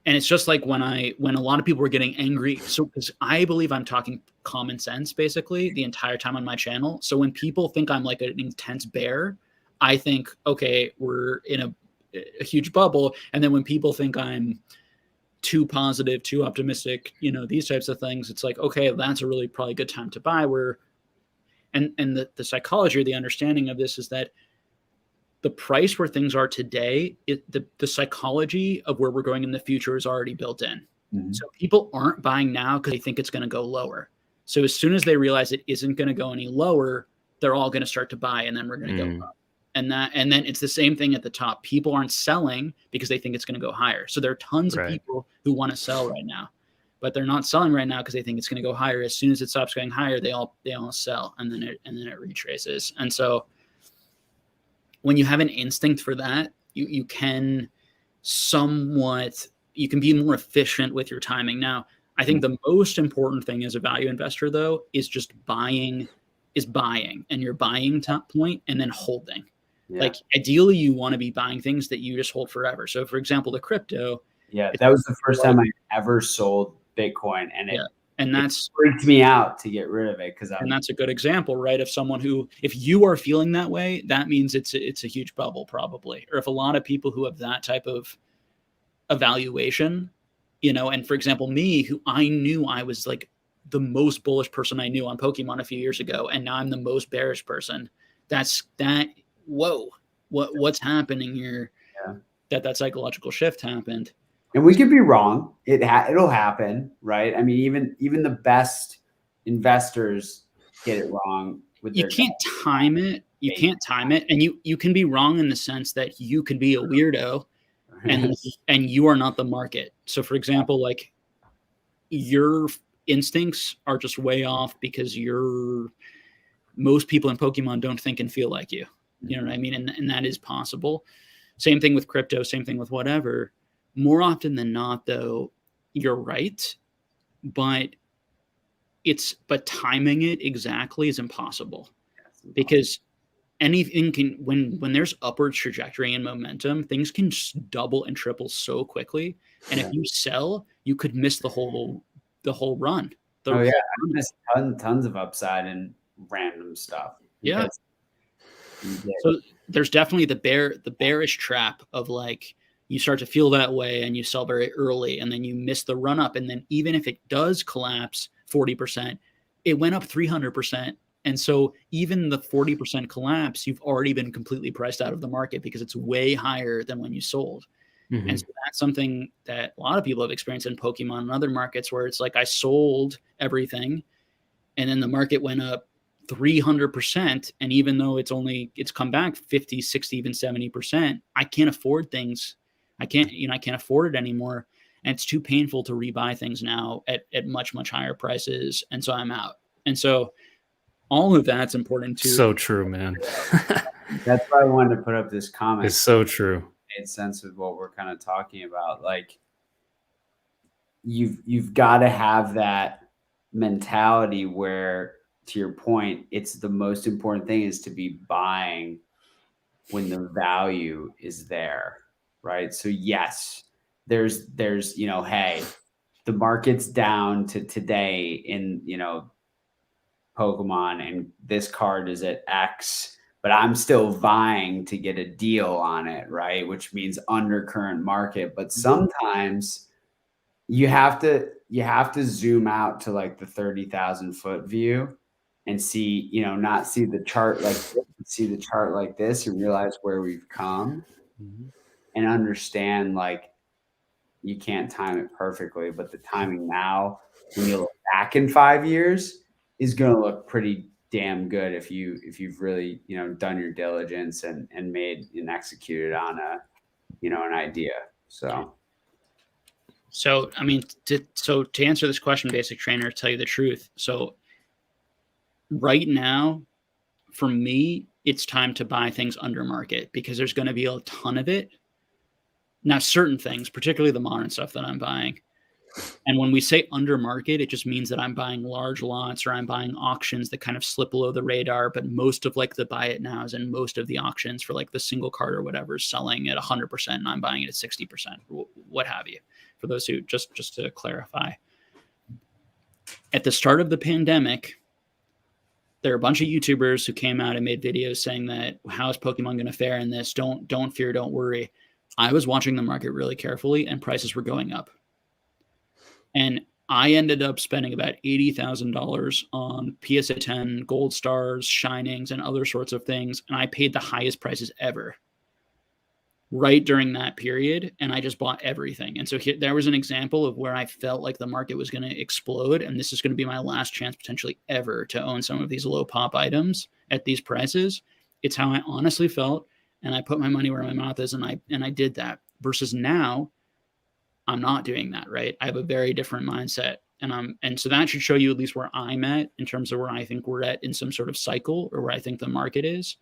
And it's just like when a lot of people were getting angry. So, because I believe I'm talking common sense basically the entire time on my channel. So when people think I'm like an intense bear, I think, okay, we're in a huge bubble. And then when people think I'm too positive, too optimistic, these types of things, it's like, okay, that's a really probably good time to buy. And the psychology or the understanding of this is that the price where things are today, the psychology of where we're going in the future is already built in. Mm-hmm. So people aren't buying now because they think it's going to go lower. So as soon as they realize it isn't going to go any lower, they're all going to start to buy, and then we're going to go up. And then it's the same thing at the top. People aren't selling because they think it's going to go higher. So there are tons of people who want to sell right now, but they're not selling right now because they think it's going to go higher. As soon as it stops going higher, they all sell, and then it retraces. And so when you have an instinct for that, you can be more efficient with your timing. Now, I think the most important thing as a value investor, though, is just buying, and your buying top point and then holding. Yeah. Like ideally, you want to be buying things that you just hold forever. So, for example, the crypto. Yeah, that was the first time I ever sold Bitcoin, and that's freaked me out to get rid of it and that's a good example, right? Of someone who, if you are feeling that way, that means it's a huge bubble probably. Or if a lot of people who have that type of evaluation, and for example, me, who I knew I was like the most bullish person I knew on Pokemon a few years ago, and now I'm the most bearish person. Whoa, what's happening here? Yeah. That psychological shift happened. And we could be wrong. It'll happen, right? I mean, even the best investors get it wrong. You can't time it. You can't time it, and you can be wrong in the sense that you could be a weirdo, and you are not the market. So, for example, like your instincts are just way off because most people in Pokemon don't think and feel like you. You know what I mean? And that is possible. Same thing with crypto. Same thing with whatever. More often than not, though, you're right, but timing it exactly is impossible because anything can, when there's upward trajectory and momentum, things can just double and triple so quickly. And if you sell, you could miss the whole run. I missed tons of upside and random stuff. Yeah. So there's definitely the bearish trap of like, you start to feel that way and you sell very early and then you miss the run up. And then even if it does collapse 40%, it went up 300%. And so even the 40% collapse, you've already been completely priced out of the market because it's way higher than when you sold. Mm-hmm. And so that's something that a lot of people have experienced in Pokemon and other markets where it's like, I sold everything and then the market went up 300%. And even though it's come back 50, 60, even 70%, I can't afford things. I can't afford it anymore. And it's too painful to rebuy things now at much, much higher prices. And so I'm out. And so all of that's important too. So true, man. That's why I wanted to put up this comment. It's so true. It made sense with what we're kind of talking about. Like, you've got to have that mentality where, to your point, it's the most important thing is to be buying when the value is there, right? So yes, there's hey, the market's down to today in Pokemon, and this card is at X, but I'm still vying to get a deal on it, right? Which means under current market. But sometimes you have to zoom out to like the 30,000 foot view and see, not see the chart like this, but see the chart like this and realize where we've come and understand, like, you can't time it perfectly, but the timing now, when you look back in 5 years, is going to look pretty damn good if you've really, done your diligence and made and executed on an idea. So, I mean, to answer this question, Basic Trainer, to tell you the truth. So right now, for me, it's time to buy things under market because there's going to be a ton of it. Now, certain things, particularly the modern stuff that I'm buying. And when we say under market, it just means that I'm buying large lots or I'm buying auctions that kind of slip below the radar. But most of like the buy it nows and most of the auctions for like the single card or whatever is selling at 100% and I'm buying it at 60%, what have you. For those who just to clarify, at the start of the pandemic, there are a bunch of YouTubers who came out and made videos saying that, how is Pokemon going to fare in this? Don't fear, don't worry. I was watching the market really carefully and prices were going up. And I ended up spending about $80,000 on PSA 10, Gold Stars, Shinings, and other sorts of things. And I paid the highest prices ever right during that period. And I just bought everything. And so there was an example of where I felt like the market was going to explode. And this is going to be my last chance potentially ever to own some of these low pop items at these prices. It's how I honestly felt. And I put my money where my mouth is. And I did that. Versus now, I'm not doing that, right? I have a very different mindset. And so that should show you at least where I'm at in terms of where I think we're at in some sort of cycle or where I think the market is.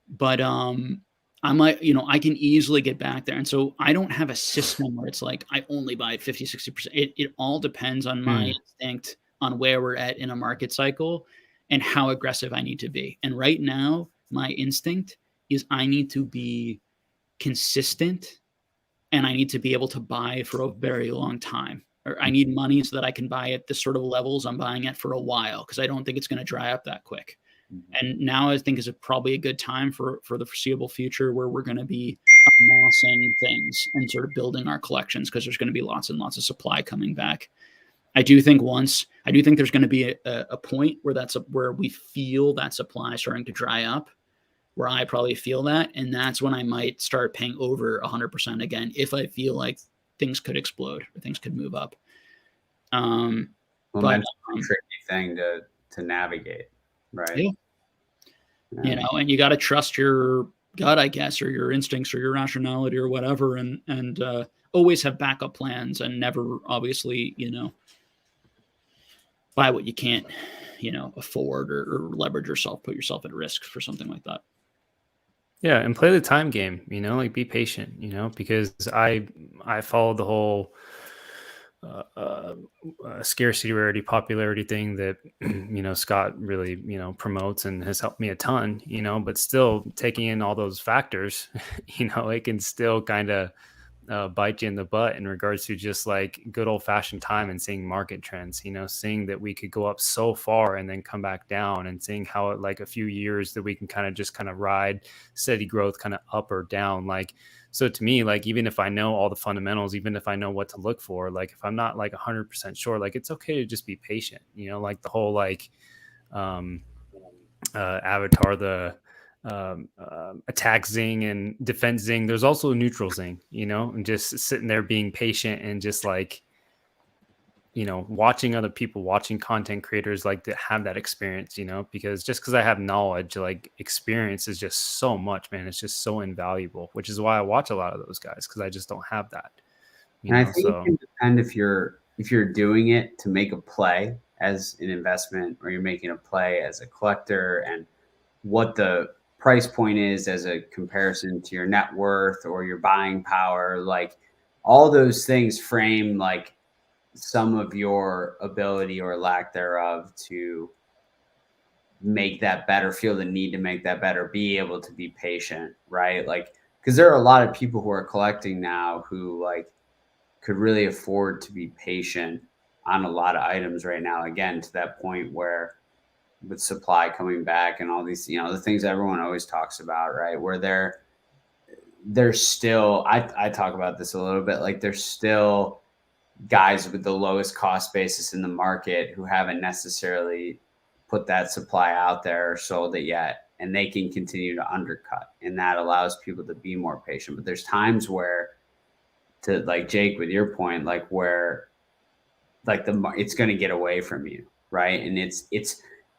But I'm like, I can easily get back there. And so I don't have a system where it's like, I only buy at 50, 60%. It all depends on my instinct on where we're at in a market cycle and how aggressive I need to be. And right now, my instinct is I need to be consistent and I need to be able to buy for a very long time, or I need money so that I can buy at the sort of levels I'm buying at for a while, because I don't think it's going to dry up that quick. And now I think is probably a good time for the foreseeable future where we're going to be amassing things and sort of building our collections, because there's going to be lots and lots of supply coming back. I do think there's going to be a point where where we feel that supply starting to dry up, where I probably feel that. And that's when I might start paying over 100% again, if I feel like things could explode or things could move up. But that's a tricky thing to navigate, right? Yeah. And you got to trust your gut, I guess, or your instincts or your rationality or whatever. And always have backup plans and never obviously, buy what you can't, afford or leverage yourself, put yourself at risk for something like that. Yeah, and play the time game, like be patient, because I followed the whole scarcity, rarity, popularity thing that, Scott really, promotes and has helped me a ton, but still taking in all those factors, it can still kind of bite you in the butt in regards to just like good old fashioned time and seeing market trends, seeing that we could go up so far and then come back down, and seeing how it, like a few years that we can kind of ride steady growth kind of up or down. Like, so to me, like, even if I know all the fundamentals, even if I know what to look for, like if I'm not like 100% sure, like it's okay to just be patient, like the whole like Avatar, the attack zing and defense zing. There's also a neutral zing, and just sitting there being patient and just like watching other people, watching content creators like to have that experience, because just because I have knowledge, like experience is just so much, man. It's just so invaluable, which is why I watch a lot of those guys, because I just don't have that. And I think it can depend if you're doing it to make a play as an investment, or you're making a play as a collector, and what the price point is as a comparison to your net worth or your buying power. Like all those things frame like some of your ability or lack thereof to make that better, feel the need to make that better, be able to be patient, right? Like, because there are a lot of people who are collecting now who like could really afford to be patient on a lot of items right now. Again, to that point where with supply coming back and all these, the things everyone always talks about, right? Where they're still, I talk about this a little bit, like there's still guys with the lowest cost basis in the market who haven't necessarily put that supply out there or sold it yet, and they can continue to undercut, and that allows people to be more patient. But there's times where, to like Jake, with your point, like where like it's going to get away from you, right? And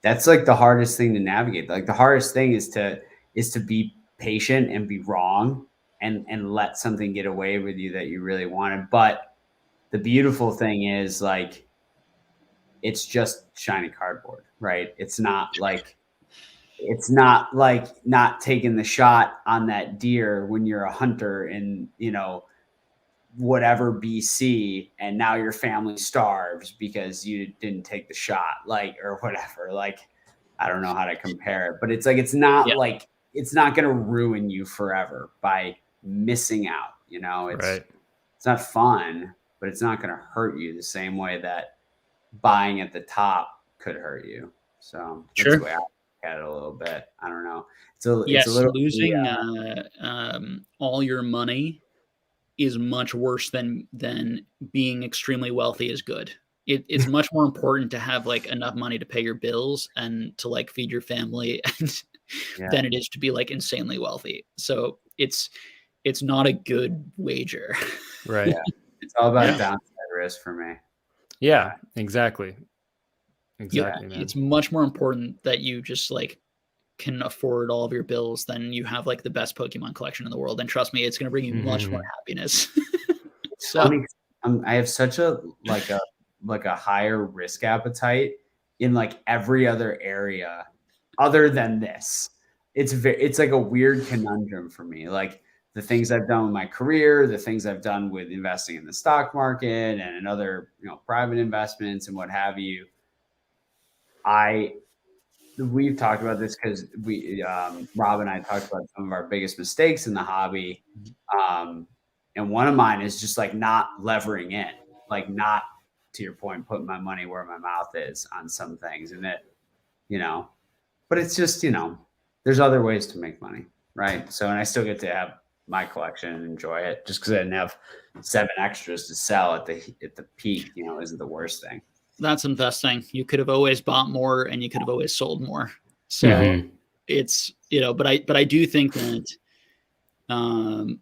that's like the hardest thing to navigate. Like the hardest thing is to be patient and be wrong and let something get away with you that you really wanted. But the beautiful thing is like, it's just shiny cardboard, right? It's not like not taking the shot on that deer when you're a hunter in, whatever BC, and now your family starves because you didn't take the shot, like, or whatever. Like, I don't know how to compare it, but it's like, it's not like, it's not going to ruin you forever by missing out. It's not fun, but it's not going to hurt you the same way that buying at the top could hurt you. So that's the way I look at it a little bit. I don't know. It's a little losing all your money is much worse than being extremely wealthy is good. It's much more important to have like enough money to pay your bills and to like feed your family than it is to be like insanely wealthy. So it's not a good wager. Right. Yeah. It's all about downside risk for me. Yeah, exactly. Exactly. Yeah, it's much more important that you just like can afford all of your bills than you have like the best Pokemon collection in the world. And trust me, it's going to bring you much more happiness. So I have such a higher risk appetite in like every other area other than this. It's like a weird conundrum for me. Like the things I've done with my career, the things I've done with investing in the stock market and in other, private investments and what have you. We've talked about this because Rob and I talked about some of our biggest mistakes in the hobby. And one of mine is just like not levering in, like not, to your point, putting my money where my mouth is on some things. And but it's just, there's other ways to make money. Right. So, and I still get to have my collection and enjoy it. Just because I didn't have 7 extras to sell at the peak, isn't the worst thing. That's investing. You could have always bought more and you could have always sold more. So it's, but I do think that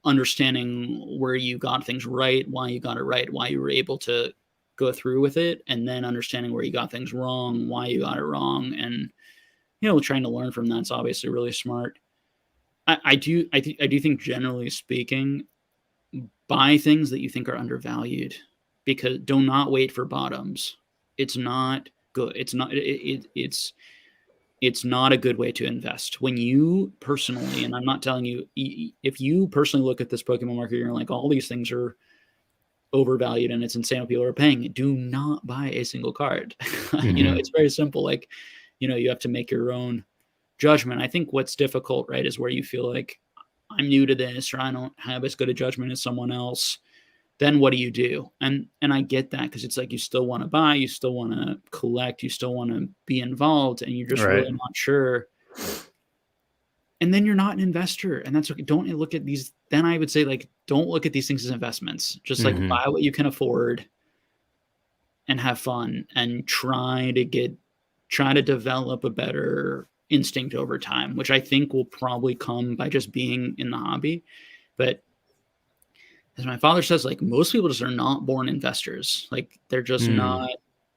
understanding where you got things right, why you got it right, why you were able to go through with it, and then understanding where you got things wrong, why you got it wrong, and trying to learn from that's obviously really smart. I do think, generally speaking, buy things that you think are undervalued, because do not wait for bottoms. It's not good. It's not a good way to invest. When you personally, and I'm not telling you, if you personally look at this Pokemon market, you're like, all these things are overvalued and it's insane what people are paying, do not buy a single card. It's very simple. Like, you have to make your own judgment. I think what's difficult, right, is where you feel like, I'm new to this, or I don't have as good a judgment as someone else. Then what do you do? And I get that, because it's like, you still want to buy, you still want to collect, you still want to be involved, and you're just really not sure. And then you're not an investor, and that's okay. Don't look at these. Then I would say, like, don't look at these things as investments. Just like buy what you can afford and have fun, and try to develop a better instinct over time, which I think will probably come by just being in the hobby. But as my father says, like most people just are not born investors. Like they're just not,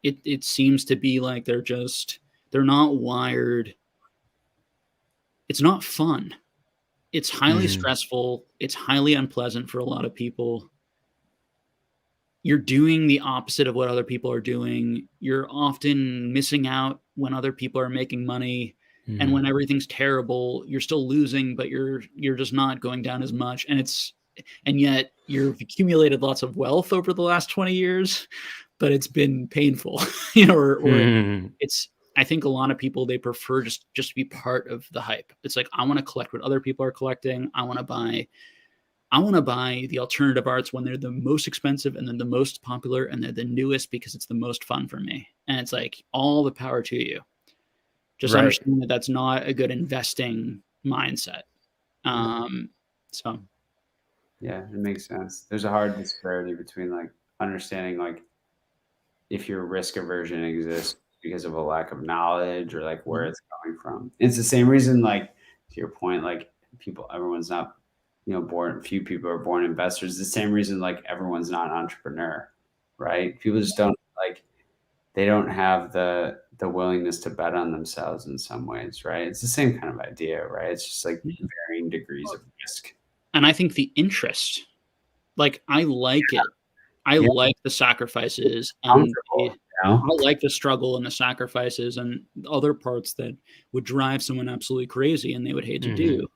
it seems to be like they're not wired. It's not fun. It's highly stressful. It's highly unpleasant for a lot of people. You're doing the opposite of what other people are doing. You're often missing out when other people are making money. And when everything's terrible, you're still losing, but you're just not going down as much. And yet you've accumulated lots of wealth over the last 20 years, but it's been painful, I think a lot of people, they prefer just to be part of the hype. It's like, I want to collect what other people are collecting. I want to buy the alternative arts when they're the most expensive and then the most popular and they're the newest because it's the most fun for me. And it's like, all the power to you. Just understand that that's not a good investing mindset. So. Yeah, it makes sense. There's a hard disparity between like understanding like if your risk aversion exists because of a lack of knowledge or like where it's coming from. It's the same reason, like to your point, like everyone's not, born, few people are born investors. The same reason like everyone's not an entrepreneur, right? People just don't they don't have the willingness to bet on themselves in some ways, right? It's the same kind of idea, right? It's just like varying degrees of risk. And I think the interest, like I like it. I like the sacrifices and I like the struggle and the sacrifices and other parts that would drive someone absolutely crazy and they would hate to do.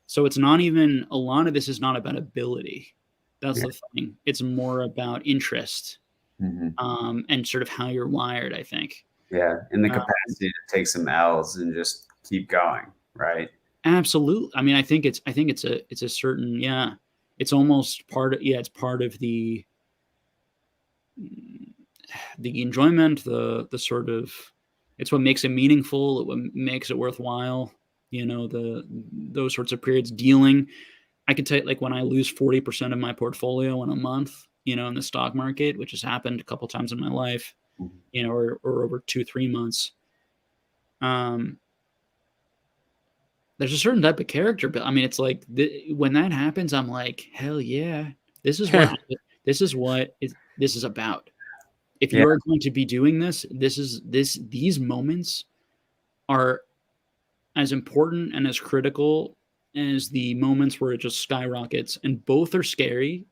So it's not even, a lot of this is not about ability. That's the thing. It's more about interest and sort of how you're wired, I think. Yeah. And the capacity to take some L's and just keep going. Right. Absolutely. I mean, I think it's a certain, it's almost part of, it's part of the enjoyment, the sort of, it's what makes it meaningful, what makes it worthwhile, those sorts of periods dealing. I could tell you, like when I lose 40% of my portfolio in a month, in the stock market, which has happened a couple times in my life, or over 2-3 months. There's a certain type of character, but I mean, it's like when that happens, I'm like, hell yeah, this is what this is about. If you are going to be doing this, these moments are as important and as critical as the moments where it just skyrockets, and both are scary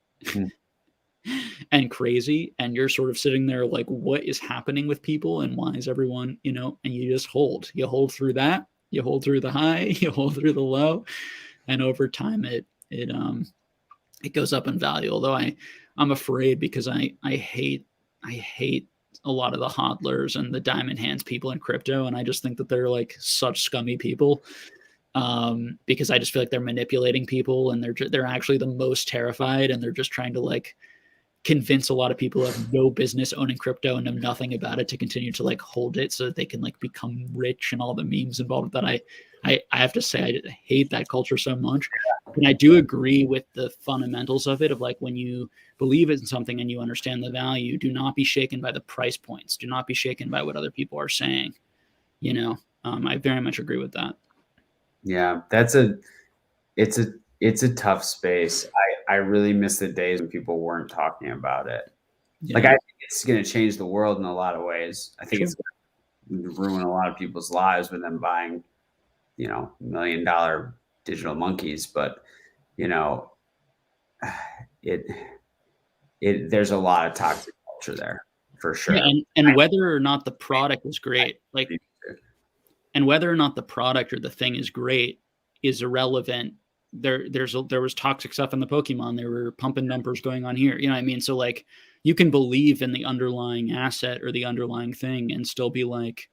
and crazy. And you're sort of sitting there like, what is happening with people and why is everyone, and you just you hold through that, you hold through the high, you hold through the low. And over time it goes up in value. Although I'm afraid because I hate a lot of the hodlers and the diamond hands people in crypto. And I just think that they're like such scummy people because I just feel like they're manipulating people and they're actually the most terrified. And they're just trying to like convince a lot of people who have no business owning crypto and know nothing about it to continue to like hold it so that they can like become rich, and all the memes involved with that. I have to say, I hate that culture so much. And I do agree with the fundamentals of it, of like, when you believe in something and you understand the value, do not be shaken by the price points. Do not be shaken by what other people are saying. I very much agree with that. Yeah, it's a tough space. I really miss the days when people weren't talking about it. Yeah. Like, I think it's going to change the world in a lot of ways. I think it's going to ruin a lot of people's lives with them buying, $1 million digital monkeys. But, there's a lot of toxic culture there for sure. Yeah, and whether or not the product is great, and whether or not the product or the thing is great is irrelevant. There was toxic stuff in the Pokemon. There were pumping numbers going on here. You know what I mean? So like, you can believe in the underlying asset or the underlying thing and still be like,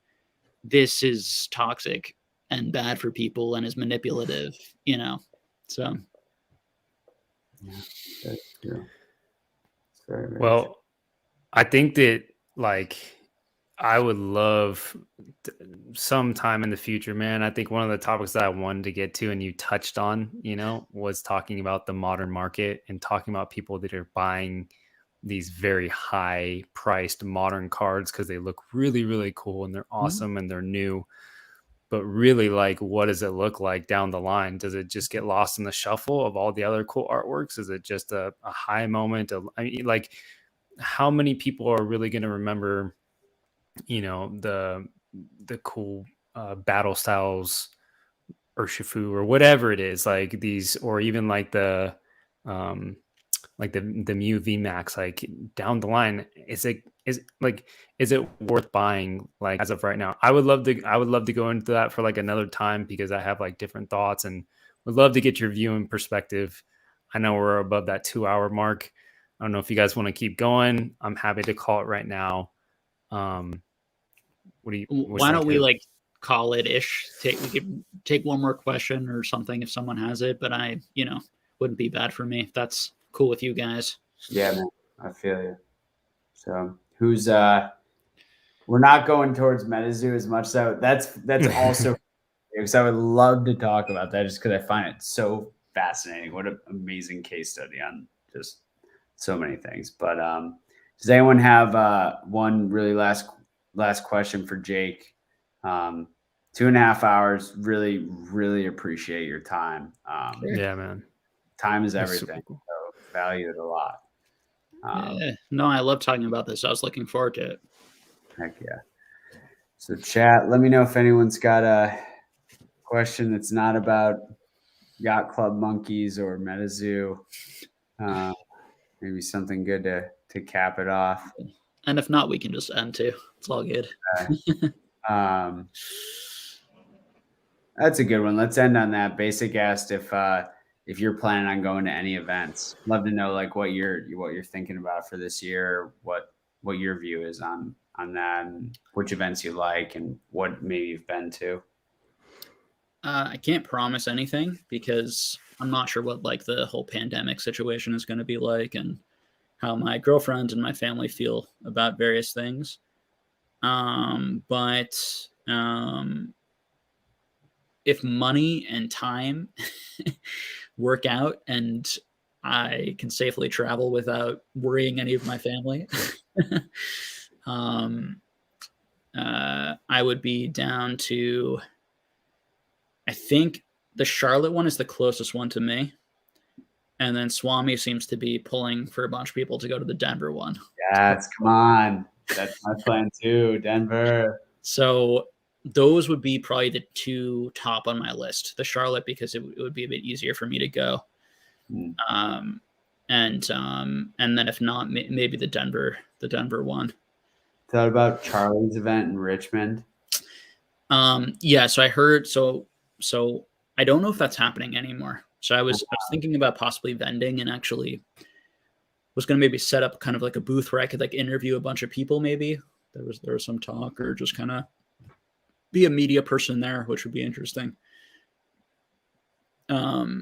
this is toxic and bad for people and is manipulative, so. Yeah, that's true. Very, very well, true. I think that like, I would love sometime in the future, man. I think one of the topics that I wanted to get to and you touched on, was talking about the modern market and talking about people that are buying these very high priced modern cards because they look really, really cool and they're awesome and they're new. but really, like, what does it look like down the line? Does it just get lost in the shuffle of all the other cool artworks? Is it just a high moment of, I mean, like, how many people are really going to remember, the cool battle styles or Shifu or whatever it is, like these, or even like the Mew VMAX, like down the line, is it worth buying, like, as of right now? I would love to go into that for like another time, because I have like different thoughts and would love to get your view and perspective. I know we're above that 2-hour mark. I don't know if you guys want to keep going. I'm happy to call it right now. Why don't we like call it ish? We could take one more question or something if someone has it, but I, wouldn't be bad for me if that's cool with you guys. Yeah, man, I feel you. So who's we're not going towards MetaZoo as much, so that's also because I would love to talk about that, just because I find it so fascinating. What an amazing case study on just so many things. But does anyone have one really last question for Jake? 2.5 hours. Really, really appreciate your time. Yeah, man. Time is everything. So value it a lot. No, I love talking about this. I was looking forward to it. Heck yeah. So chat, let me know if anyone's got a question that's not about Yacht Club monkeys or MetaZoo. Maybe something good to cap it off. And if not, we can just end too. It's all good. That's a good one. Let's end on that. Basic asked if you're planning on going to any events. Love to know like what you're thinking about for this year, what your view is on that, and which events you like and what maybe you've been to. I can't promise anything because I'm not sure what like the whole pandemic situation is going to be like and how my girlfriend and my family feel about various things. But if money and time work out and I can safely travel without worrying any of my family, I would be down to, I think the Charlotte one is the closest one to me. And then Swami seems to be pulling for a bunch of people to go to the Denver one. Yes, come on. That's my plan too, Denver. So those would be probably the two top on my list. The Charlotte, because it would be a bit easier for me to go. And then if not, maybe the Denver one. Thought about Charlie's event in Richmond. Yeah, so I heard, so I don't know if that's happening anymore. So I was thinking about possibly vending, and actually was going to maybe set up kind of like a booth where I could like interview a bunch of people. Maybe there was some talk, or just kind of be a media person there, which would be interesting. Yeah,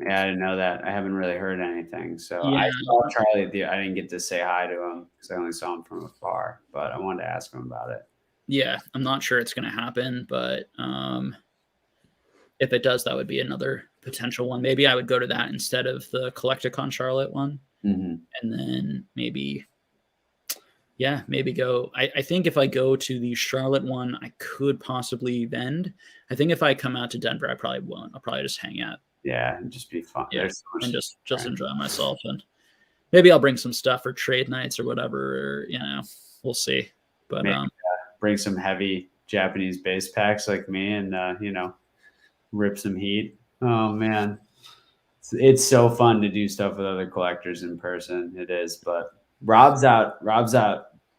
I didn't know that. I haven't really heard anything. So yeah. I saw Charlie. I didn't get to say hi to him because I only saw him from afar, but I wanted to ask him about it. Yeah, I'm not sure it's going to happen, but if it does, that would be another potential one. Maybe I would go to that instead of the Collecticon Charlotte one. Mm-hmm. And then maybe go. I think if I go to the Charlotte one, I could possibly vend. I think if I come out to Denver, I probably won't. I'll probably just hang out. Yeah, and just be fun. Yeah, and just enjoy myself. And maybe I'll bring some stuff for trade nights or whatever, or, we'll see. But maybe, bring some heavy Japanese base packs like me and, rip some heat. Oh, man. It's so fun to do stuff with other collectors in person. It is, but Rob's out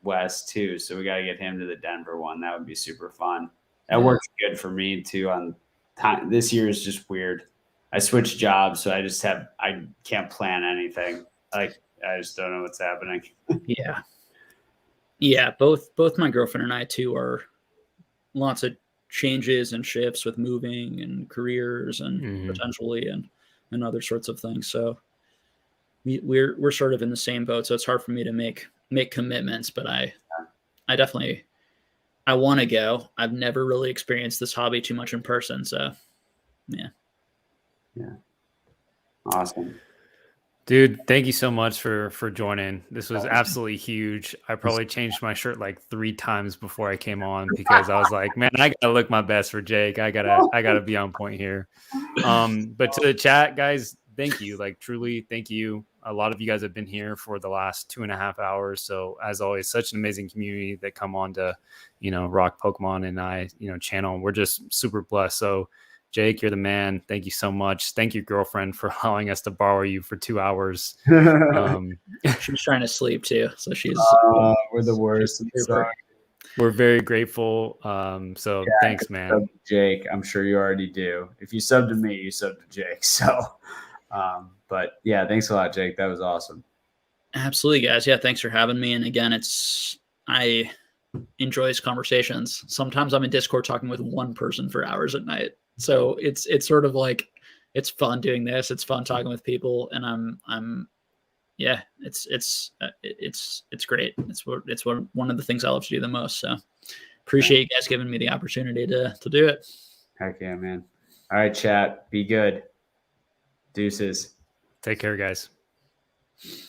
west too, so we got to get him to the Denver one. That would be super fun. That works good for me too on time. This year is just weird. I switched jobs, so I can't plan anything. Like, I just don't know what's happening. Yeah. Both my girlfriend and I too are lots of changes and shifts with moving and careers and potentially and other sorts of things. So we're sort of in the same boat. So it's hard for me to make commitments, but I definitely, I want to go. I've never really experienced this hobby too much in person. So yeah. Awesome. Dude, thank you so much for joining. This was absolutely huge. I probably changed my shirt like 3 times before I came on because I was like, man, I gotta look my best for Jake. I gotta be on point here. But to the chat, guys, thank you. Like truly, thank you. A lot of you guys have been here for the last 2.5 hours. So as always, such an amazing community that come on to, rock Pokemon and I, channel. We're just super blessed. So Jake, you're the man. Thank you so much. Thank you, girlfriend, for allowing us to borrow you for 2 hours. She's trying to sleep too, so she's we're the worst. We're very grateful. So thanks, man. Jake, I'm sure you already do. If you sub to me, you sub to Jake. So, but yeah, thanks a lot, Jake. That was awesome. Absolutely, guys. Yeah, thanks for having me. And again, I enjoy these conversations. Sometimes I'm in Discord talking with one person for hours at night. So it's sort of like, it's fun doing this. It's fun talking with people, and yeah, it's great. It's one of the things I love to do the most. So appreciate you guys giving me the opportunity to do it. Heck yeah, man. All right, chat. Be good. Deuces. Take care, guys.